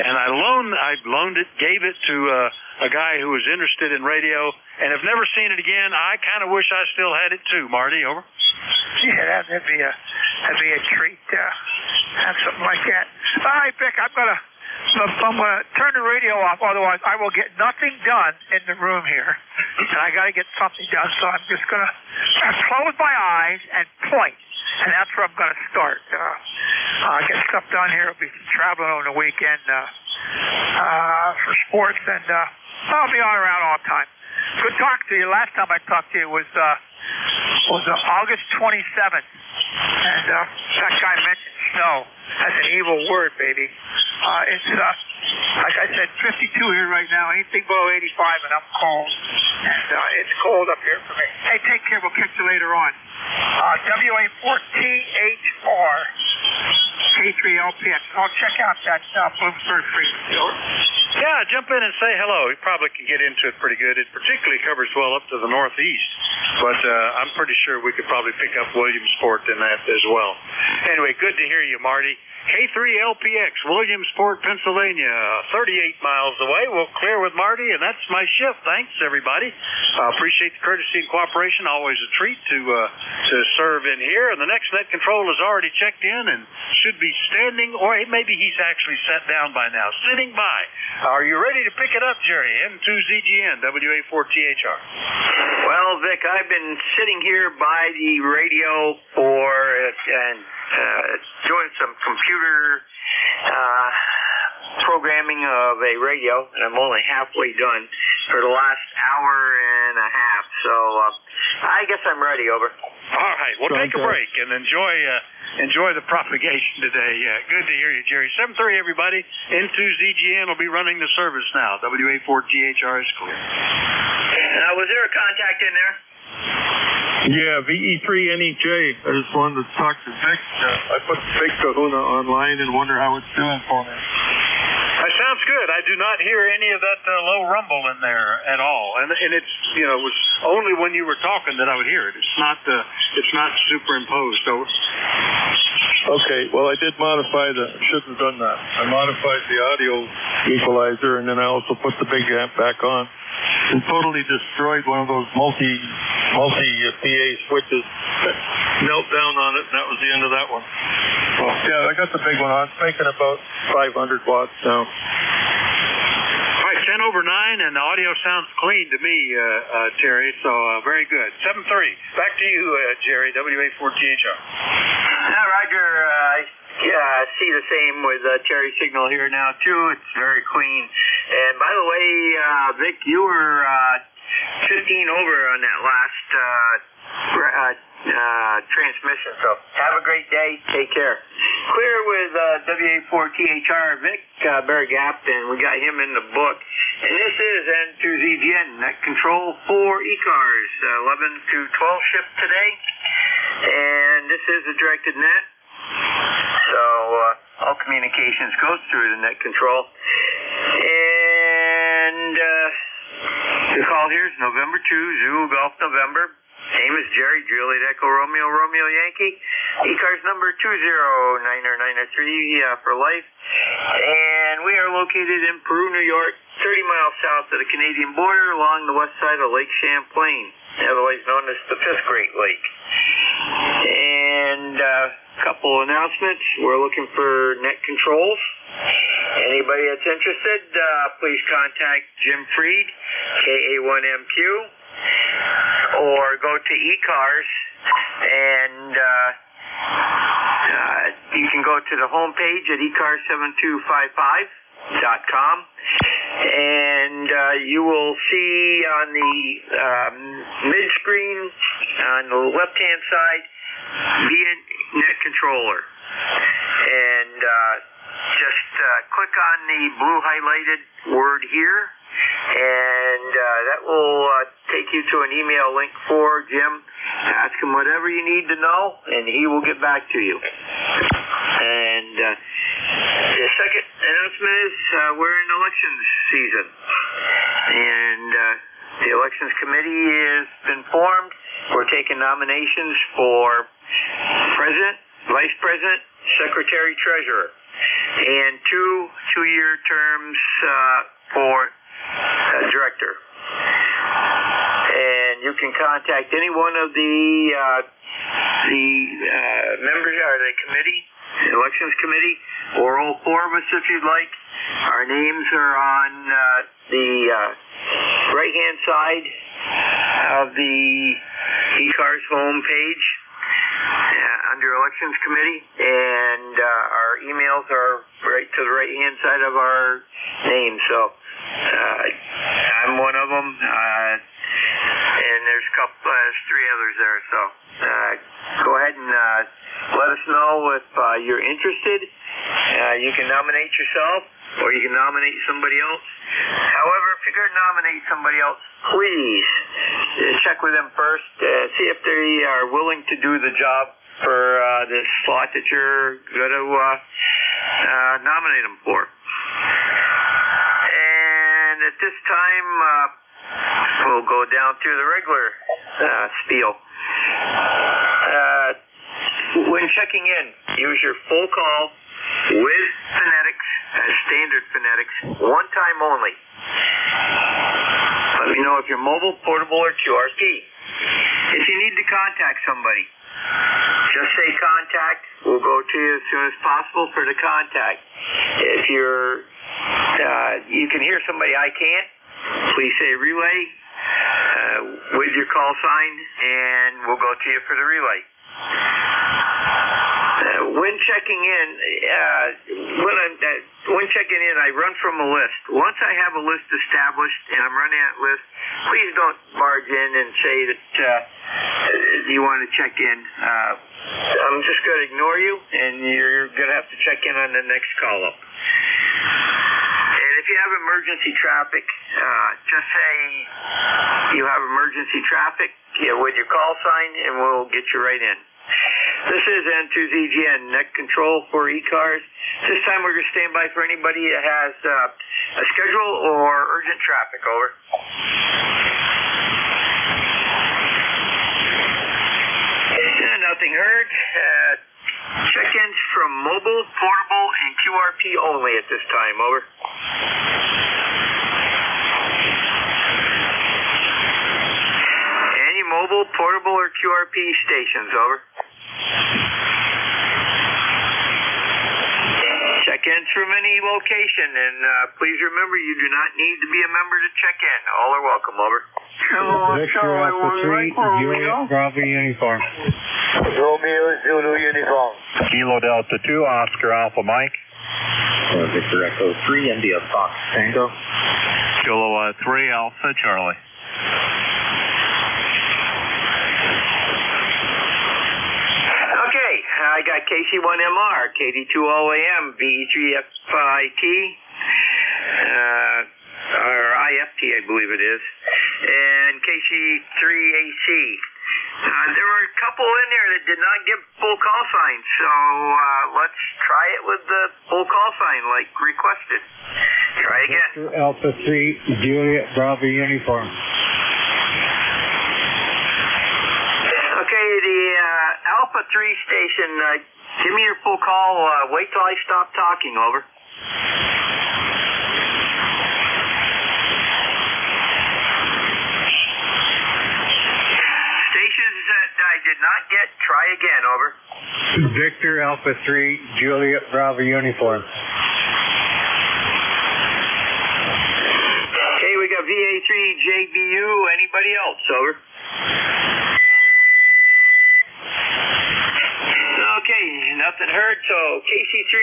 Speaker 1: And I loaned it, gave it to a guy who was interested in radio, and have never seen it again. I kind of wish I still had it too. Marty, over.
Speaker 10: Yeah, that'd be a treat to have something like that. All right, Vic, I'm gonna turn the radio off, otherwise I will get nothing done in the room here. And I got to get something done, so I'm just going to close my eyes and point. And that's where I'm going to start. Get stuff done here. I'll be traveling on the weekend for sports, and I'll be on around all the time. Good talk to you. Last time I talked to you was August 27th. And that guy mentioned snow. That's an evil word, baby. It's, like I said, 52 here right now. Anything below 85, and I'm cold. And it's cold up here for me. Hey, take care. We'll catch you later on. WA4THR, K3LPX. I'll check out that Bloomsburg frequency.
Speaker 1: Yeah, jump in and say hello. You probably can get into it pretty good. It particularly covers well up to the northeast. But I'm pretty sure we could probably pick up Williamsport in that as well. Anyway, good to hear you, Marty. K3LPX, Williamsport, Pennsylvania, 38 miles away. We'll clear with Marty, and that's my shift. Thanks, everybody. Appreciate the courtesy and cooperation. Always a treat to serve in here. And the next net control is already checked in and should be standing, or maybe he's actually sat down by now, sitting by. Are you ready to pick it up, Jerry? N2ZGN, WA4THR.
Speaker 14: Well, Vic, I've been sitting here by the radio doing some computer programming of a radio, and I'm only halfway done for the last hour and a half. So I guess I'm ready. Over.
Speaker 1: All right. Well, take a break and enjoy the propagation today. Good to hear you, Jerry. 7:30, everybody. N2ZGN will be running the service now. WA4THR is clear.
Speaker 14: Was there a contact in there?
Speaker 22: Yeah, VE3NEJ. I just wanted to talk to Vic. I put Big Kahuna online and wonder how it's doing for me.
Speaker 1: That sounds good. I do not hear any of that low rumble in there at all, and it's it was only when you were talking that I would hear it. It's not superimposed. So.
Speaker 22: Okay. Well, I did modify shouldn't have done that. I modified the audio equalizer, and then I also put the big amp back on. And totally destroyed one of those multi PA switches. Knelt down on it, and that was the end of that one. Well, yeah, I got the big one on. It's making about 500 watts now.
Speaker 1: All right, 10 over 9, and the audio sounds clean to me, Terry. So very good. 7:30. Back to you, Jerry. WA4THR.
Speaker 14: Roger. I see the same with Terry's signal here now too. It's very clean. And by the way, Vic, you were 15 over on that last transmission. So have a great day. Take care. Clear with WA4THR, Vic Bear Gap, and we got him in the book. And this is N2ZGN, net control for ECARS, 11 to 12 shift today. And this is a directed net. So all communications goes through the net control. And the call here is November 2, Zulu Golf November. Name is Jerry, Juliet Echo Romeo, Romeo Yankee. ECARS number 2090903 for life. And we are located in Peru, New York, 30 miles south of the Canadian border along the west side of Lake Champlain, otherwise known as the Fifth Great Lake. And couple announcements. We're looking for net controls. Anybody that's interested, please contact Jim Freed, KA1MQ. or go to ECARS, and you can go to the homepage at ECARS7255.com, and you will see on the mid-screen on the left-hand side, via net controller, and just click on the blue highlighted word here, and that will take you to an email link for Jim. Ask him whatever you need to know, and he will get back to you. And the second announcement is we're in elections season, and the elections committee has been formed. We're taking nominations for president, vice president, secretary, treasurer, and two-year terms for director. And you can contact any one of the members of the committee, the elections committee, or all four of us if you'd like. Our names are on the right-hand side of the ECARS homepage under elections committee, and our emails are right to the right-hand side of our name. So I'm one of them, and there's three others there. So go ahead and let us know if you're interested. You can nominate yourself, or you can nominate somebody else. However, if you're going to nominate somebody else, please check with them first, see if they are willing to do the job for this slot that you're going to nominate them for. And at this time, we'll go down through the regular spiel. When checking in, use your full call with phonetics, standard phonetics, one time only. Let me know if you're mobile, portable, or QRP. If you need to contact somebody, just say contact. We'll go to you as soon as possible for the contact. If you can hear somebody I can't, please say relay with your call sign, and we'll go to you for the relay. When checking in, I run from a list. Once I have a list established and I'm running that list, please don't barge in and say that you want to check in. I'm just going to ignore you, and you're going to have to check in on the next call up. And if you have emergency traffic, just say you have emergency traffic with your call sign, and we'll get you right in. This is N2ZGN, net control for ECARS. This time we're going to stand by for anybody that has a schedule or urgent traffic. Over. Nothing heard. Check-ins from mobile, portable, and QRP only at this time. Over. Any mobile, portable, or QRP stations. Over. Check-ins from any location, and please remember you do not need to be a member to check in. All are welcome. Over.
Speaker 8: Victor Alpha 3, Juliet Bravo Uniform.
Speaker 11: Romeo Zulu Uniform.
Speaker 13: Kilo Delta 2, Oscar Alpha Mike.
Speaker 24: Victor Echo 3, India Fox Tango.
Speaker 19: Kilo 3 Alpha Charlie.
Speaker 14: Okay, I got KC1MR, KD2OAM, VE3FIT, or IFT, I believe it is, and KC3AC. There were a couple in there that did not give full call signs, so let's try it with the full call sign like requested. Try again.
Speaker 8: Victor Alpha 3, Juliet Bravo Uniform.
Speaker 14: Okay, the Alpha 3 station, give me your full call. Wait till I stop talking. Over. I did not get. Try again. Over.
Speaker 8: Victor Alpha 3, Juliet Bravo Uniform.
Speaker 14: Okay, we got VA3 JBU. Anybody else? Over. Okay, nothing heard. So KC3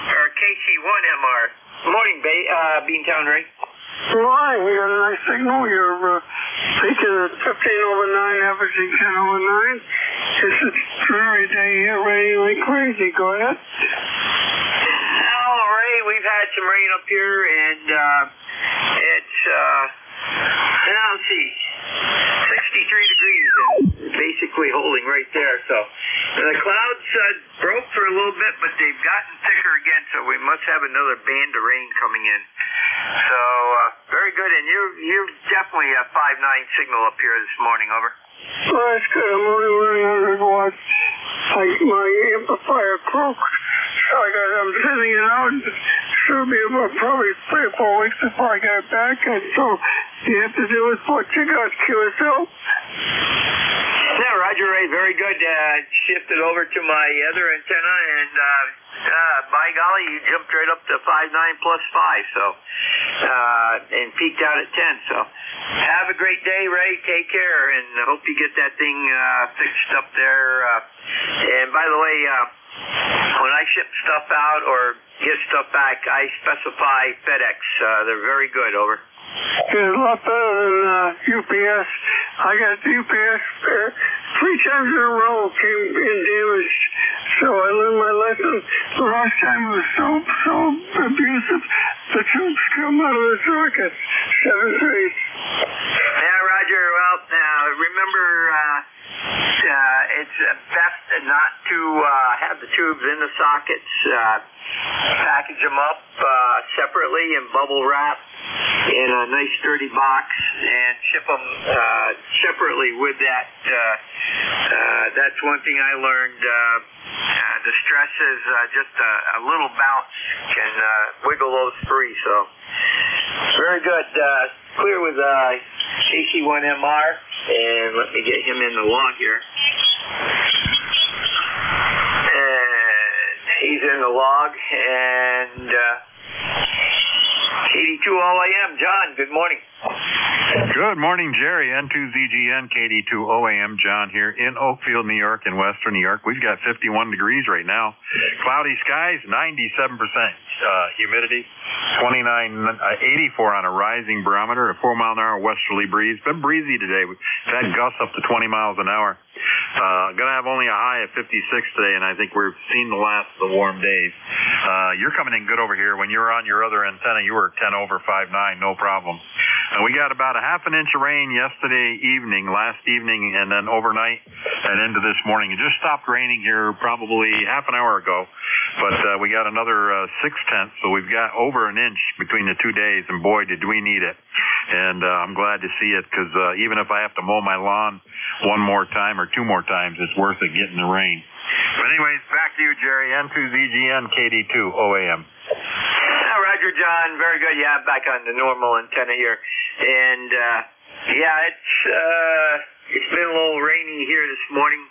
Speaker 14: or KC1MR. Morning, Beantown Ray.
Speaker 7: Morning. We got a nice signal. You're peaking at 15/9, averaging 10/9. It's a dreary day here, raining like crazy. Go ahead.
Speaker 14: Well, Ray, we've had some rain up here, and it's let's see, 63 degrees, and basically holding right there. So the clouds broke for a little bit, but they've gotten thicker again. So we must have another band of rain coming in. So very good, and you're definitely a 5.9 signal up here this morning. Over.
Speaker 7: Well, that's good. I'm only running 100 watts. My amplifier broke, so I'm sending it out. It'll be about probably 3 or 4 weeks before I get it back. And so you have to do with what you got, QSL.
Speaker 14: Yeah, Roger Ray, very good. Shifted over to my other antenna, and by golly, you jumped right up to 5.9 plus 5. So and peaked out at 10. So have a great day, Ray. Take care, and I hope you get that thing fixed up there. And by the way, when I ship stuff out or get stuff back, I specify FedEx. They're very good. Over.
Speaker 7: Yeah, a lot better than UPS. I got UPS 3 times in a row came in damaged. So I learned my lesson. The last time it was so abusive, the tubes come out of the socket. 7 3.
Speaker 14: Yeah, Roger. Well, remember, it's best not to have the tubes in the sockets. Package them up separately in bubble wrap in a nice sturdy box and ship them separately with that. That's one thing I learned. The stress is just a little bounce can wiggle those free. So very good. Clear with KC1MR, and let me get him in the log here. He's in the log, and KD2OAM, John, good morning.
Speaker 13: Good morning, Jerry. N2ZGN, KD2OAM, John here in Oakfield, New York, in western New York. We've got 51 degrees right now. Cloudy skies, 97% humidity, 84 on a rising barometer, a 4-mile-an-hour westerly breeze. Been breezy today. We've had gusts up to 20 miles an hour. Going to have only a high of 56 today, and I think we've seen the last of the warm days. You're coming in good over here. When you were on your other antenna, you were 10 over 5.9, no problem. We got about a half an inch of rain last evening, and then overnight and into this morning. It just stopped raining here probably half an hour ago, but we got another 0.6, so we've got over an inch between the 2 days, and boy, did we need it. And I'm glad to see it, because even if I have to mow my lawn one more time or 2 more times, it's worth it getting the rain. But anyways, back to you, Jerry. N2ZGN, KD2OAM.
Speaker 14: Roger, John. Very good. Yeah, I'm back on the normal antenna here. And, it's been a little rainy here this morning.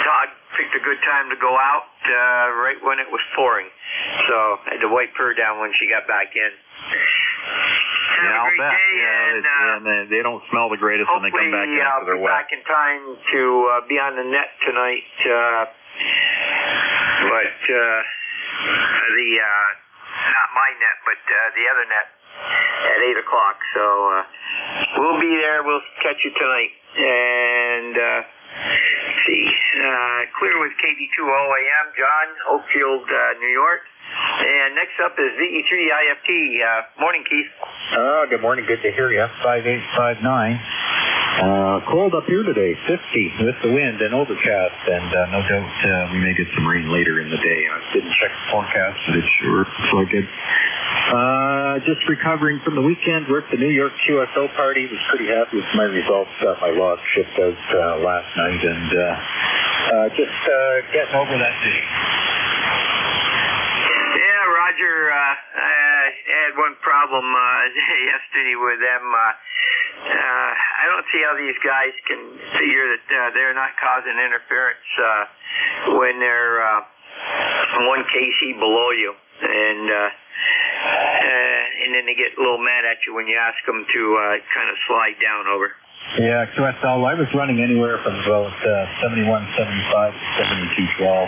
Speaker 14: Todd picked a good time to go out right when it was pouring. So I had to wipe her down when she got back in.
Speaker 13: Yeah, I'll bet. And they don't smell the greatest when they come back in after they're wet.
Speaker 14: I'll be back in time to be on the net tonight. Not my net, but the other net at 8 o'clock. So we'll be there. We'll catch you tonight. And clear with KD2OAM, John, Oakfield, New York. And next up is VE3IFT. Morning, Keith.
Speaker 24: Good morning. Good to hear you. 5859. Cold up here today, 50 with the wind and overcast, and no doubt we may get some rain later in the day. I didn't check the forecast, but it sure looks like it. Just recovering from the weekend, worked the New York QSO party, was pretty happy with my results, got my log shipped out last night, and just getting over that day.
Speaker 14: Yeah, Roger, I had one problem yesterday with them. I don't see how these guys can figure that they're not causing interference when they're 1 kc below you. And and then they get a little mad at you when you ask them to kind of slide down over.
Speaker 24: Yeah, QSL, I was running anywhere from about 71.75 to 72.12.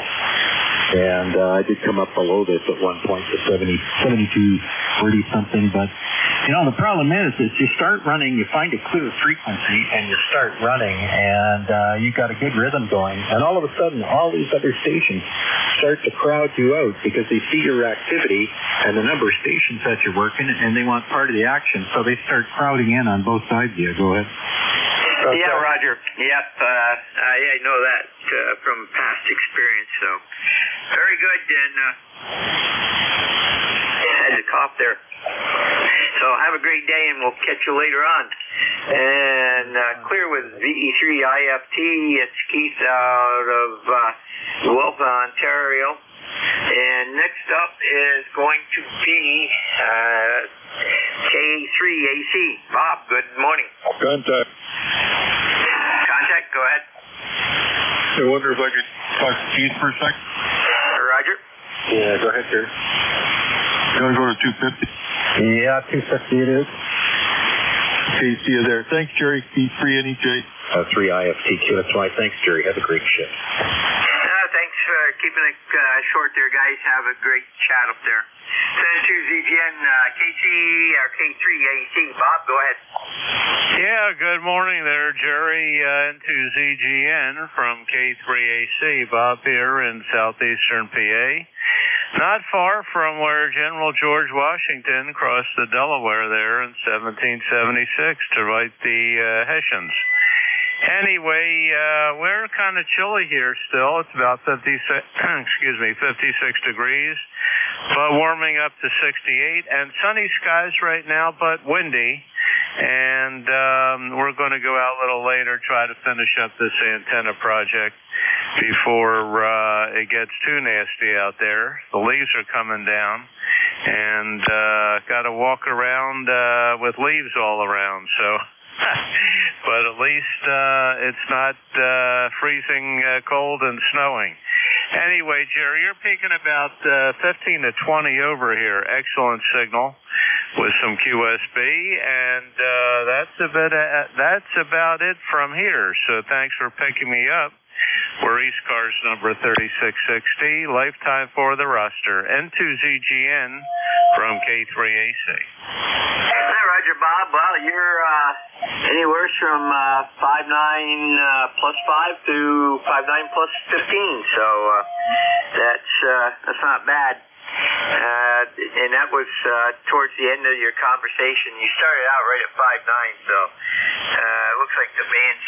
Speaker 24: And I did come up below this at one point to 72.30 something. But, you know, the problem is you start running, you find a clear frequency, and you start running, and you got a good rhythm going. And all of a sudden, all these other stations start to crowd you out because they see your activity and the number of stations that you're working, and they want part of the action. So they start crowding in on both sides of you. Go ahead.
Speaker 14: Yeah, Roger. Yep. I know that from past experience. So very good. And had to cough there. So have a great day, and we'll catch you later on. And clear with VE3 IFT. It's Keith out of Guelph, Ontario. And next up is going to be K3AC. Bob, good morning.
Speaker 22: Contact.
Speaker 14: Go ahead.
Speaker 22: I wonder if I could talk to Keith for a sec.
Speaker 14: Roger.
Speaker 24: Yeah, go ahead, sir.
Speaker 22: You want to go to 250?
Speaker 24: Yeah, 250 it is.
Speaker 22: Okay, see you there. Thanks, Jerry. E3 NJ.
Speaker 24: 3 IFTQ. That's why. Thanks, Jerry. Have a great shift.
Speaker 14: Thanks for keeping it short there, guys. Have a great chat up there. Send to ZGN, KC, or K3AC. Bob, go ahead.
Speaker 19: Yeah, good morning there, Jerry, into ZGN from K3AC. Bob here in southeastern PA. Not far from where General George Washington crossed the Delaware there in 1776 to fight the Hessians. Anyway, we're kind of chilly here still. It's about 56 degrees, but warming up to 68, and sunny skies right now, but windy. And we're going to go out a little later, try to finish up this antenna project before it gets too nasty out there. The leaves are coming down, and got to walk around with leaves all around, so... But at least it's not freezing cold and snowing. Anyway, Jerry, you're peaking about 15 to 20 over here. Excellent signal with some QSB, and that's about it from here. So thanks for picking me up. We're ECARS number 3660, lifetime for the roster. N2ZGN from K3AC.
Speaker 14: Hi, Roger, Bob. Well, you're anywhere from 5.9 plus 5 to 5.9 plus 15, so that's not bad. And that was towards the end of your conversation. You started out right at 5.9, so it looks like the band's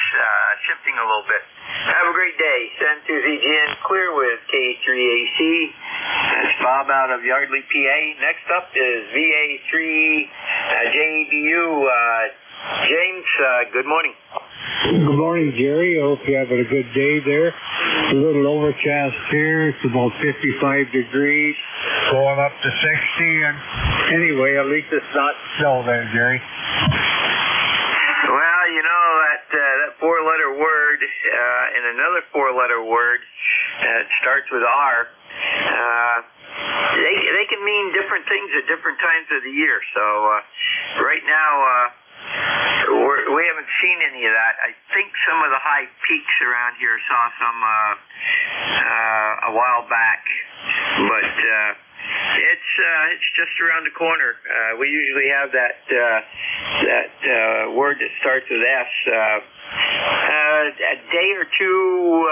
Speaker 14: shifting a little bit. Have a great day. Send to ZGN clear with K3AC. That's Bob out of Yardley, PA. Next up is VA3 JBU. James, good morning.
Speaker 8: Good morning, Jerry. I hope you're having a good day there. A little overcast here. It's about 55 degrees, going up to 60. And anyway, at least it's not snow there, Jerry.
Speaker 14: Well, you know, that four-letter word and another four-letter word starts with R. They can mean different things at different times of the year. So right now, we haven't seen any of that. I think some of the high peaks around here saw some a while back, but it's just around the corner. We usually have that word that starts with S a day or two,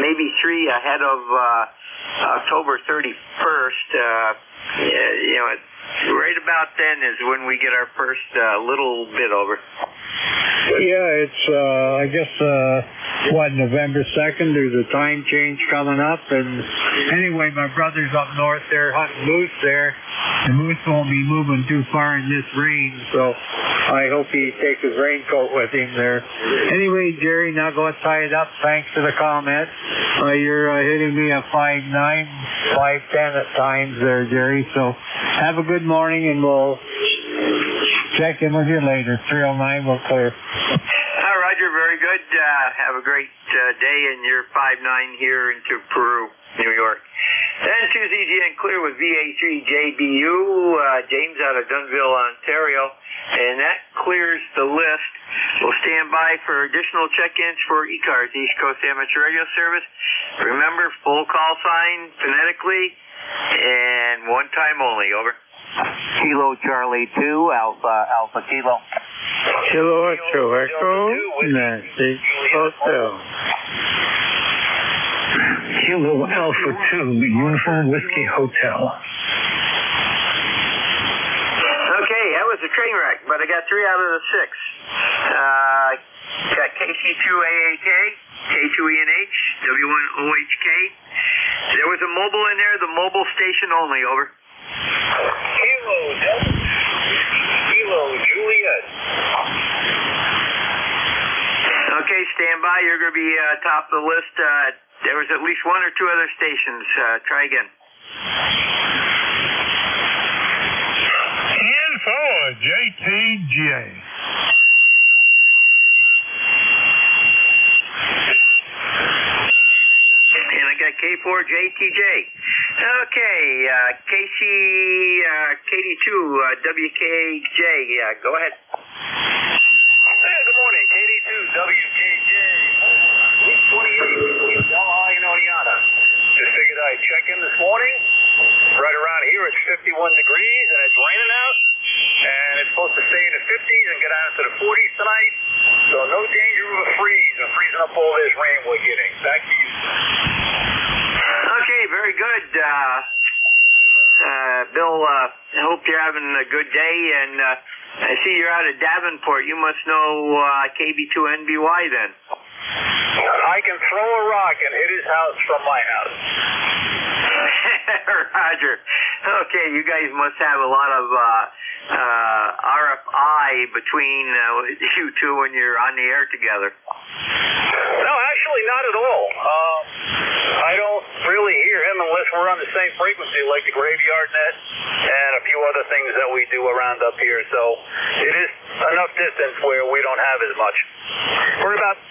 Speaker 14: maybe three ahead of October 31st. You know, right about then is when we get our first little bit over.
Speaker 8: Yeah, it's, I guess, November 2nd, there's a time change coming up, and anyway, my brother's up north there hunting moose there. The moose won't be moving too far in this rain, so I hope he takes his raincoat with him there. Anyway, Jerry, now go and tie it up. Thanks for the comment. You're hitting me at 5.9, 5.10 at times there, Jerry, so have a good morning, and we'll check in with you later. 309, we'll clear.
Speaker 14: Roger, very good. Have a great day, and you're 5.9 here into Peru, New York. Then to ZGN Clear with VA3JBU, James out of Dunnville, Ontario. And that clears the list. We'll stand by for additional check-ins for ECARS, East Coast Amateur Radio Service. Remember, full call sign phonetically and one time only. Over.
Speaker 6: Kilo Charlie 2, Alpha Kilo.
Speaker 17: Kilo Echo Echo, Nancy Hotel.
Speaker 12: Kilo Alpha 2, Uniform Whiskey Hotel.
Speaker 14: Okay, that was a train wreck, but I got 3 out of the 6. Got KC2AAK, K2ENH, W1OHK. There was a mobile in there, the mobile station only. Over.
Speaker 25: Kilo Delta, Kilo Juliet.
Speaker 14: Okay, stand by. You're going to be top of the list. There was at least 1 or 2 other stations. Try again.
Speaker 12: And for JTJ.
Speaker 14: And I got K4JTJ. Okay, KD2 WKJ. Go ahead.
Speaker 25: Hey, good morning, KD2 WKJ. 28, Oneonta. Just figured I'd check in this morning. Right around here it's 51 degrees and it's raining out. And it's supposed to stay in the 50s and get down into the 40s tonight. So no danger of a freeze and freezing up all this rain we're getting. Back to you.
Speaker 14: Okay, very good. Bill, I hope you're having a good day. And I see you're out of Davenport. You must know KB2NBY then.
Speaker 25: I can throw a rock and hit his house from my house.
Speaker 14: Roger. Okay, you guys must have a lot of RFI between you two when you're on the air together.
Speaker 25: No, actually not at all. I don't really hear him unless we're on the same frequency, like the Graveyard Net and a few other things that we do around up here. So it is enough distance where we don't have as much. We're about 3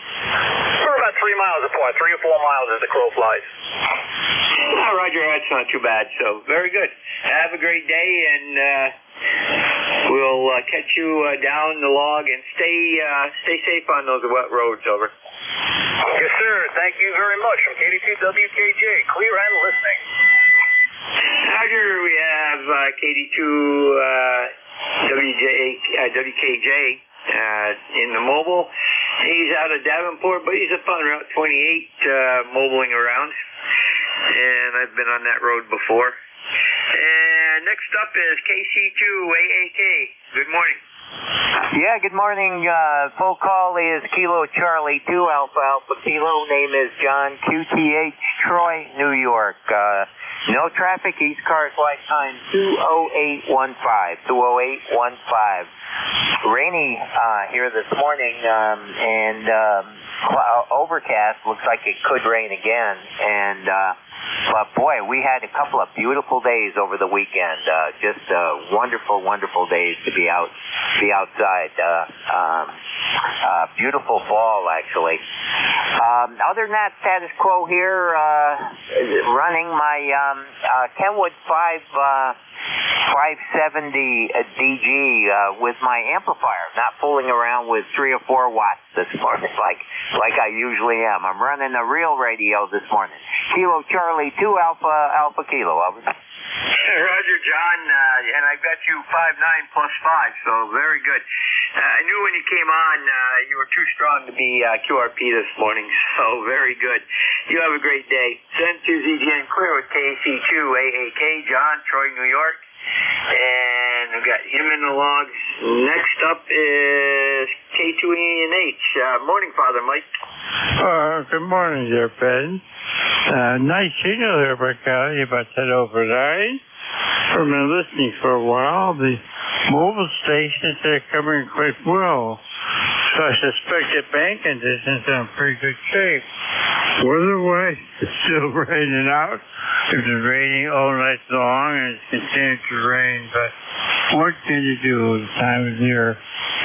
Speaker 25: miles apart, 3 or 4 miles as the crow flies.
Speaker 14: Oh, Roger, that's not too bad. So very good. Have a great day, and we'll catch you down the log, and stay safe on those wet roads. Over.
Speaker 25: Yes, sir. Thank you very much. From KD2WKJ, clear and listening.
Speaker 14: Roger, we have KD2 WKJ in the mobile. He's out of Davenport, but he's up on Route 28 mobiling around. And I've been on that road before. And next up is KC2AAK. Good morning.
Speaker 6: Yeah, good morning. Full call is Kilo Charlie 2 Alpha Kilo. Name is John QTH, Troy, New York. No traffic, ECARS flight time 20815. 20815. Rainy here this morning, and overcast. Looks like it could rain again. And but boy, we had a couple of beautiful days over the weekend. Just wonderful, wonderful days to be outside. Beautiful fall, actually. Other than that, status quo here. Running my Kenwood 570 DG with my amplifier, not fooling around with 3 or 4 watts this morning like I usually am. I'm running a real radio this morning. Kilo Charlie 2 Alpha Kilo. Over.
Speaker 14: Roger, John, and I bet you 5'9" plus 5, so very good. I knew when you came on you were too strong to be QRP this morning, so very good. You have a great day. Send to ZGN Clear with KC2AAK, John, Troy, New York. And we've got him in the logs. Next up is K2ENH. Morning, Father Mike.
Speaker 17: Good morning, dear Ben. Nice signal here, Ricardo, about that overnight. I've been listening for a while. The mobile stations are coming quite well. So I suspect that bank conditions are in pretty good shape. Weather-wise, it's still raining out. It's been raining all night long, and it's continuing to rain. But what can you do? The time of year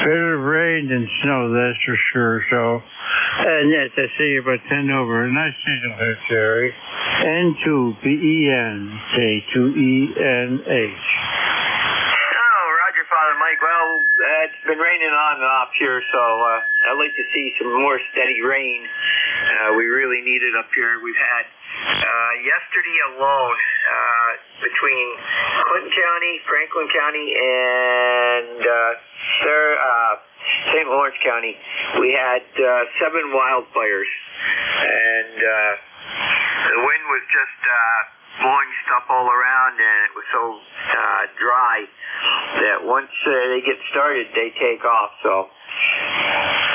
Speaker 17: bit of rain and snow, that's for sure. So, and yes, I see you about 10 over. Nice season here, Jerry. N2BENK2ENH.
Speaker 14: Oh, Roger, Father Mike. Well, it's been raining on and off here, so I'd like to see some more steady rain. We really need it up here. We've had yesterday alone between Clinton County, Franklin County, and St. Lawrence County, we had 7 wildfires, and the wind was just blowing stuff all around, and it was so dry that once they get started, they take off. So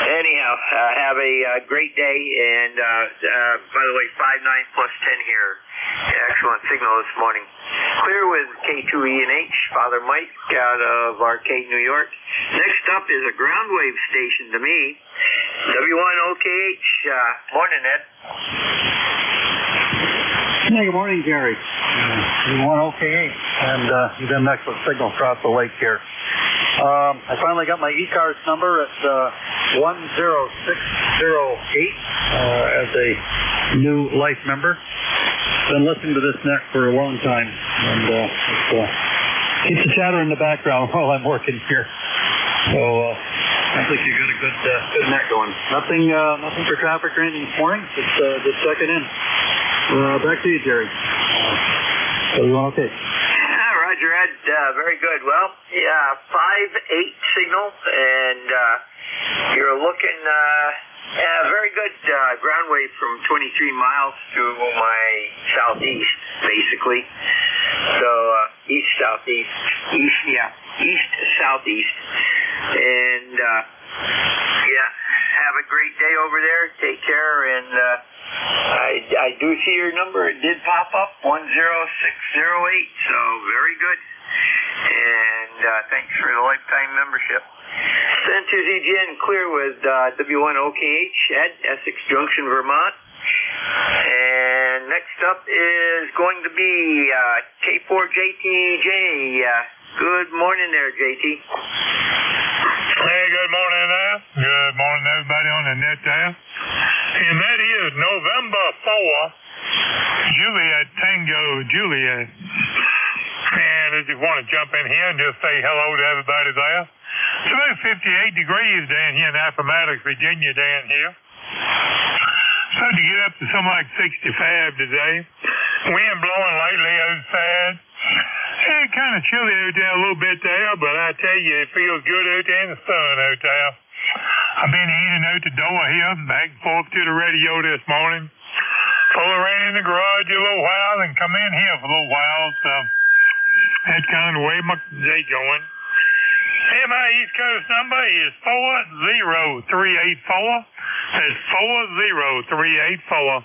Speaker 14: anyhow, have a great day, and by the way, 59 plus 10 here. Excellent signal this morning. Clear with K2ENH, Father Mike out of Arcade, New York. Next up is a ground wave station to me, W1OKH. Morning, Ed.
Speaker 2: Hey, good morning, Gary. W1OKH, and you've got an excellent signal across the lake here. I finally got my ECARS number at 10608 as a new life member. Been listening to this net for a long time, and it keeps the chatter in the background while I'm working here. So I think you got a good net going. Nothing for traffic or anything this morning. Just checking in. Back to you, Jerry. Okay.
Speaker 14: Roger, Ed. Very good. Well, yeah, 5-8 signal, and you're looking very good ground wave from 23 miles to my southeast, basically. So east-southeast, east-southeast, and yeah, have a great day over there. Take care, and I do see your number. It did pop up, 10608, so very good. And thanks for the lifetime membership. Send to ZGN Clear with W1OKH at Essex Junction, Vermont. And next up is going to be K4JTJ. Good morning there, JT.
Speaker 9: Hey, good morning there. Good morning, everybody on the net there. And that is November 4, Juliet Tango Juliet. And I just want to jump in here and just say hello to everybody there. It's about 58 degrees down here in Appomattox, Virginia, down here. Starting to get up to something like 65 today. Wind blowing lately outside. It's kind of chilly out there a little bit there, but I tell you, it feels good out there in the sun out there. I've been in and out the door here, back and forth to the radio this morning. Pull around in the garage a little while and come in here for a little while, so that's kind of the way my day going. And my East Coast number is 40384. That's 40384.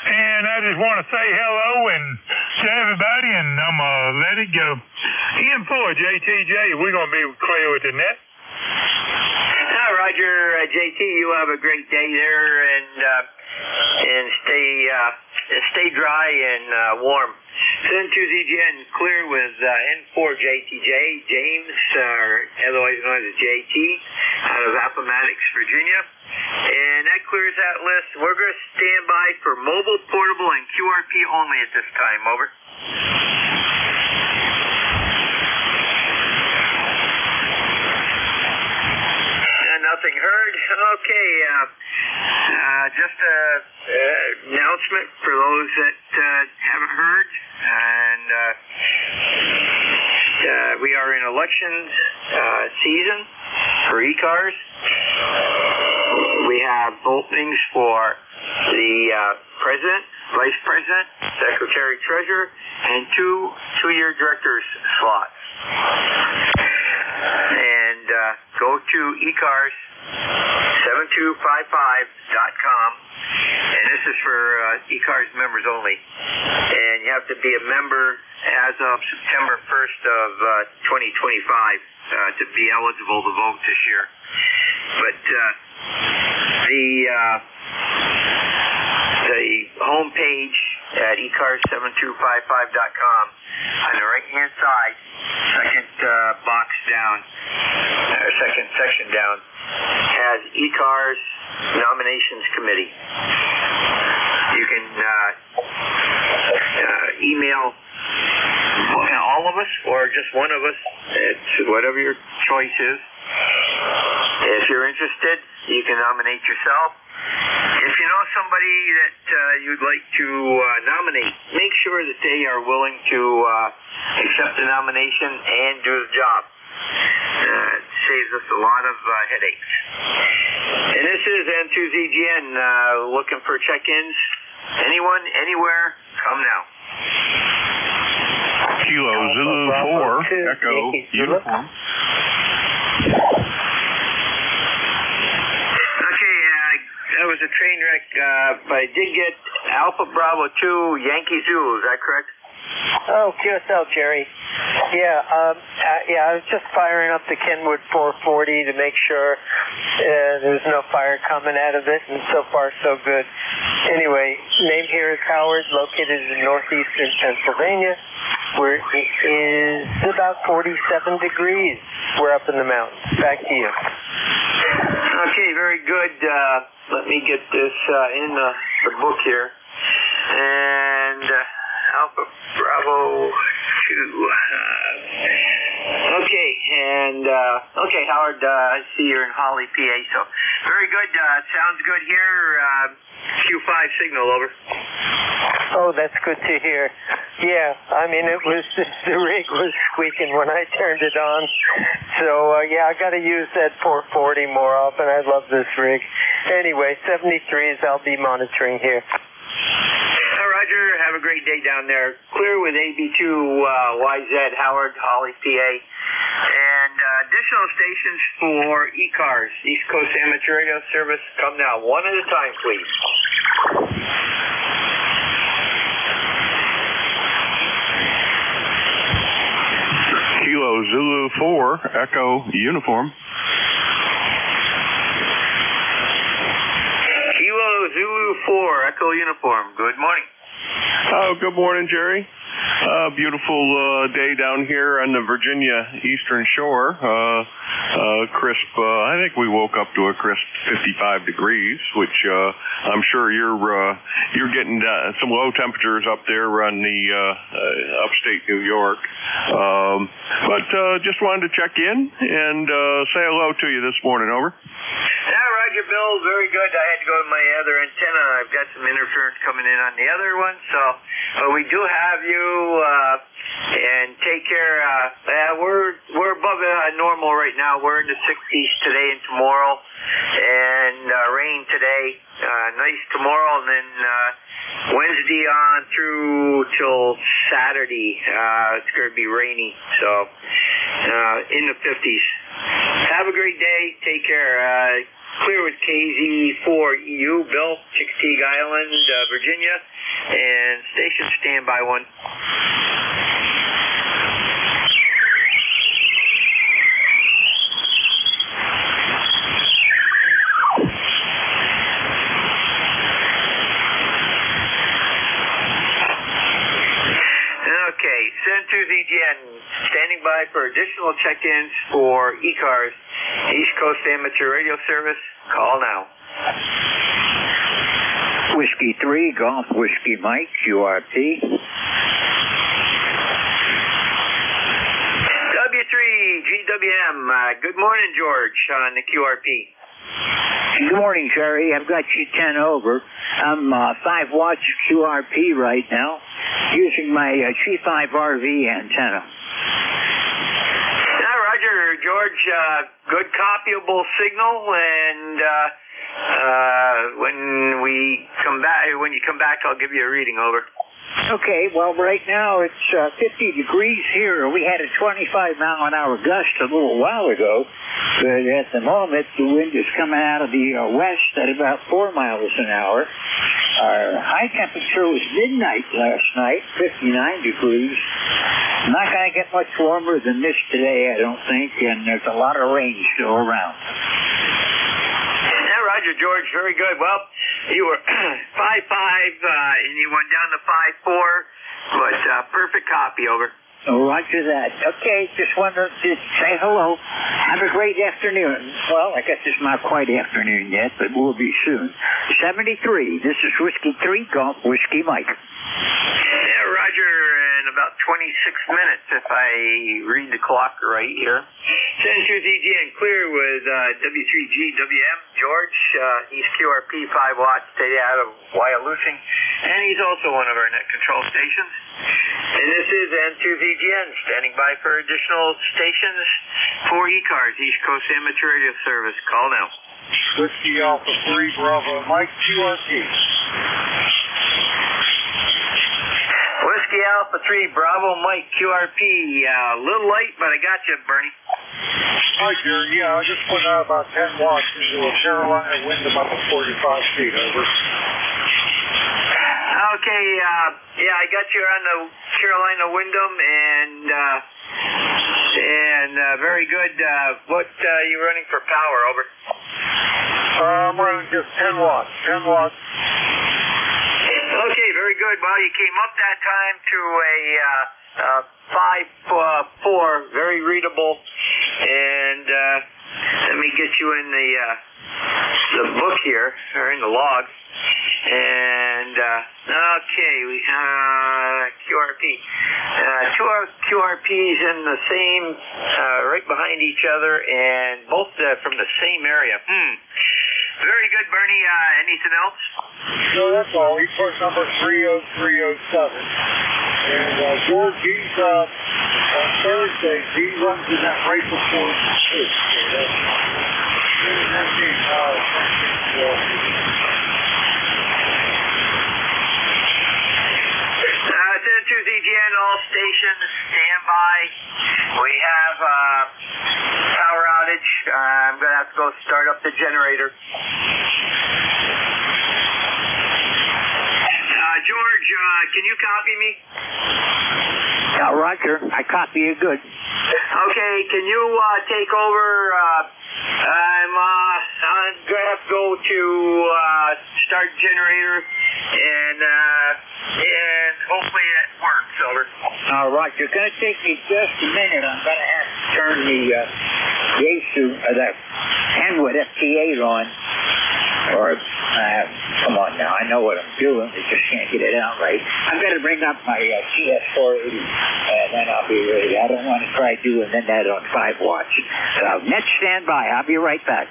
Speaker 9: And I just want to say hello and to everybody, and I'm going to let it go. Ian for JTJ, we're going to be clear with the net.
Speaker 14: Hi, Roger. JT, you have a great day there, and stay dry and warm. Send to ZGN Clear with N4JTJ, James, otherwise known as JT, out of Appomattox, Virginia. And that clears that list. We're going to stand by for mobile, portable, and QRP only at this time. Over. Nothing heard. Okay. Just an announcement for those that haven't heard. And we are in election season for ECARS. We have openings for the president, vice president, secretary, treasurer, and two-year directors slots. And go to ECARS7255.com, and this is for ECARS members only. And you have to be a member as of September 1st of 2025 to be eligible to vote this year. But the home page at at ECARS7255.com. On the right-hand side, second box down, or second section down, has ECARS Nominations Committee. You can email all of us or just one of us. It's whatever your choice is. If you're interested, you can nominate yourself. If you know somebody that you'd like to nominate, make sure that they are willing to accept the nomination and do the job. It saves us a lot of headaches. And this is N2ZGN looking for check-ins. Anyone, anywhere, come now.
Speaker 3: Kilo Zulu 4, Echo Uniform.
Speaker 14: That was a train wreck, but I did get Alpha Bravo 2 Yankee Zulu. Is that correct?
Speaker 15: Oh, QSL, Jerry. Yeah, I was just firing up the Kenwood 440 to make sure there's no fire coming out of it, and so far so good. Anyway, name here is Howard, located in northeastern Pennsylvania, where it is about 47 degrees. We're up in the mountains. Back to you.
Speaker 14: Okay, very good. Let me get this in the book here. And Alpha Bravo 2. Okay, Howard, I see you're in Holly, PA, so very good. Sounds good here. Q5 signal, over.
Speaker 15: Oh, that's good to hear. Yeah, I mean, it was, the rig was squeaking when I turned it on. So, yeah, I got to use that 440 more often. I love this rig. Anyway, 73s, I'll be monitoring here.
Speaker 14: Roger, have a great day down there. Clear with AB2YZ, Howard, Holly, PA. And additional stations for ECARS, East Coast Amateur Radio Service. Come now, one at a time, please.
Speaker 3: Kilo Zulu 4, Echo Uniform.
Speaker 14: Kilo Zulu 4, Echo Uniform. Good morning.
Speaker 3: Oh, good morning, Jerry. Beautiful day down here on the Virginia Eastern Shore. Crisp. I think we woke up to a crisp 55 degrees, which I'm sure you're getting some low temperatures up there on the upstate New York. But just wanted to check in and say hello to you this morning. Over.
Speaker 14: Yeah, Roger, Bill. Very good. I had to go to my other antenna. I've got some interference coming in on the other one, so we do have you. And take care. We're above normal right now. We're in the 60s today and tomorrow, and rain today. Nice tomorrow, and then Wednesday on through till Saturday. It's going to be rainy, so in the 50s. Have a great day. Take care. Clear with KZ4EU, Bill, Chickasee Island, Virginia, and station standby 1. Okay, N2ZGN, standing by for additional check-ins for ECARS, East Coast Amateur Radio Service. Call now.
Speaker 20: Whiskey 3, Golf Whiskey Mike, QRP.
Speaker 14: W3, GWM. Good morning, George, on the QRP.
Speaker 20: Good morning, Jerry. I've got you 10 over. I'm 5 watts QRP right now, using my G5RV antenna.
Speaker 14: Yeah, Roger, George. Good copyable signal, and when you come back, I'll give you a reading. Over.
Speaker 20: Okay, well, right now it's 50 degrees here. We had a 25-mile-an-hour gust a little while ago, but at the moment the wind is coming out of the west at about 4 miles an hour. Our high temperature was midnight last night, 59 degrees. Not going to get much warmer than this today, I don't think, and there's a lot of rain still around.
Speaker 14: Yeah, Roger. Roger, George. Very good. Well, you were 5.5, and you went down to 5.4, but perfect copy, over.
Speaker 20: Roger that. Okay, just wanted to say hello. Have a great afternoon. Well, I guess it's not quite afternoon yet, but will be soon. 73. This is Whiskey 3, Golf Whiskey Mike.
Speaker 14: Yeah, Roger, in about 26 minutes, if I read the clock right here. Send through DGN clear with W3GWM, George. He's QRP 5 watts, stay out of Wyalusing. And he's also one of our net control stations. And this is N2VGN, standing by for additional stations for ECARS, East Coast Amateur Radio Service. Call now.
Speaker 8: Whiskey Alpha 3, Bravo, Mike, QRP.
Speaker 14: Whiskey Alpha 3, Bravo, Mike, QRP. A little late, but I got you, Bernie.
Speaker 8: Hi, Jerry. Yeah, I just put out about 10 watts into a Carolina wind about 45 feet, over.
Speaker 14: Okay, yeah, I got you on the Carolina Wyndham, and very good. What are you running for power, over?
Speaker 8: I'm running just 10 watts. 10 watts.
Speaker 14: Okay, very good. Well, you came up that time to a 5.4, very readable, and let me get you in the book here, or in the log. And okay, we have QRP. Two QRPs in the same, right behind each other, and both from the same area. Very good, Bernie. Anything else?
Speaker 8: No, that's all. Report number 30307. And George, he's on Thursday. He runs in that right before
Speaker 14: to ZGN, all stations, stand by. We have power outage. I'm going to have to go start up the generator. George, can you copy me?
Speaker 20: Yeah, Roger. I copy you good.
Speaker 14: Okay, can you take over? I'm going to have to go to start generator, and hopefully it works, over.
Speaker 20: All right, it's going to take me just a minute. I'm going to have to turn the the Kenwood FT8 on. Or, come on now, I know what I'm doing. I just can't get it out right. I'm going to bring up my TS480, and then I'll be ready. I don't want to try doing that on 5 watts. So, net stand by. I'll be right back.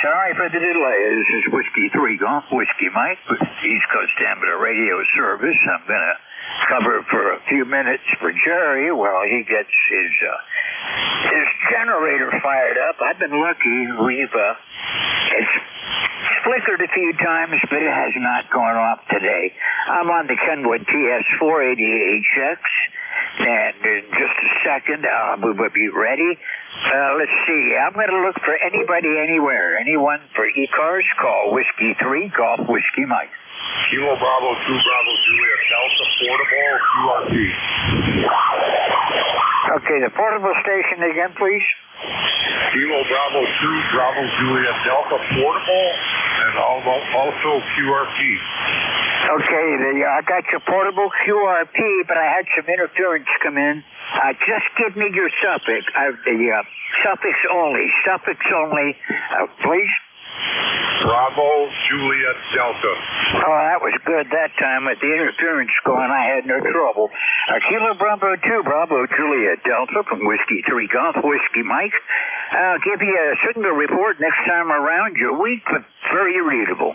Speaker 20: Sorry for the delay. This is Whiskey 3 Golf Whiskey Mike with East Coast Amateur Radio Service. I'm going to cover for a few minutes for Jerry while he gets his generator fired up. I've been lucky. It's flickered a few times, but it has not gone off today. I'm on the Kenwood TS480HX, and in just a second we will be ready. Let's see. I'm going to look for anybody, anywhere. Anyone for ECARS, call Whiskey 3 Golf Whiskey Mike.
Speaker 22: Kilo Bravo 2 Bravo Juliet Delta portable QRP.
Speaker 20: Okay, the portable station again, please.
Speaker 22: Kilo Bravo 2 Bravo Juliet Delta portable and also QRP.
Speaker 20: Okay, I got your portable QRP, but I had some interference come in. Just give me your suffix. Suffix only, please.
Speaker 22: Bravo Juliet Delta.
Speaker 20: Oh, that was good that time with the interference going. I had no trouble. Kilo Bravo 2 Bravo Juliet Delta from Whiskey 3 Golf Whiskey Mike. I'll give you a signal report next time around. You're weak, but very readable.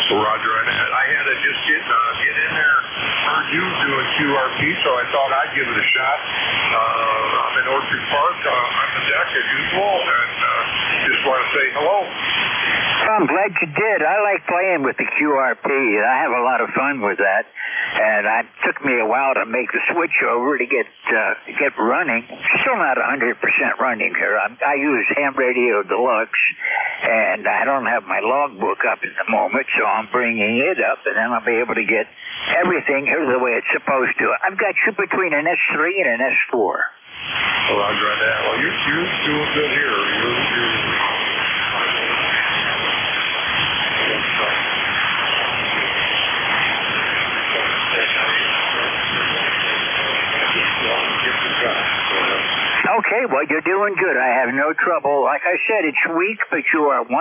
Speaker 22: Roger, I had to just get in there. Heard you doing QRP, so I thought I'd give it a shot. I'm in Orchard Park on the deck as usual, and just want to say hello.
Speaker 20: I'm glad you did. I like playing with the QRP. I have a lot of fun with that, and it took me a while to make the switch over to get running. Still not 100% running here. I use Ham Radio Deluxe, and I don't have my logbook up at the moment, so I'm bringing it up, and then I'll be able to get everything here the way it's supposed to. I've got you between an S3 and an S4.
Speaker 22: Well, Roger on that. Well, you're doing good here.
Speaker 20: Okay, well, you're doing good. I have no trouble. Like I said, it's weak, but you are 100%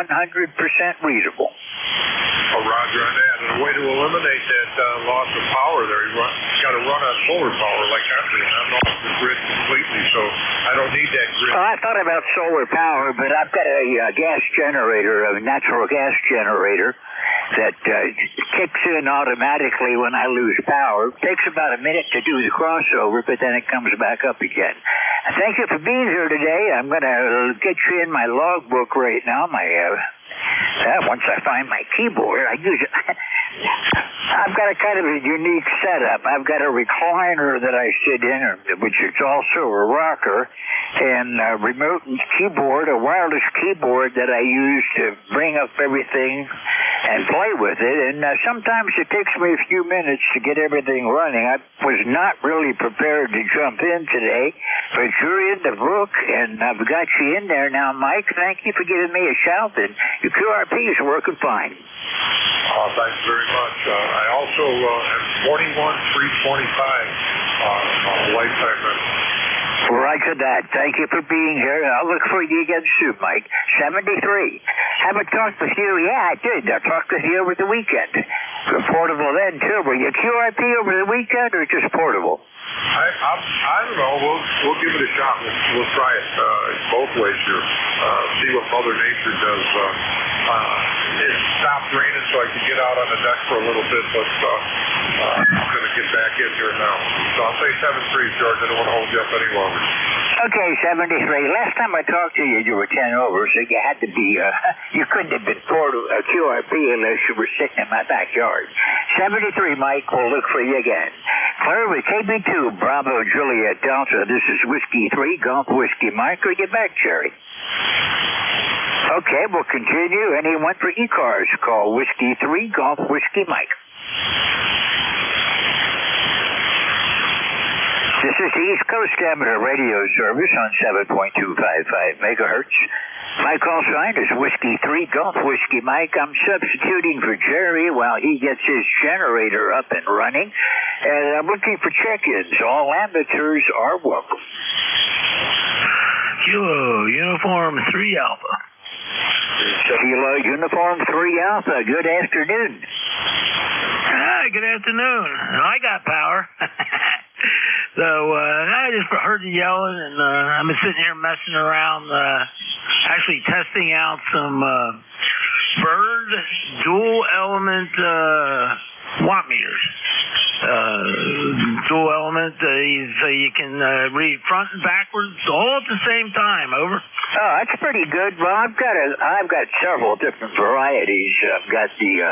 Speaker 20: readable.
Speaker 22: Oh, Roger on that. And a way to eliminate that loss of power there, he's got to run on solar power like I'm doing. I'm off the grid completely, so I don't need that grid.
Speaker 20: Well, I thought about solar power, but I've got a gas generator, a natural gas generator, that kicks in automatically when I lose power. It takes about a minute to do the crossover, but then it comes back up again. Thank you for being here today. I'm going to get you in my logbook right now. Once I find my keyboard, I use it. I've got a kind of a unique setup. I've got a recliner that I sit in, which is also a rocker, and a remote keyboard, a wireless keyboard that I use to bring up everything and play with it. And sometimes it takes me a few minutes to get everything running. I was not really prepared to jump in today, but you're in the book, and I've got you in there now, Mike. Thank you for giving me a shout, and your QRP is working fine.
Speaker 22: Thanks very much. I also have 41,325 lifetime rental.
Speaker 20: Roger that. Thank you for being here. I'll look for you again soon, Mike. 73. Haven't talked with you. Yeah, I did. I talked with you over the weekend. Portable then, too. Were you QRP over the weekend or just portable?
Speaker 22: I don't know. We'll give it a shot. We'll try it both ways here. See what Mother Nature does. It stopped raining so I could get out on the deck for a little bit, but I'm going to get back in here now. So I'll say 7-3, George. I don't want to hold you up any longer.
Speaker 20: Okay, 73. Last time I talked to you, you were 10 over, so you had to be, you couldn't have been QRP unless you were sitting in my backyard. 73, Mike. We'll look for you again. Clear with KB2, Bravo Juliet Delta. This is Whiskey 3, Golf Whiskey Mike. Are you back, Jerry? Okay, we'll continue. Anyone for ECARS, call Whiskey 3, Golf Whiskey Mike. This is the East Coast Amateur Radio Service on 7.255 megahertz. My call sign is Whiskey 3 Golf Whiskey Mike. I'm substituting for Jerry while he gets his generator up and running. And I'm looking for check-ins. All amateurs are welcome.
Speaker 4: Kilo Uniform 3 Alpha.
Speaker 20: Kilo Uniform 3 Alpha. Good afternoon.
Speaker 4: Hi, good afternoon. I got power. So I just heard you yelling, and I've been sitting here messing around, actually testing out some Bird dual element watt meters. Dual element, so you can read front and backwards all at the same time. Over.
Speaker 20: Oh, that's pretty good. Well, I've got several different varieties. I've got the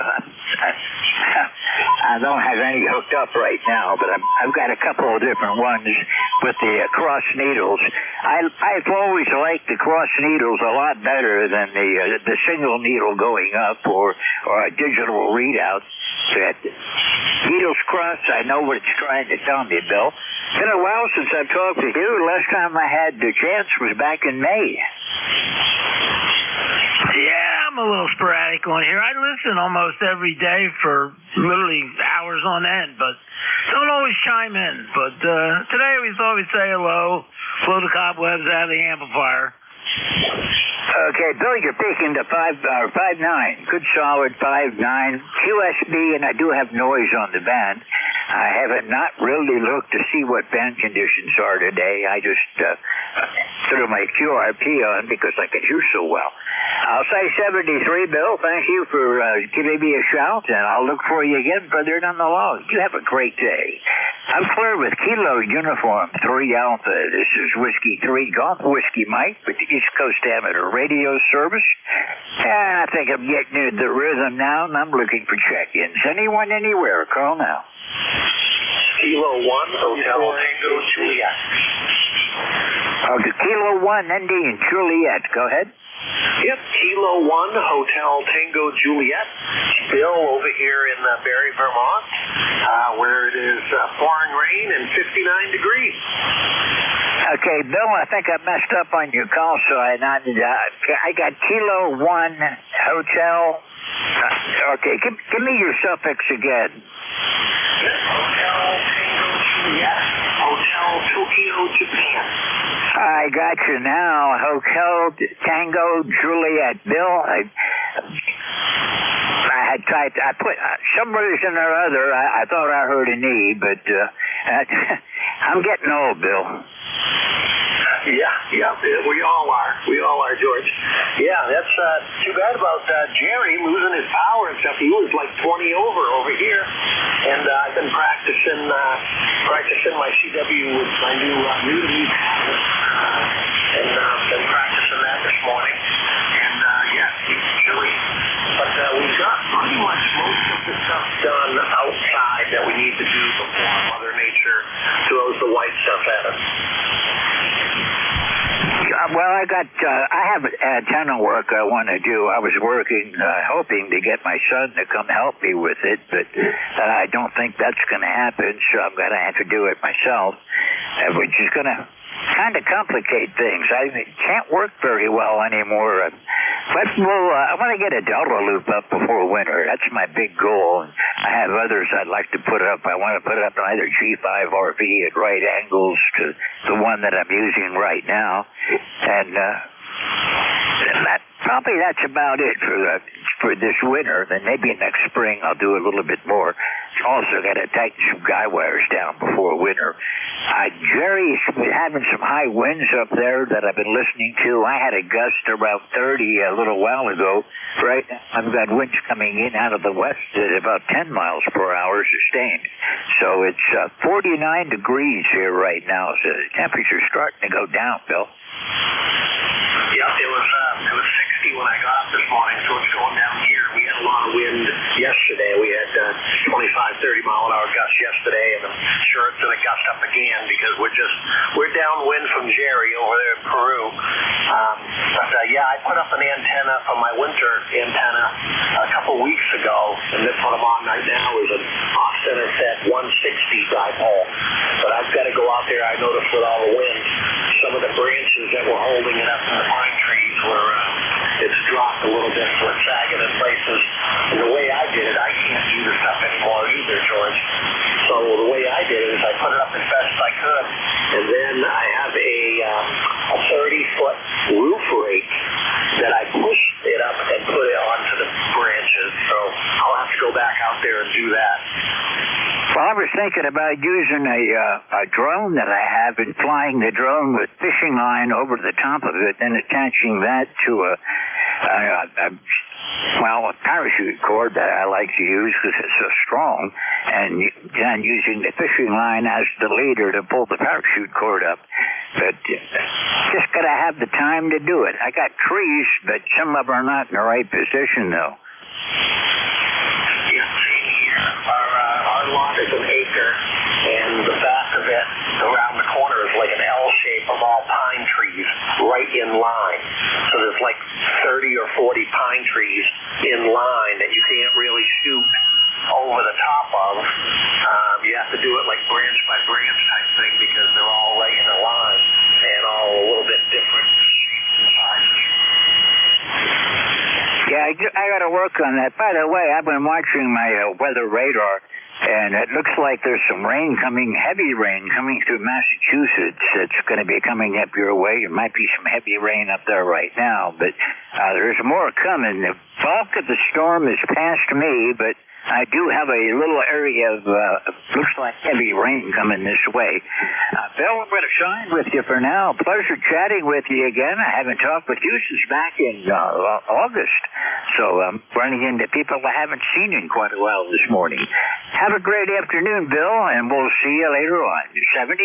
Speaker 20: I don't have any hooked up right now, but I've got a couple of different ones with the cross needles. I've always liked the cross needles a lot better than the single needle going up or a digital readout. That Beatles Cross, I know what it's trying to tell me, Bill. It's been a while since I've talked to you. Last time I had the chance was back in May.
Speaker 4: Yeah, I'm a little sporadic on here. I listen almost every day for literally hours on end, but don't always chime in. But today we thought we'd say hello, blow the cobwebs out of the amplifier.
Speaker 20: Okay, Bill, you're picking the 5.9. Good solid 5.9. QSB, and I do have noise on the band. I haven't not really looked to see what band conditions are today. I just threw my QRP on because I could hear so well. I'll say 73, Bill. Thank you for giving me a shout, and I'll look for you again further down the log. You have a great day. I'm clear with Kilo Uniform 3 Alpha. This is Whiskey 3 Golf Whiskey Mike with the East Coast Amateur Radio Service. And I think I'm getting into the rhythm now, and I'm looking for check-ins. Anyone, anywhere, call now.
Speaker 11: Kilo 1, Hotel Tango Juliet.
Speaker 20: Okay, Kilo 1, ND and Juliet. Go ahead.
Speaker 11: Yep, Kilo 1, Hotel Tango Juliet. Bill over here in Barrie, Vermont, where it is pouring rain and 59 degrees.
Speaker 20: Okay, Bill, I think I messed up on your call, so I got Kilo 1, Hotel. Okay, give me your suffix again.
Speaker 11: Hotel Tango Juliet, Hotel Tokyo, Japan.
Speaker 20: I got you now. Hotel Tango Juliet. Bill, I had tried. I put some reason or other. I thought I heard an E, but I'm getting old, Bill.
Speaker 11: Yeah, we all are, George. Yeah, that's too bad about Jerry losing his power and stuff. He was like 20 over here, and I've been practicing my CW with my new to me pattern, and been practicing that this morning. And it's chilly, but we've got pretty much most of the stuff done outside that we need to do before Mother Nature throws the white stuff at us.
Speaker 20: Well, I have antenna work I want to do. I was hoping to get my son to come help me with it, but I don't think that's going to happen, so I'm going to have to do it myself, which is going to kind of complicate things. I can't work very well anymore. But I want to get a Delta loop up before winter. That's my big goal. I have others I'd like to put up. I want to put up either G5 RV at right angles to the one that I'm using right now. And that's about it for this winter. Then maybe next spring I'll do a little bit more. Also got to tighten some guy wires down before winter. Jerry's been having some high winds up there that I've been listening to. I had a gust around 30 a little while ago. Right now I've got winds coming in out of the west at about 10 miles per hour sustained. So it's 49 degrees here right now. So the temperature's starting to go down, Bill.
Speaker 11: Yep, it was 60 when I got up this morning, so it's going down here. We had a lot of wind yesterday. We had 25, 30 mile an hour gusts yesterday, and I'm sure it's going to gust up again because we're downwind from Jerry over there in Peru. I put up an antenna for my winter antenna a couple weeks ago, and that's what I'm on right now is an off-center set 160 dipole. But I've got to go out there. I noticed with all the wind, some of the branches that were holding it up in the pine trees were it's dropped a little bit, so it's sagging in places. And the way I did it, I can't do the stuff anymore either, George. So the way I did it is I put it up as best as I could, and then I have a 30-foot roof rake that I pushed it up and put it onto the branches. So I'll have to go back out there and do that.
Speaker 20: Well, I was thinking about using a drone that I have and flying the drone with fishing line over the top of it and attaching that to a parachute cord that I like to use because it's so strong, and then using the fishing line as the leader to pull the parachute cord up. But just got to have the time to do it. I got trees, but some of them are not in the right position, though.
Speaker 11: Our lot is an acre, and the back of it around the corner is like an L shape of all pine trees right in line. So there's like 30 or 40 pine trees in line that you can't really shoot over the top of. You have to do it like branch by branch type thing because they're all right in a line and all a little bit different shapes and sizes.
Speaker 20: Yeah, I got to work on that. By the way, I've been watching my weather radar, and it looks like there's some rain coming, heavy rain coming through Massachusetts. It's going to be coming up your way. There might be some heavy rain up there right now, but there's more coming. The bulk of the storm is past me, but I do have a little area of, looks like heavy rain coming this way. Bill, I'm going to sign with you for now. Pleasure chatting with you again. I haven't talked with you since back in August. So I'm running into people I haven't seen in quite a while this morning. Have a great afternoon, Bill, and we'll see you later on. 73.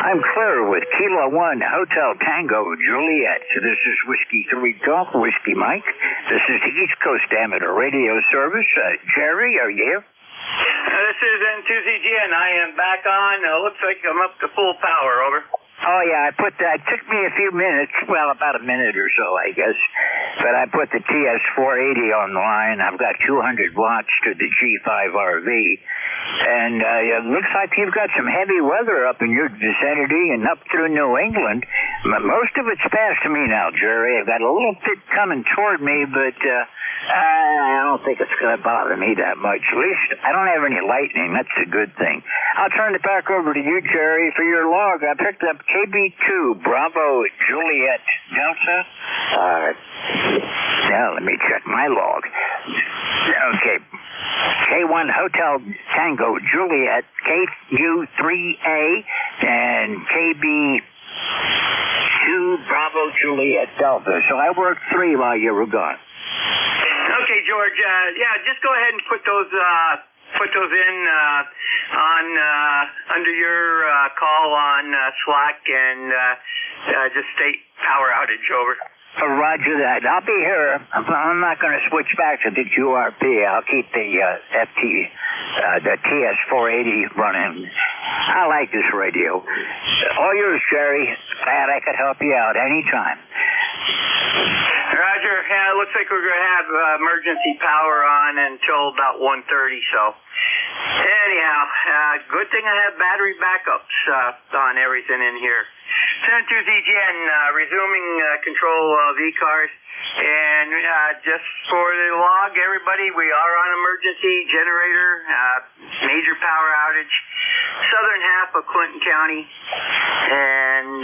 Speaker 20: I'm Claire with Kilo 1 Hotel Tango Juliet. This is Whiskey 3 Golf Whiskey Mike. This is the East Coast Amateur Radio Service. Jerry, are you here?
Speaker 14: This is N2ZGN. I am back on. Looks like I'm up to full power. Over.
Speaker 20: Oh, yeah, it took me a few minutes, well, about a minute or so, I guess, but I put the TS480 on the line. I've got 200 watts to the G5RV, and it looks like you've got some heavy weather up in your vicinity and up through New England. Most of it's past me now, Jerry. I've got a little bit coming toward me, but I don't think it's going to bother me that much. At least I don't have any lightning. That's a good thing. I'll turn it back over to you, Jerry, for your log. I picked up KB2 Bravo Juliet Delta. Now let me check my log. Okay. K1 Hotel Tango Juliet, KU3A, and KB2 Bravo Juliet Delta. So I worked 3 while you were gone.
Speaker 14: Okay, George. Yeah, just go ahead and put those in on under your call on Slack and just state power outage. Over.
Speaker 20: Roger that. I'll be here. I'm not going to switch back to the QRP. I'll keep the the TS480 running. I like this radio. All yours, Jerry. Glad I could help you out anytime.
Speaker 14: Roger. Yeah, it looks like we're going to have emergency power on until about 1:30. So, anyhow, good thing I have battery backups on everything in here. Senator ZGN resuming control of ECARS. And just for the log, everybody, we are on emergency generator, major power outage, southern half of Clinton County. And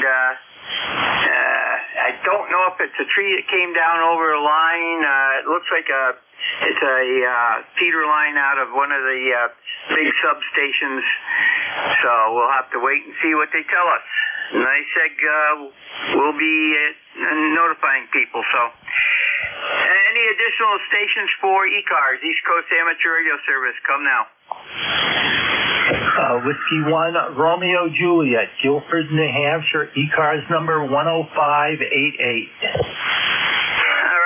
Speaker 14: I don't know if it's a tree that came down over a line. It looks like it's a feeder line out of one of the big substations. So we'll have to wait and see what they tell us. And I said we'll be notifying people. So any additional stations for ECARS, East Coast Amateur Radio Service, come now.
Speaker 5: Whiskey 1 Romeo Juliet, Guilford, New Hampshire, ECARS number 10588.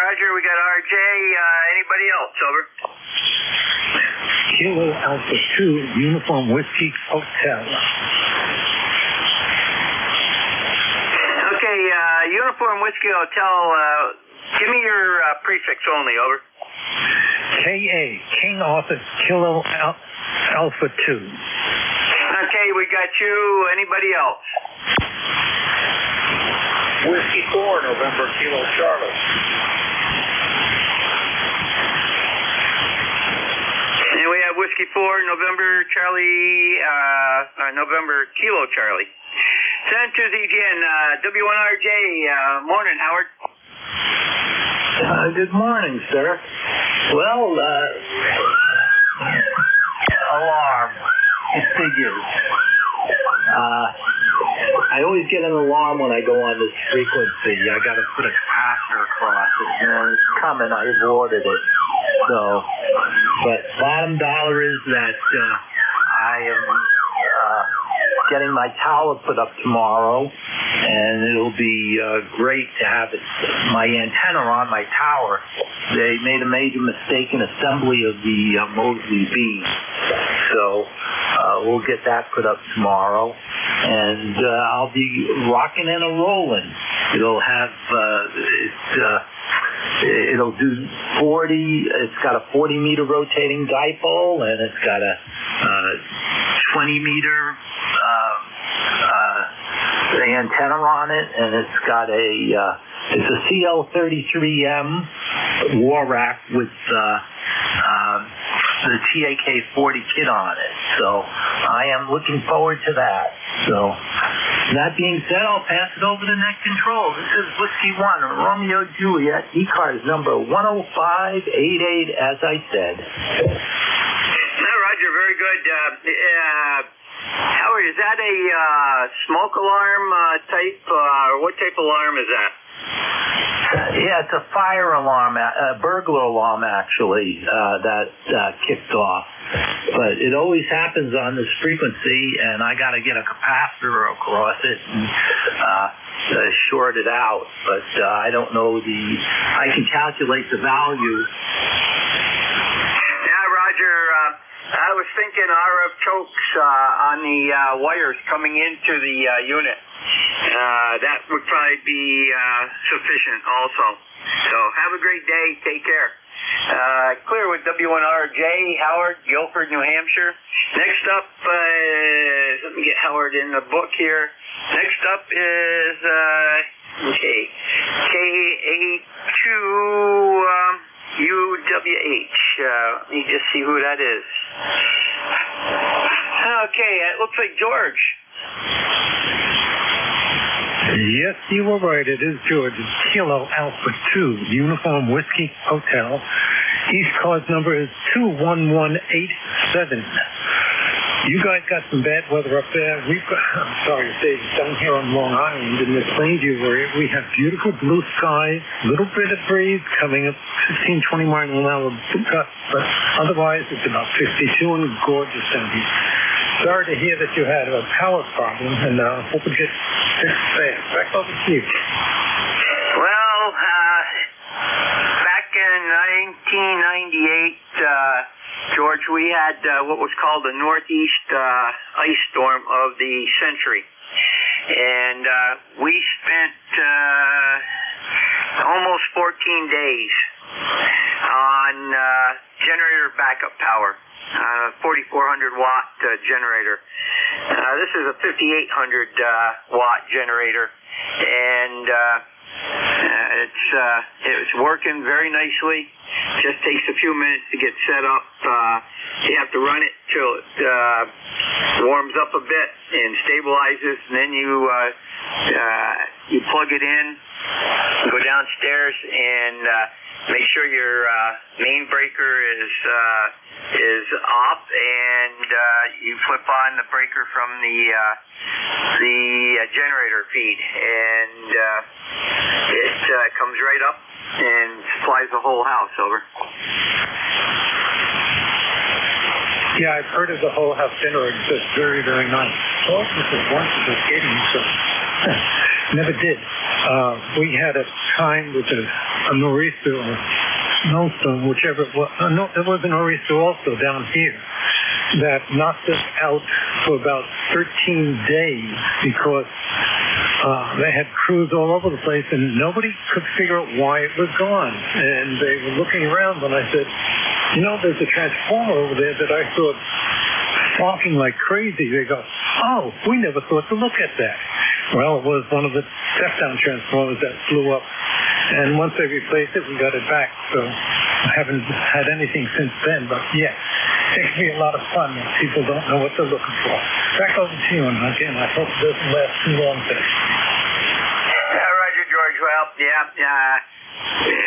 Speaker 14: Roger, we got RJ. Anybody else? Over.
Speaker 12: Kilo Alpha 2 Uniform Whiskey Hotel.
Speaker 14: Okay, Uniform Whiskey Hotel, give me your prefix only. Over.
Speaker 12: KA, King Arthur Kilo Alpha 2.
Speaker 14: Okay, we got you. Anybody else?
Speaker 11: Whiskey 4 November Kilo Charlie.
Speaker 14: And we have Whiskey 4 November Charlie, November Kilo Charlie. Send to the again, W1RJ. Morning, Howard.
Speaker 5: Good morning, sir. Well, alarm. It figures. I always get an alarm when I go on this frequency. I got to put a catheter across it. It's coming. I ordered it. So, but bottom dollar is that I am getting my tower put up tomorrow, and it'll be great to have my antenna on my tower. They made a major mistake in assembly of the Mosley beam, so we'll get that put up tomorrow, and I'll be rocking and a rolling. It'll have it'll do 40. It's got a 40-meter rotating dipole, and it's got a 20-meter antenna on it, and it's got it's a CL33M war rack with the TAK-40 kit on it. So I am looking forward to that. So that being said, I'll pass it over to Net Control. This is Whiskey 1, Romeo Juliet, ECARS number 10588, as I said.
Speaker 14: Roger, very good. Howard, is that a smoke alarm type, or what type of alarm is that?
Speaker 5: Yeah, it's a fire alarm, a burglar alarm, actually, that kicked off. But it always happens on this frequency, and I got to get a capacitor across it and short it out. But I don't know I can calculate the value.
Speaker 14: Yeah, Roger, I was thinking RF chokes on the wires coming into the unit. That would probably be sufficient also. So have a great day. Take care. Clear with W1RJ, Howard, Guilford, New Hampshire. Next up, let me get Howard in the book here. Next up is KA2UWH. Let me just see who that is. Okay, it looks like George.
Speaker 10: Yes, you were right. It is George. It's Kilo Alpha 2, Uniform Whiskey Hotel. ECARS number is 21187. You guys got some bad weather up there. I'm sorry to say, down here on Long Island in this Plainview area, we have beautiful blue skies, little bit of breeze coming up 15, 20 miles an hour, but otherwise it's about 52 and gorgeous down here. Sorry to hear that you had a power problem, and hope it gets fixed fast. Back over to you.
Speaker 14: Well, back in 1998, George, we had what was called the Northeast ice storm of the century. And we spent almost 14 days on generator backup power. 4,400 watt generator. This is a 5,800 watt generator, and it's working very nicely. Just takes a few minutes to get set up. You have to run it till it warms up a bit and stabilizes, and then you plug it in, go downstairs, and make sure your main breaker is off, and you flip on the breaker from the generator feed, and it comes right up and supplies the whole house. Over.
Speaker 10: Yeah, I've heard of the whole house generator. It's very, very nice. Well, this is once it was getting so. Never did. We had a time with a nor'easter or snowstorm, whichever it was. No, there was a nor'easter also down here that knocked us out for about 13 days because they had crews all over the place and nobody could figure out why it was gone. And they were looking around when I said, there's a transformer over there that I thought sparking like crazy. They go, oh, we never thought to look at that. Well, it was one of the step-down transformers that flew up. And once they replaced it, we got it back. So I haven't had anything since then. But, yeah, it can be a lot of fun when people don't know what they're looking for. Back over to you, and again, I hope it doesn't last too long today.
Speaker 14: Roger, George. Well,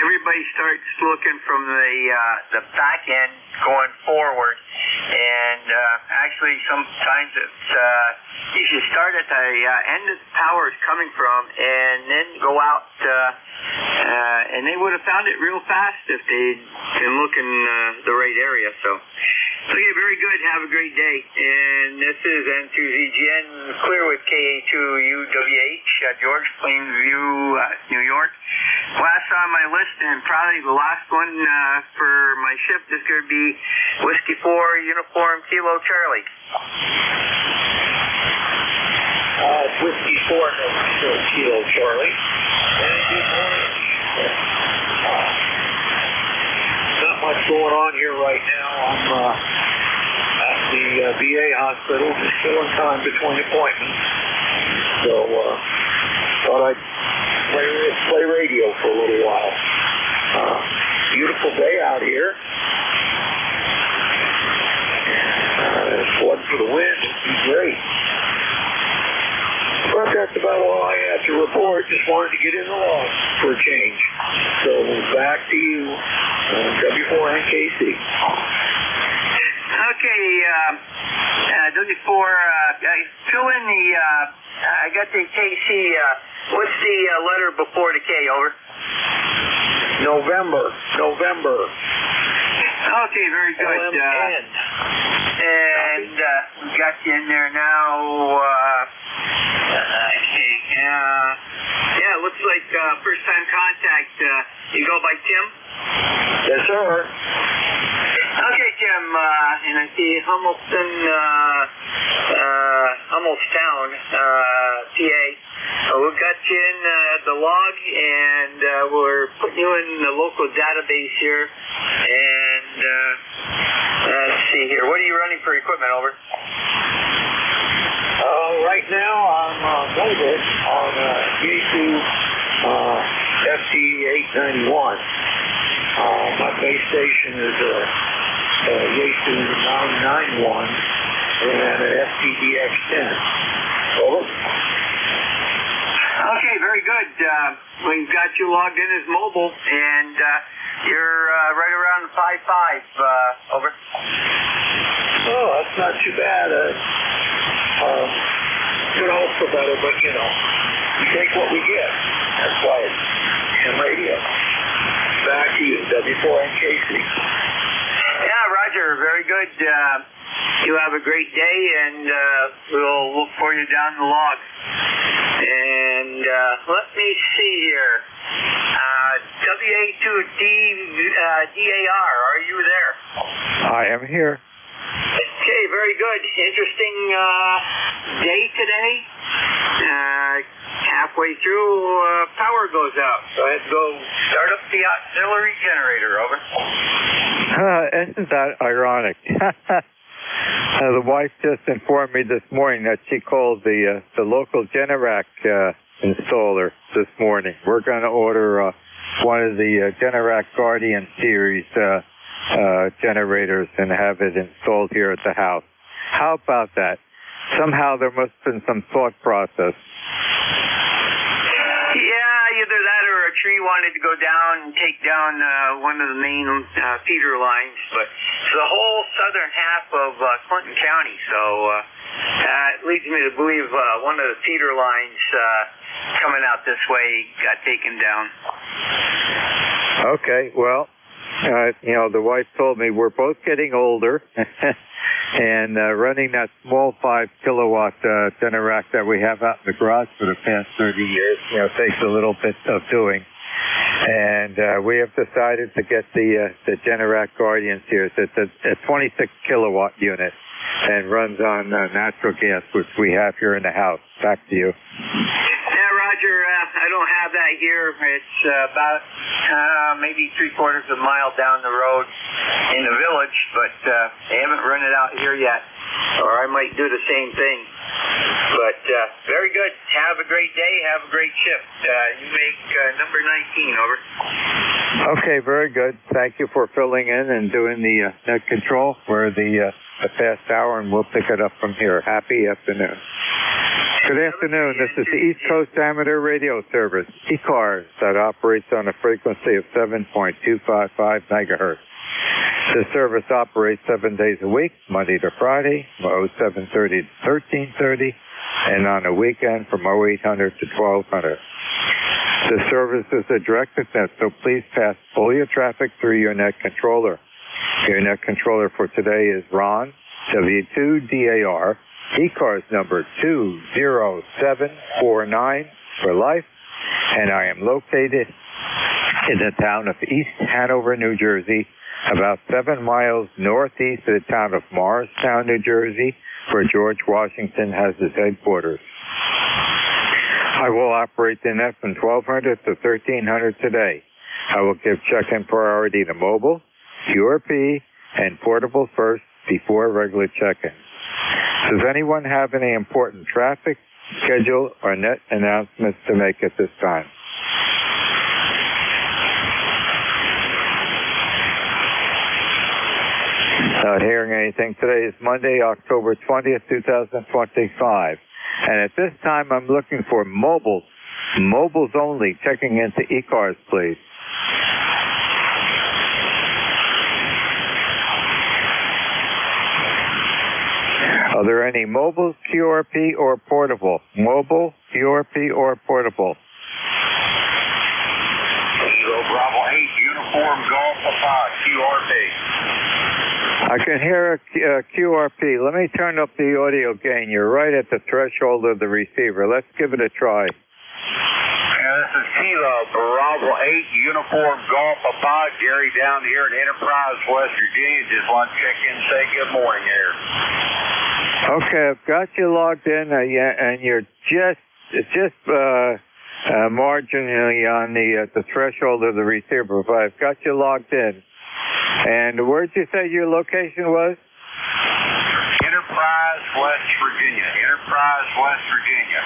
Speaker 14: everybody starts looking from the back end going forward. And actually, sometimes it's you should start at the end that the power is coming from, and then go out. And they would have found it real fast if they'd been looking the right area. So, okay, very good. Have a great day. And this is N2ZGN, clear with KA2UWH, George, Plainview, New York. Last on my list, and probably the last one for my shift, is going to be Whiskey 4, Uniform Kilo Charlie.
Speaker 5: Whiskey 4, Kilo Charlie. And good morning.
Speaker 10: Not much going on here right now. I'm at the VA hospital, just killing time between appointments. So thought I'd play radio for a little while. Beautiful day out here. Flood for the wind, it's great. But that's about all I had to report. Just wanted to get in the log for a change. So back to you, W4NKC.
Speaker 14: Okay, W4, fill in the, I got the KC, what's the letter before the K, over?
Speaker 10: November.
Speaker 14: Okay, very good. And we got you in there now. Yeah, looks like first time contact. You go by Tim?
Speaker 10: Yes, sir.
Speaker 14: Okay, Tim. And I see Hummelstown, PA. We got you in at the log, and we're putting you in the local database here. And let's see here. What are you running for equipment, over?
Speaker 10: Right now, I'm molded on Yaesu FT891. My base station is Yaesu 991 and an FTDX10. Over.
Speaker 14: Okay, very good. We've got you logged in as mobile, and you're right around 5.5. Over.
Speaker 10: Oh, that's not too bad. Could hope for better, but you know, we take what we get. That's why it's in radio. Back to you, W4NKC.
Speaker 14: Yeah, Roger. Very good. You have a great day, and we'll look for you down the log. And let me see here. WA2DAR, are you there?
Speaker 12: I am here.
Speaker 14: Okay, very good. Interesting day today. Halfway through, power goes out. So I had to go start up the auxiliary generator, over.
Speaker 12: Isn't that ironic? The wife just informed me this morning that she called the local Generac installer this morning. We're going to order one of the Generac Guardian series generators and have it installed here at the house. How about that? Somehow there must have been some thought process.
Speaker 14: Yeah, either that or a tree wanted to go down and take down one of the main feeder lines, but it's the whole southern half of Clinton County, so it leads me to believe one of the feeder lines coming out this way got taken down.
Speaker 12: Okay, well, the wife told me we're both getting older, and running that small 5 kilowatt Generac that we have out in the garage for the past 30 years, takes a little bit of doing. And we have decided to get the Generac Guardian series. It's a 26 kilowatt unit and runs on natural gas, which we have here in the house. Back to you.
Speaker 14: Yeah, Roger, I don't have that here. It's about maybe 3/4 of a mile down the road in the village, but they haven't run it out here yet, or I might do the same thing. But very good. Have a great day. Have a great shift. You make number 19, over.
Speaker 12: Okay, very good. Thank you for filling in and doing the net control for the past hour, and we'll pick it up from here. Happy afternoon. Good afternoon. This is the East Coast Amateur Radio Service, ECARS, that operates on a frequency of 7.255 megahertz. The service operates 7 days a week, Monday to Friday, from 0730 to 1330, and on a weekend from 0800 to 1200. The service is a directed net, so please pass all your traffic through your net controller. Your net controller for today is Ron, W2DAR, ECARS number 20749 for life, and I am located in the town of East Hanover, New Jersey, about 7 miles northeast of the town of Morristown, New Jersey, where George Washington has his headquarters. I will operate the net from 1200 to 1300 today. I will give check-in priority to mobile, QRP, and portable first before regular check-in. Does anyone have any important traffic, schedule, or net announcements to make at this time? Not hearing anything. Today is Monday, October 20th, 2025. And at this time, I'm looking for mobiles. Mobiles only. Checking into ECARS, please. Are there any mobiles, QRP, or portable? Mobile, QRP, or portable?
Speaker 11: Kilo Bravo 8, Uniform Golf Papa, QRP.
Speaker 12: I can hear a QRP. Let me turn up the audio gain. You're right at the threshold of the receiver. Let's give it a try.
Speaker 11: Yeah, this is Kilo Bravo 8, Uniform Golf Papa, Gary down here in Enterprise, West Virginia. Just want to check in and say good morning here.
Speaker 12: Okay, I've got you logged in, and you're just marginally on the threshold of the receiver, but I've got you logged in. And where'd you say your location was?
Speaker 11: Enterprise, West Virginia. Enterprise, West Virginia.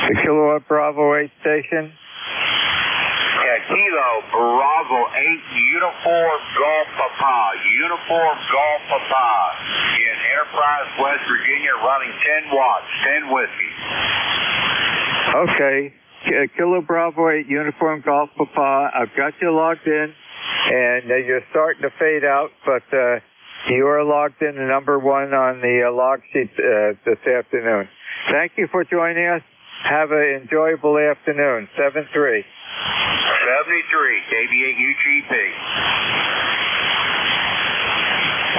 Speaker 12: The Kilowatt Bravo 8 station?
Speaker 11: Yeah, Kilo Bravo 8, Uniform Golf Papa. Uniform Golf Papa. In Enterprise, West Virginia, running 10 watts, 10 whiskey.
Speaker 12: Okay. Kilo Bravo 8, Uniform Golf Papa. I've got you logged in, and you're starting to fade out, but you are logged in to number one on the log sheet this afternoon. Thank you for joining us. Have an enjoyable afternoon. 73.
Speaker 11: 73, KB8UGP.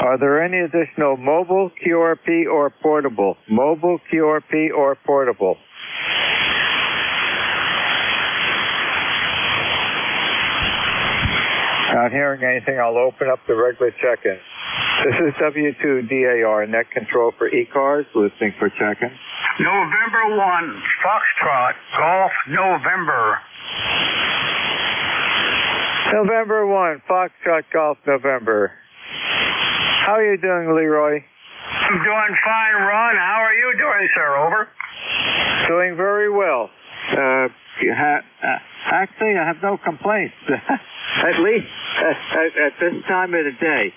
Speaker 12: Are there any additional mobile, QRP, or portable? Mobile, QRP, or portable? Not hearing anything, I'll open up the regular check-in. This is W2DAR, net control for ECARS, listening for check-in.
Speaker 25: November 1, Foxtrot, Golf, November.
Speaker 12: November 1, Foxtrot, Golf, November. How are you doing, Leroy?
Speaker 25: I'm doing fine, Ron. How are you doing, sir? Over.
Speaker 12: Doing very well. Actually, I have no complaints. At least at this time of the day.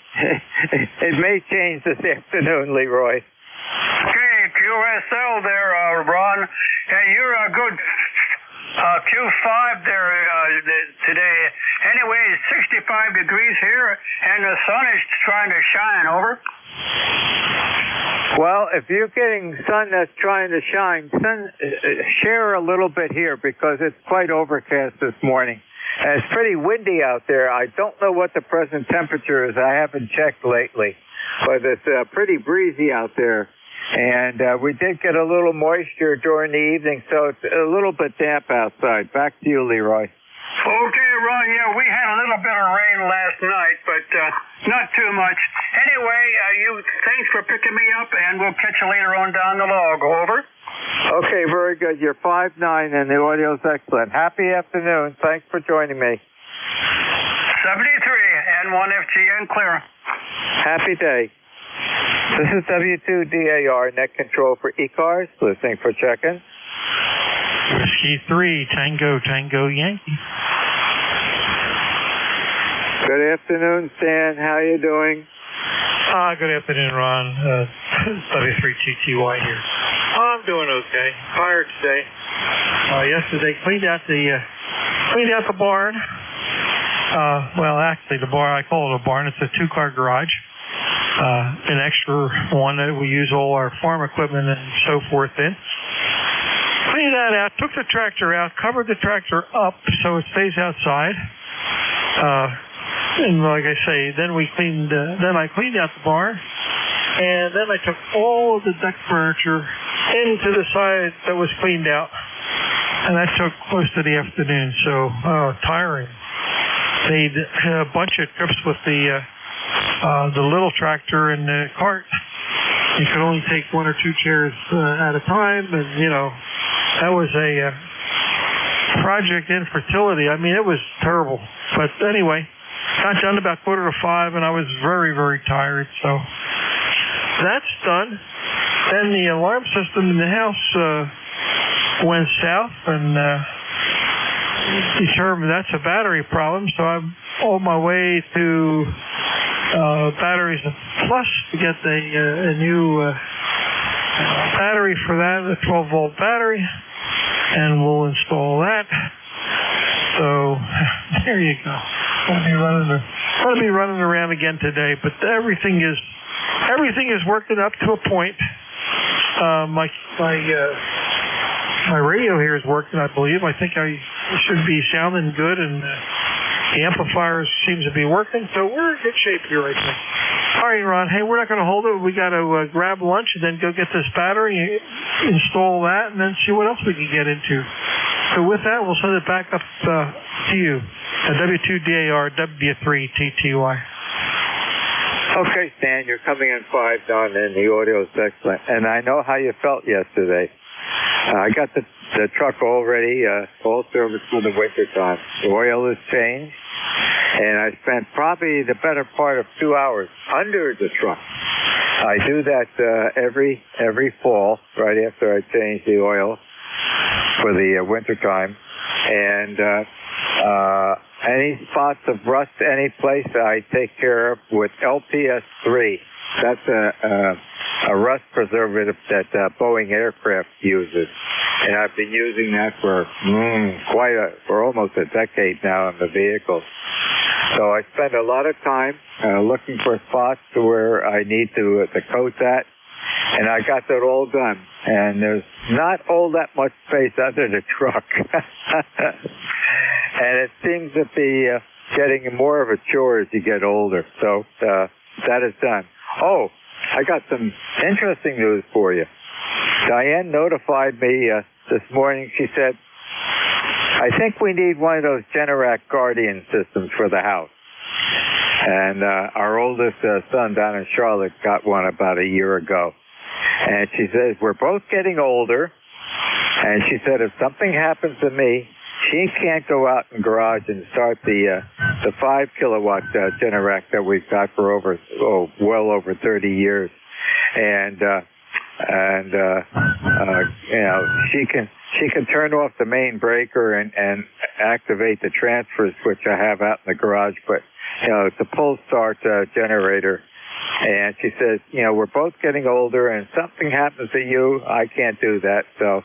Speaker 12: It may change this afternoon, Leroy.
Speaker 25: Okay, QSL there, Ron. And you're a good Q5 there today. Anyway, it's 65 degrees here, and the sun is trying to shine. Over.
Speaker 12: Well, if you're getting sun that's trying to shine, share a little bit here because it's quite overcast this morning. And it's pretty windy out there. I don't know what the present temperature is. I haven't checked lately. But it's pretty breezy out there. And we did get a little moisture during the evening, so it's a little bit damp outside. Back to you, Leroy.
Speaker 25: Okay, Ron, yeah, we had a little bit of rain last night, but not too much. Anyway, thanks for picking me up, and we'll catch you later on down the log. Over.
Speaker 12: Okay, very good. You're 5'9", and the audio's excellent. Happy afternoon. Thanks for joining me.
Speaker 25: 73 and 1FGN clear.
Speaker 12: Happy day. This is W2DAR, net control for ECARS, listening for check-in.
Speaker 1: Whiskey 3, Tango Yankee.
Speaker 12: Good afternoon, Stan. How are you doing?
Speaker 1: Good afternoon, Ron. W3TTY here. I'm doing okay. Tired today. Yesterday cleaned out the barn. Well, actually, the barn, I call it a barn. It's a two-car garage. An extra one that we use all our farm equipment and so forth in. Cleaned that out, took the tractor out, covered the tractor up so it stays outside. And like I say, then I cleaned out the barn, and then I took all of the deck furniture into the side that was cleaned out, and that took close to the afternoon. So tiring. Made a bunch of trips with the little tractor and the cart. You could only take one or two chairs at a time, and that was a Project Infertility. I mean, it was terrible. But anyway, got done about 4:45, and I was very, very tired. So that's done. Then the alarm system in the house went south, and determined that's a battery problem. So I'm on my way to Batteries Plus to get a new battery for that, a 12-volt battery, and we'll install that. So there you go. Going to be running around again today, but everything is working up to a point. My radio here is working, I believe. I think I should be sounding good, and the amplifiers seems to be working, so we're in good shape here, I think. All right, Ron. Hey, we're not going to hold it. We got to grab lunch and then go get this battery, install that, and then see what else we can get into. So with that, we'll send it back up to you. W2DAR, W3TTY.
Speaker 12: Okay, Stan, you're coming in 5 done, and the audio is excellent. And I know how you felt yesterday. I got the truck already, all service for the winter time. The oil is changed, and I spent probably the better part of 2 hours under the truck. I do that every fall, right after I change the oil for the winter time. And any spots of rust, any place I take care of with LPS3. That's a rust preservative that Boeing aircraft uses, and I've been using that for almost a decade now in the vehicle. So I spend a lot of time looking for spots where I need to coat that, and I got that all done. And there's not all that much space under the truck, and it seems to be getting more of a chore as you get older. So that is done. Oh, I got some interesting news for you. Diane notified me this morning. She said, I think we need one of those Generac Guardian systems for the house. And our oldest son down in Charlotte got one about a year ago. And she says, we're both getting older. And she said, if something happens to me, she can't go out in the garage and start the 5 kilowatt Generac that we've got for well over 30 years, and you know, she can turn off the main breaker and activate the transfer switch I have out in the garage, but you know, it's a pull start generator. And she says, you know, we're both getting older, and something happens to you, I can't do that. So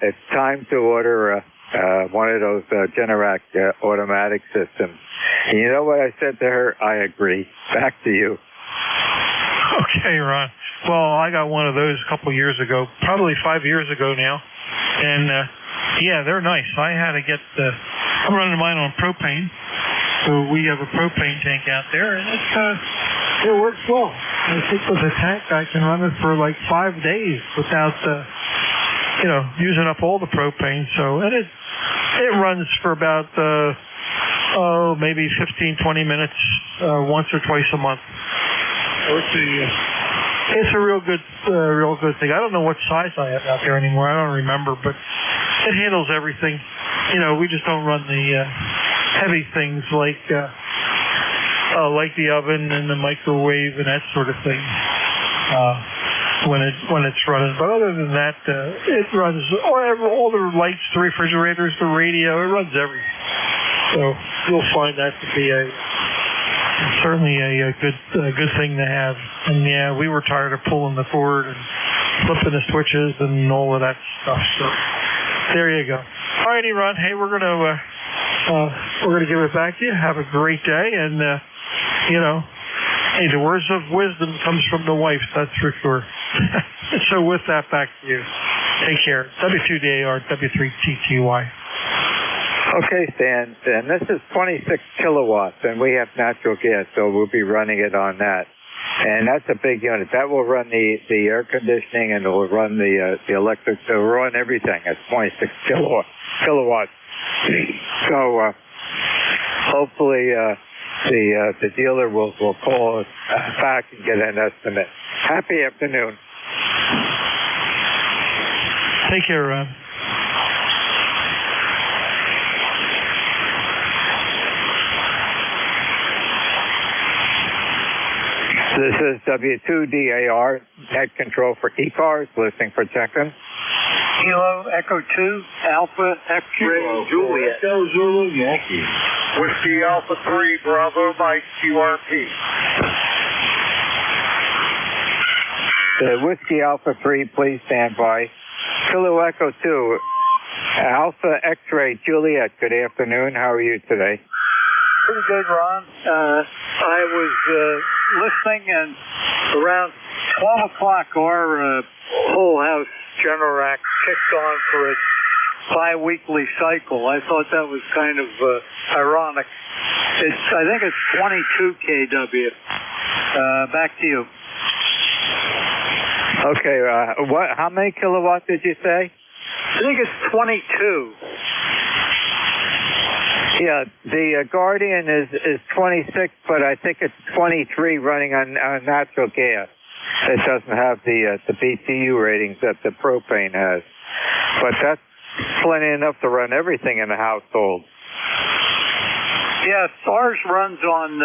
Speaker 12: it's time to order one of those Generac automatic systems. And you know what I said to her? I agree. Back to you.
Speaker 1: Okay, Ron. Well, I got one of those a couple years ago, probably 5 years ago now. And, yeah, they're nice. I had to get I'm running mine on propane. So we have a propane tank out there, and it works well. I think with a tank, I can run it for like 5 days without using up all the propane. So, and it runs for about maybe 15-20 minutes once or twice a month. It's a real good thing. I don't know what size I have out there anymore. I don't remember, but it handles everything. You know, we just don't run the heavy things like the oven and the microwave and that sort of thing. When it's running, but other than that, it runs all the lights, the refrigerators, the radio. It runs everything. So you'll find that to be certainly a good thing to have. And yeah, we were tired of pulling the cord and flipping the switches and all of that stuff. So there you go. All righty, Ron. Hey, we're gonna give it back to you. Have a great day, and hey, the words of wisdom comes from the wife. That's for sure. So with that, back to you. Take care. W2DAR, W3TTY.
Speaker 12: Okay, Stan. And this is 26 kilowatts, and we have natural gas, so we'll be running it on that. And that's a big unit. That will run the air conditioning, and it will run the electric. So it will run everything. It's 26 kilowatts. So hopefully the dealer will call us back and get an estimate. Happy afternoon.
Speaker 1: Take care, Ron.
Speaker 12: This is W2DAR, net control for ECARS, listening for check-in.
Speaker 17: Kilo Echo 2, Alpha X-ray
Speaker 11: Juliet. Echo Zulu Yankee. Whiskey Alpha 3, Bravo Mike, QRP.
Speaker 12: The Whiskey Alpha 3, please stand by. Kilo Echo 2, Alpha X-ray Juliet, good afternoon. How are you today?
Speaker 17: Pretty good, Ron. I was listening, and around 12 o'clock, our whole house Generac kicked on for its bi-weekly cycle. I thought that was kind of ironic. I think it's 22 kW. Back to you.
Speaker 12: Okay, how many kilowatts did you say?
Speaker 17: I think it's 22.
Speaker 12: Yeah, the Guardian is 26, but I think it's 23 running on natural gas. It doesn't have the BTU ratings that the propane has. But that's plenty enough to run everything in the household.
Speaker 17: Yes, ours runs on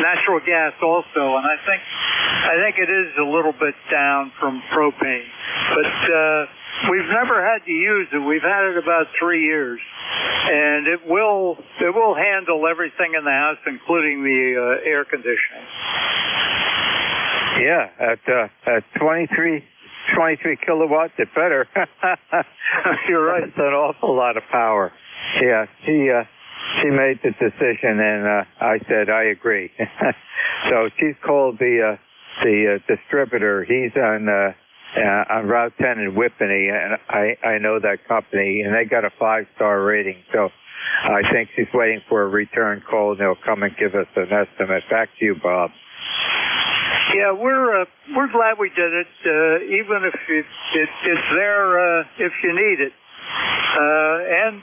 Speaker 17: natural gas also, and I think it is a little bit down from propane. But we've never had to use it. We've had it about 3 years, and it will handle everything in the house, including the air conditioning.
Speaker 12: Yeah, at 23 kilowatts, it better.
Speaker 17: You're right.
Speaker 12: That's an awful lot of power. Yeah, she made the decision, and I said I agree. So she's called the distributor. He's on Route 10 in Whippany, and I know that company, and they got a 5-star rating. So I think she's waiting for a return call, and they'll come and give us an estimate. Back to you, Bob.
Speaker 17: Yeah, we're glad we did it, even if it's there if you need it. And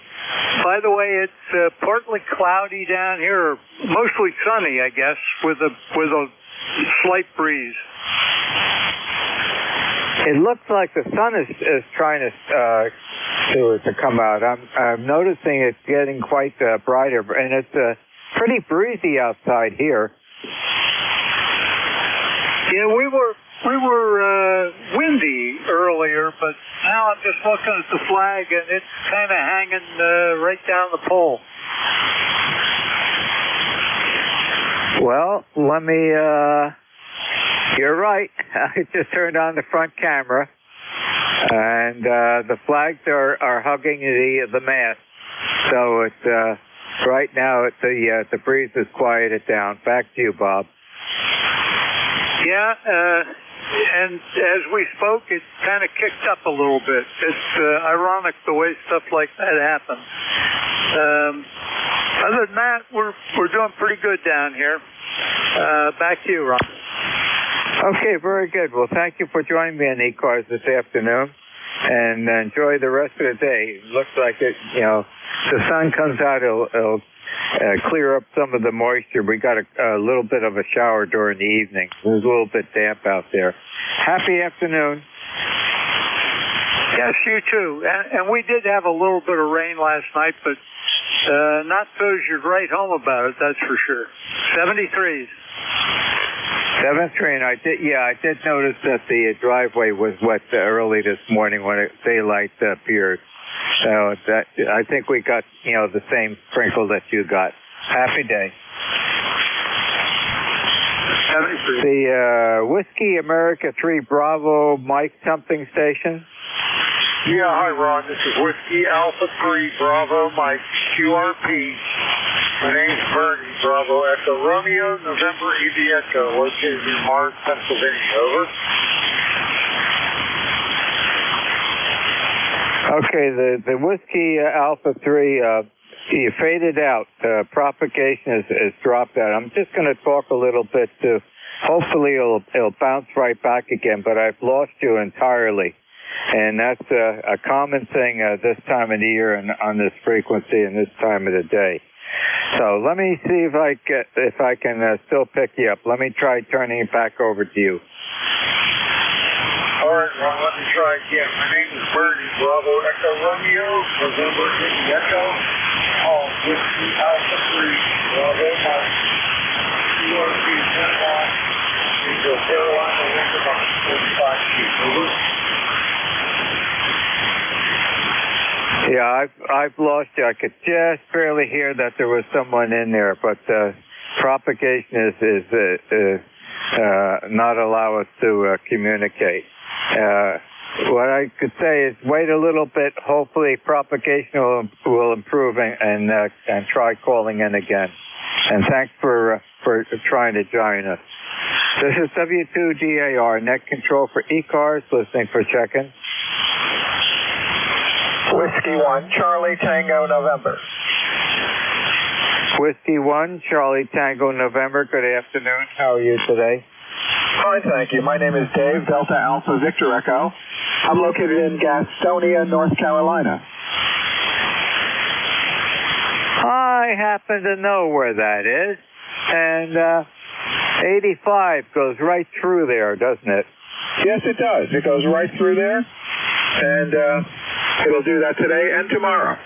Speaker 17: by the way, it's partly cloudy down here, mostly sunny, I guess, with a slight breeze.
Speaker 12: It looks like the sun is trying to come out. I'm noticing it's getting quite brighter, and it's pretty breezy outside here.
Speaker 17: Yeah, we were windy earlier, but now I'm just looking at the flag, and it's kind of hanging right down the pole.
Speaker 12: Well, let me, you're right. I just turned on the front camera, and the flags are hugging the mast. So it's, right now, the breeze has quieted down. Back to you, Bob.
Speaker 17: Yeah, and as we spoke, it kind of kicked up a little bit. It's ironic the way stuff like that happens. Other than that, we're doing pretty good down here. Back to you, Ron.
Speaker 12: Okay, very good. Well, thank you for joining me on ECARS this afternoon, and enjoy the rest of the day. It looks like the sun comes out, it'll clear up some of the moisture. We got a little bit of a shower during the evening. It was a little bit damp out there. Happy afternoon.
Speaker 17: Yes, you too. And we did have a little bit of rain last night, but not so as you'd write home about it, that's for sure. 73s.
Speaker 12: 73, and I did notice that the driveway was wet early this morning when daylight appeared. So I think we got, the same sprinkle that you got. Happy day.
Speaker 17: 73.
Speaker 12: The Whiskey America 3 Bravo Mike something station.
Speaker 11: Yeah, hi Ron. This is Whiskey Alpha 3 Bravo Mike QRP. My name's Bernie. Bravo Echo Romeo November Easy Echo, located in Mars, Pennsylvania. Over.
Speaker 12: Okay, the Whiskey Alpha 3, you faded out. Propagation is dropped out. I'm just going to talk a little bit to, hopefully it'll bounce right back again, but I've lost you entirely. And that's a common thing this time of the year and on this frequency and this time of the day. So let me see if I can still pick you up. Let me try turning it back over to you.
Speaker 11: All right, Ron, let me try again. My name is Bernie. Bravo Echo Romeo, November Easy Echo, all Whiskey Alpha 3, Bravo Mike, QRP 10 1.
Speaker 12: Yeah, I've lost you. I could just barely hear that there was someone in there, but propagation is not allow us to communicate. What I could say is wait a little bit. Hopefully propagation will improve and try calling in again. And thanks for trying to join us. This is W2DAR, net control for ECARS, listening for check-in.
Speaker 11: Whiskey 1, Charlie Tango, November.
Speaker 12: Whiskey 1, Charlie Tango, November. Good afternoon. How are you today?
Speaker 11: Fine, thank you. My name is Dave, Delta Alpha Victor Echo. I'm located in Gastonia, North Carolina.
Speaker 12: I happen to know where that is. And 85 goes right through there, doesn't it?
Speaker 11: Yes, it does. It goes right through there. And it'll do that today and tomorrow.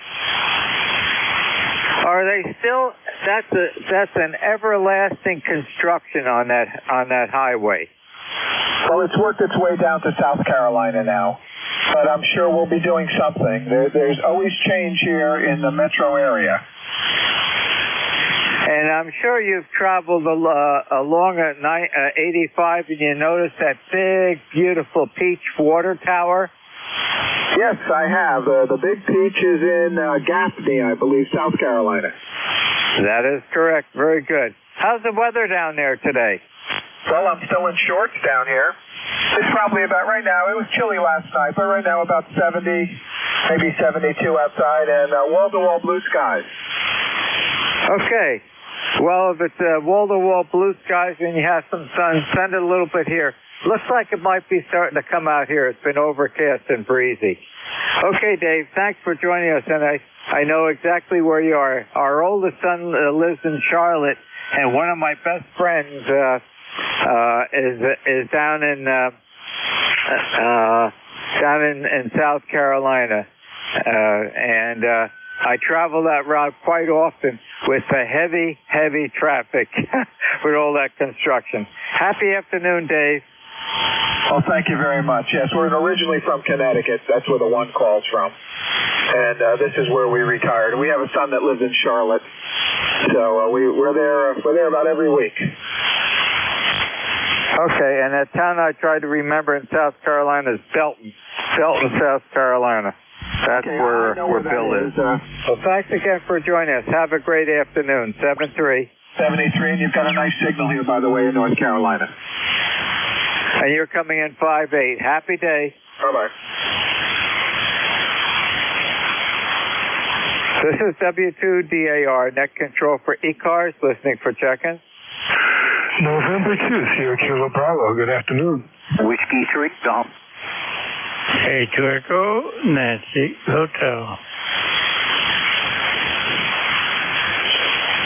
Speaker 12: Are they still? That's an everlasting construction on that highway.
Speaker 11: Well, it's worked its way down to South Carolina now, but I'm sure we'll be doing something. There's always change here in the metro area.
Speaker 12: And I'm sure you've traveled along 85, and you noticed that big, beautiful peach water tower.
Speaker 11: Yes, I have. The Big Peach is in Gaffney, I believe, South Carolina.
Speaker 12: That is correct. Very good. How's the weather down there today?
Speaker 11: Well, I'm still in shorts down here. It's probably about, right now, it was chilly last night, but right now about 70, maybe 72 outside, and wall-to-wall blue skies.
Speaker 12: Okay. Well, if it's wall-to-wall blue skies and you have some sun, send it a little bit here. Looks like it might be starting to come out here. It's been overcast and breezy. Okay, Dave, thanks for joining us, and I know exactly where you are. Our oldest son lives in Charlotte, and one of my best friends is down in South Carolina, and I travel that route quite often with the heavy traffic with all that construction. Happy afternoon, Dave.
Speaker 11: Well, thank you very much. Yes, we're originally from Connecticut. That's where the one call's from. And this is where we retired. We have a son that lives in Charlotte. So we're there about every week.
Speaker 12: Okay, and that town I tried to remember in South Carolina is Belton, South Carolina. That's
Speaker 11: okay,
Speaker 12: where
Speaker 11: Bill
Speaker 12: is. Well, thanks again for joining us. Have a great afternoon. 7-3.
Speaker 11: 783, and you've got a nice signal here, by the way, in North Carolina.
Speaker 12: And you're coming in 5-8. Happy day.
Speaker 11: Bye-bye.
Speaker 12: This is W2DAR, net control for ECARS, listening for check-in.
Speaker 22: November 2, Sierra Kilo Bravo. Good afternoon.
Speaker 24: Whiskey 3, Dom.
Speaker 7: Hey, to Echo, Nancy, Hotel.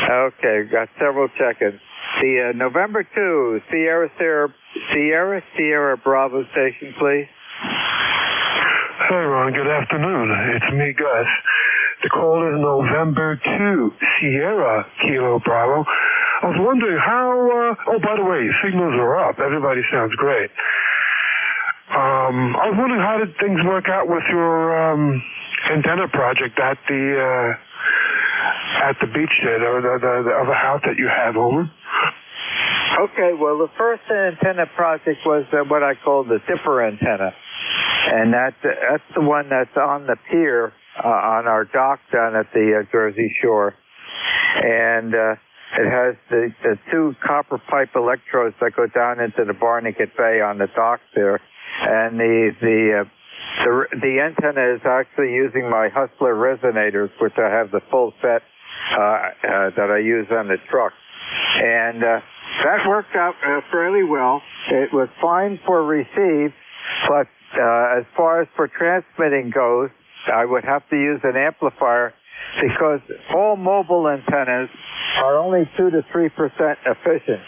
Speaker 12: Okay, we've got several check-ins. The November 2, Sierra Bravo station, please.
Speaker 22: Hey, Ron. Good afternoon. It's me, Gus. The call is November 2, Sierra Kilo Bravo. I was wondering how, oh, by the way, signals are up. Everybody sounds great. I was wondering how did things work out with your antenna project at the beach there, the other house that you have over?
Speaker 12: Okay, well, the first antenna project was what I call the dipper antenna. And that's the one that's on the pier on our dock down at the Jersey Shore. And it has the two copper pipe electrodes that go down into the Barnegat Bay on the dock there. And the antenna is actually using my Hustler resonators, which I have the full set that I use on the truck. And that worked out fairly well. It was fine for receive, but as far as for transmitting goes, I would have to use an amplifier because all mobile antennas are only 2 to 3% efficient.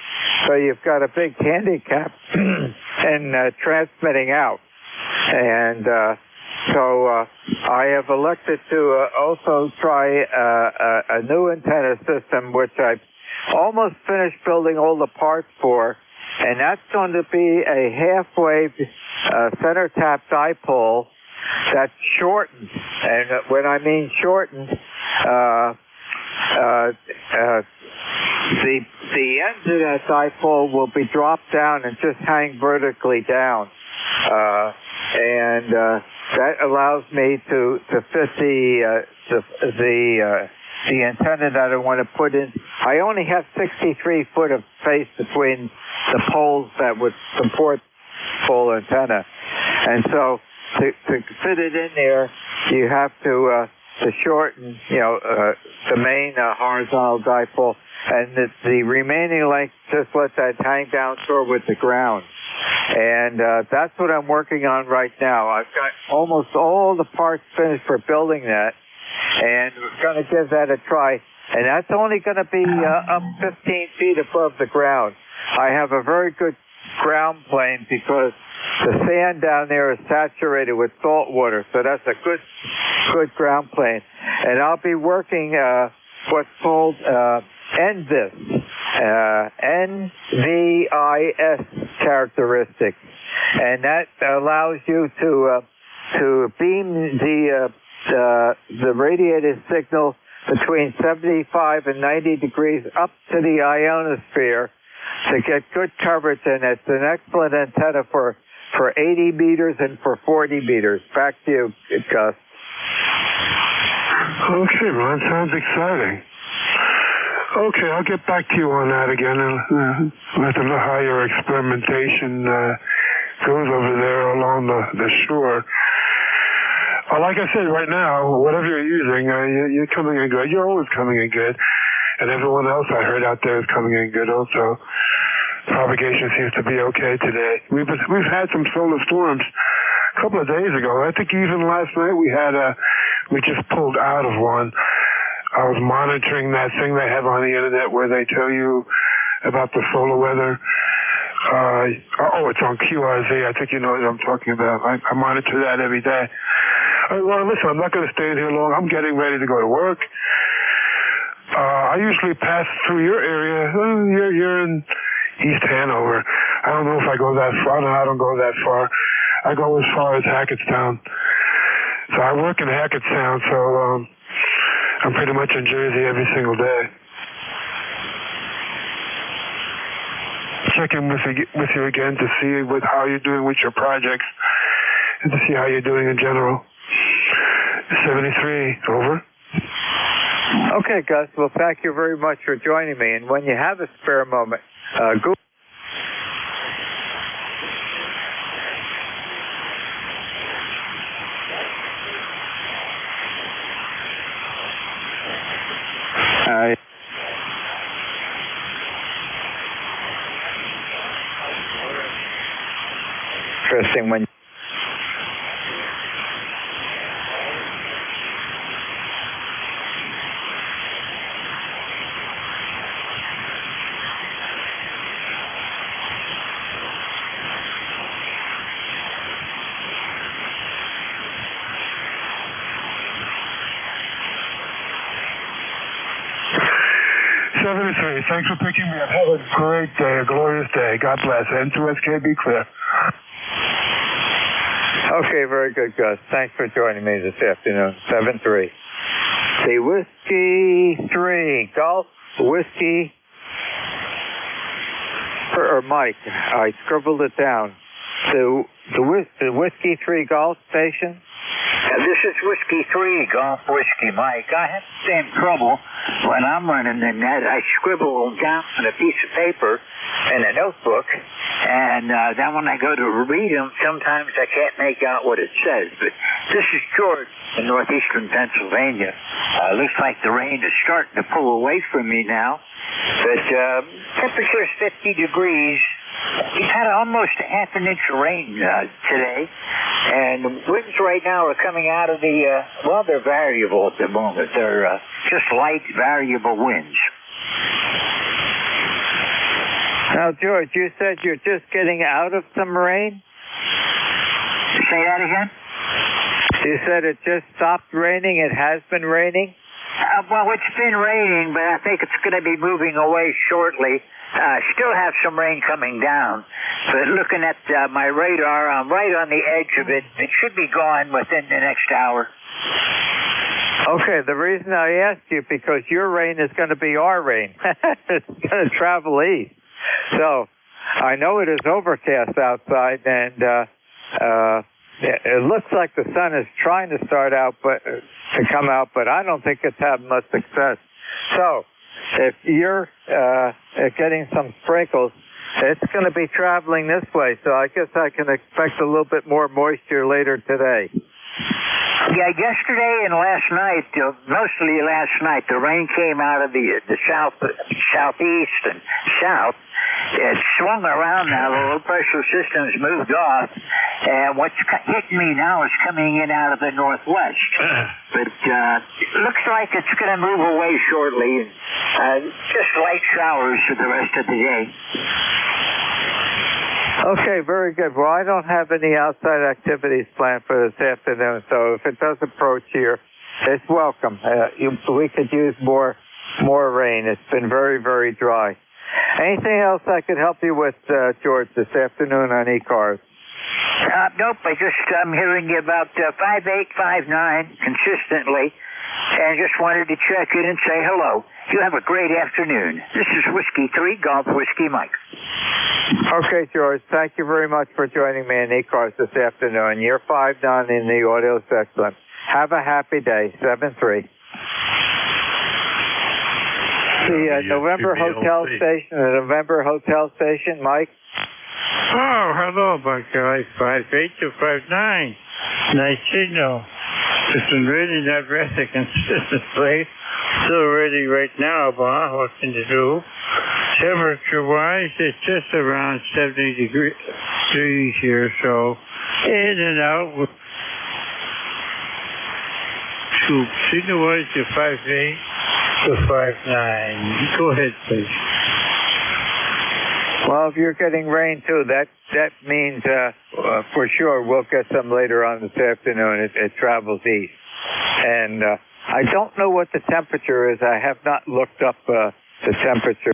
Speaker 12: So you've got a big handicap in transmitting out. And so I have elected to also try a new antenna system, which I almost finished building all the parts for, and that's going to be a half-wave center tap dipole that's shortened. And when I mean shortened, the ends of that dipole will be dropped down and just hang vertically down. That allows me to fit the antenna that I want to put in. I only have 63 foot of space between the poles that would support full antenna, and so to fit it in there, you have to shorten, the main horizontal dipole, and the remaining length just let that hang down short with the ground. And that's what I'm working on right now. I've got almost all the parts finished for building that, and we're going to give that a try. And that's only going to be up 15 feet above the ground. I have a very good ground plane because the sand down there is saturated with salt water, so that's a good ground plane. And I'll be working what's called NVIS, NVIS characteristics, and that allows you to beam the radiated signal between 75 and 90 degrees up to the ionosphere to get good coverage, and it's an excellent antenna for 80 meters and for 40 meters. Back to you, Gus.
Speaker 22: Okay, Ron, sounds exciting. Okay, I'll get back to you on that again and let them know how your experimentation goes over there along the shore. Like I said, right now, whatever you're using, you're coming in good. You're always coming in good. And everyone else I heard out there is coming in good also. Propagation seems to be okay today. We've had some solar storms a couple of days ago. I think even last night we just pulled out of one. I was monitoring that thing they have on the internet where they tell you about the solar weather. It's on QRZ. I think you know what I'm talking about. I monitor that every day. Well, listen, I'm not going to stay in here long. I'm getting ready to go to work. I usually pass through your area. You're in East Hanover. I don't know if I go that far. No, I don't go that far. I go as far as Hackettstown. So I work in Hackettstown, so I'm pretty much in Jersey every single day. Check in with you again to see how you're doing with your projects and to see how you're doing in general. 73, over.
Speaker 12: Okay, Gus. Well, thank you very much for joining me. And when you have a spare moment, go. Interesting when.
Speaker 22: Thanks for picking me up. Have a great day, a glorious day. God bless. N2SK, be clear.
Speaker 12: Okay, very good, Gus. Thanks for joining me this afternoon. 7-3. The Whiskey 3, Golf, Whiskey, or Mike. I scribbled it down. The Whiskey 3 Golf Station.
Speaker 20: This is Whiskey 3, Golf Whiskey, Mike. I have the same trouble when I'm running in that. I scribble down on a piece of paper in a notebook, and then when I go to read them, sometimes I can't make out what it says. But this is George in northeastern Pennsylvania. Looks like the rain is starting to pull away from me now, but temperature is 50 degrees. We've had almost a half an inch of rain today, and the winds right now are coming out of they're variable at the moment. They're just light, variable winds.
Speaker 12: Now, George, you said you're just getting out of some rain?
Speaker 20: Say that again?
Speaker 12: You said it just stopped raining. It has been raining?
Speaker 20: Well, it's been raining, but I think it's going to be moving away shortly. Still have some rain coming down, but looking at my radar, I'm right on the edge of it. It should be gone within the next hour.
Speaker 12: Okay, the reason I asked you, because your rain is going to be our rain. It's going to travel east. So I know it is overcast outside, and it looks like the sun is trying to come out, but I don't think it's having much success. So if you're getting some sprinkles, it's going to be traveling this way. So I guess I can expect a little bit more moisture later today.
Speaker 20: Yeah, yesterday and last night, mostly last night, the rain came out of the southeast and south. It swung around now. The low pressure system's moved off, and what's hitting me now is coming in out of the northwest. But it looks like it's going to move away shortly. Just light showers for the rest of the day.
Speaker 12: Okay, very good. Well, I don't have any outside activities planned for this afternoon, so if it does approach here, it's welcome. We could use more rain. It's been very, very dry. Anything else I could help you with, George, this afternoon on ECARS?
Speaker 20: Nope, I'm hearing you about 5859 consistently, and just wanted to check in and say hello. You have a great afternoon. This is Whiskey 3, Golf Whiskey Mike.
Speaker 12: Okay, George, thank you very much for joining me in ECARS this afternoon. You're 5 down in the audio is excellent. Have a happy day, 7-3. The November Hotel Station, Mike.
Speaker 7: Oh, hello, Buckeye. 58259. Nice signal. It's been really not rest consistently. Still ready right now, Bob. What can you do? Temperature-wise, it's just around 70 degrees here, so in and out. Signal-wise, you're 5'8" to 5'9". Go ahead, please.
Speaker 12: Well, if you're getting rain too, that means for sure we'll get some later on this afternoon. It travels east, and I don't know what the temperature is. I have not looked up the temperature.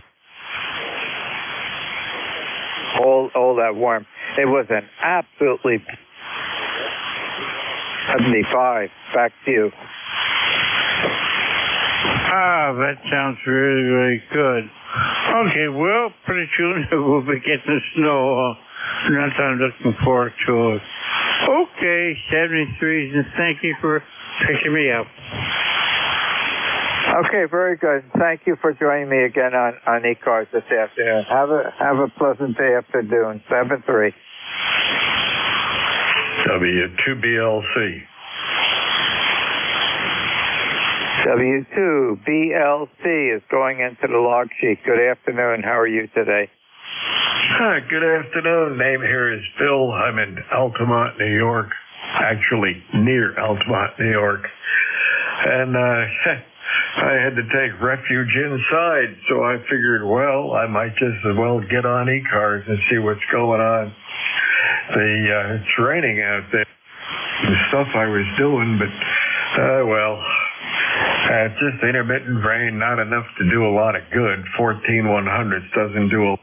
Speaker 12: All that warm. It was an absolutely 75. Back to you.
Speaker 7: Ah, that sounds really, really good. Okay, well, pretty soon we'll be getting snow. Not that I'm looking forward to it. Okay, 73s, and thank you for picking me up.
Speaker 12: Okay, very good. Thank you for joining me again on ECARS this afternoon. Have a pleasant day afternoon. 7-3.
Speaker 22: W2BLC.
Speaker 12: W2BLC is going into the log sheet. Good afternoon. How are you today?
Speaker 22: Hi, good afternoon. Name here is Bill. I'm in Altamont, New York. Actually, near Altamont, New York. And I had to take refuge inside, so I figured, well, I might just as well get on ECARS and see what's going on. It's raining out there. The stuff I was doing, but, just intermittent rain, not enough to do a lot of good. 14/100 doesn't do a...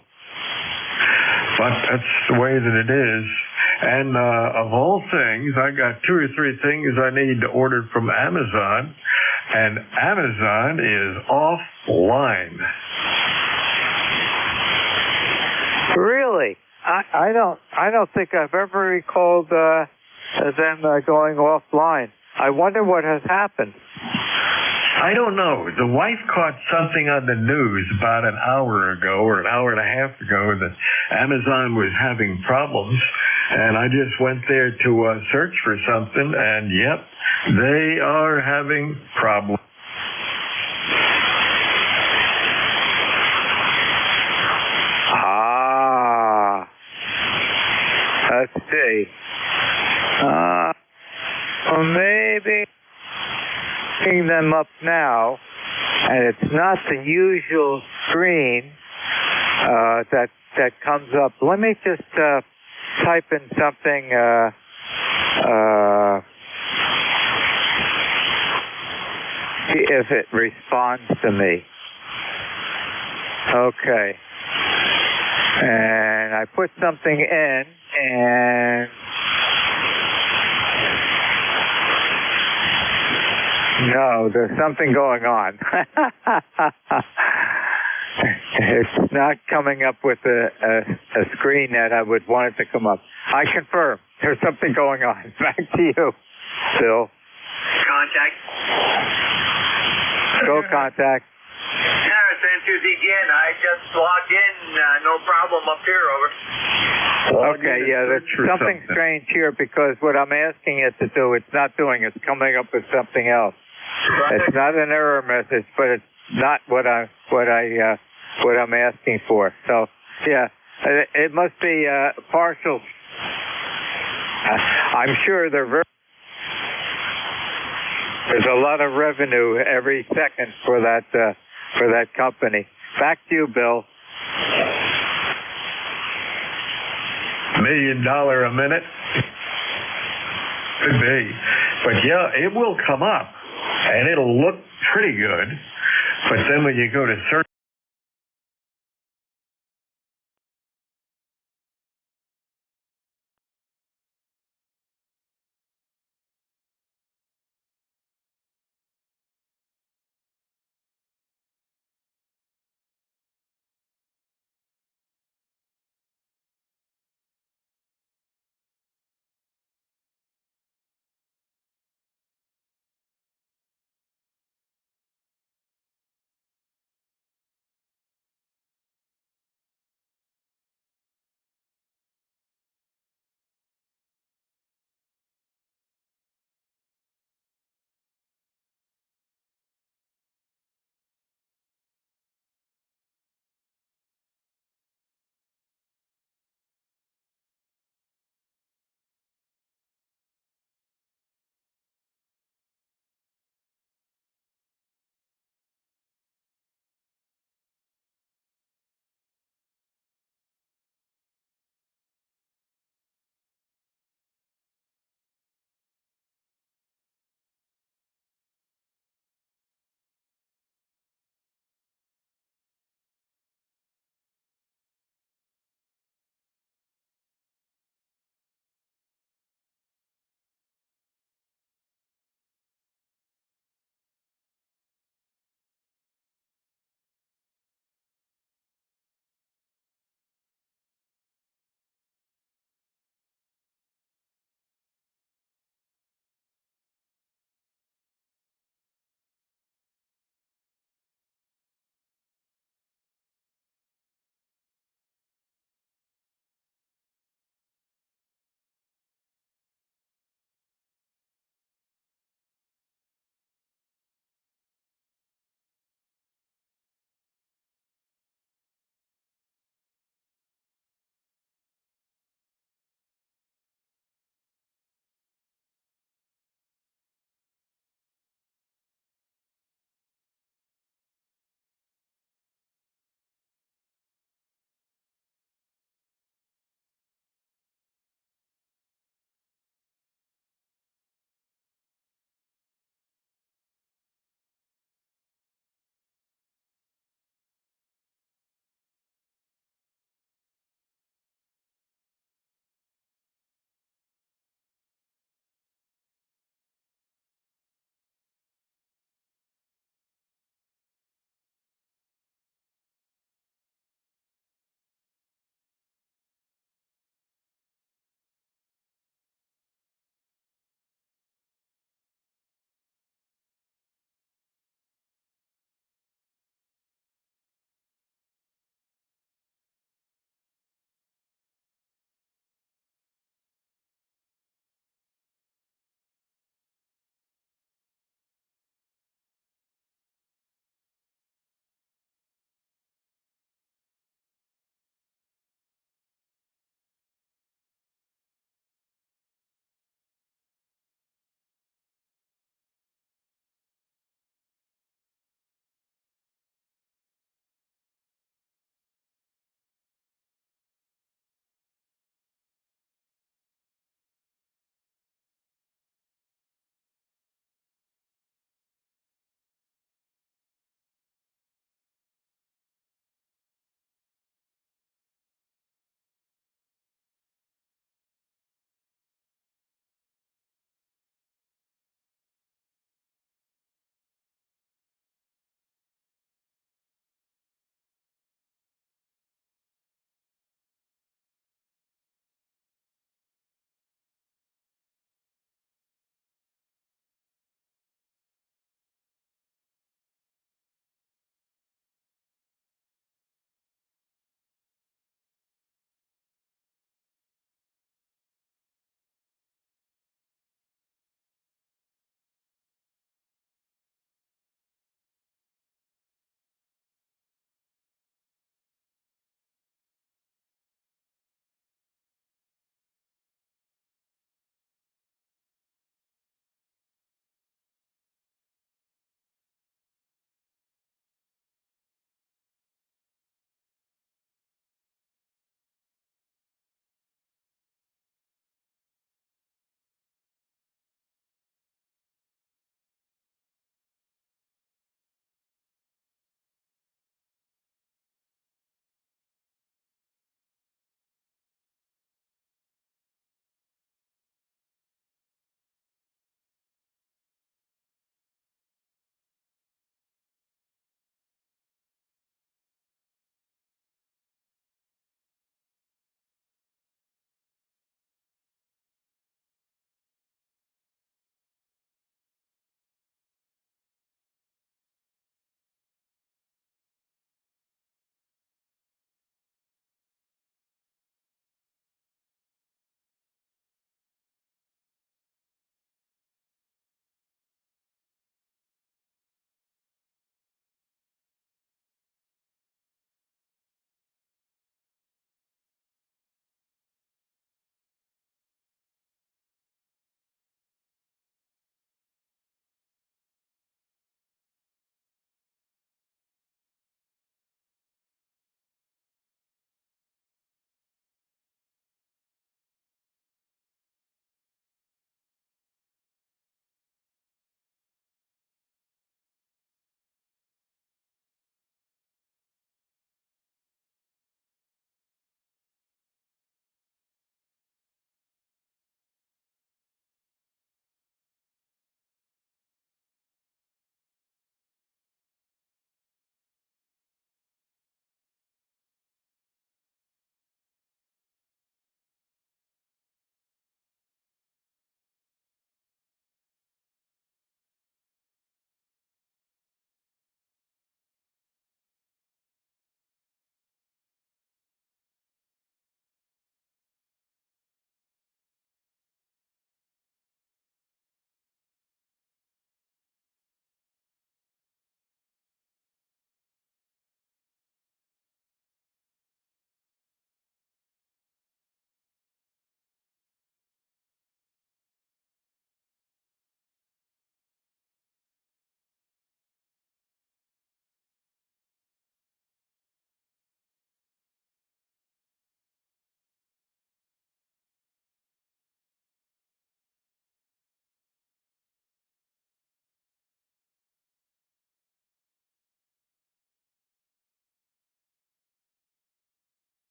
Speaker 22: But that's the way that it is. And of all things, I got 2 or 3 things I need to order from Amazon, and Amazon is offline.
Speaker 12: Really? I don't think I've ever recalled them going offline. I wonder what has happened.
Speaker 22: I don't know. The wife caught something on the news about an hour ago or an hour and a half ago that Amazon was having problems, and I just went there to search for something, and yep, they are having problems.
Speaker 12: Let's see. Well, maybe picking them up now, and it's not the usual screen that comes up. Let me just type in something. See if it responds to me. Okay. I put something in, and no, there's something going on. It's not coming up with a screen that I would want it to come up. I confirm. There's something going on. Back to you, Bill.
Speaker 14: Contact.
Speaker 12: Go contact.
Speaker 14: Yeah, San2ZGN. I just logged in. No problem up here, over.
Speaker 12: Okay, yeah, there's something strange here because what I'm asking it to do, it's not doing. It's coming up with something else. It's not an error message, but it's not what I'm asking for. So, yeah, it must be partial. I'm sure there's a lot of revenue every second for that company. Back to you, Bill.
Speaker 22: $1 million a minute? Could be. But yeah, it will come up, and it'll look pretty good. But then when you go to search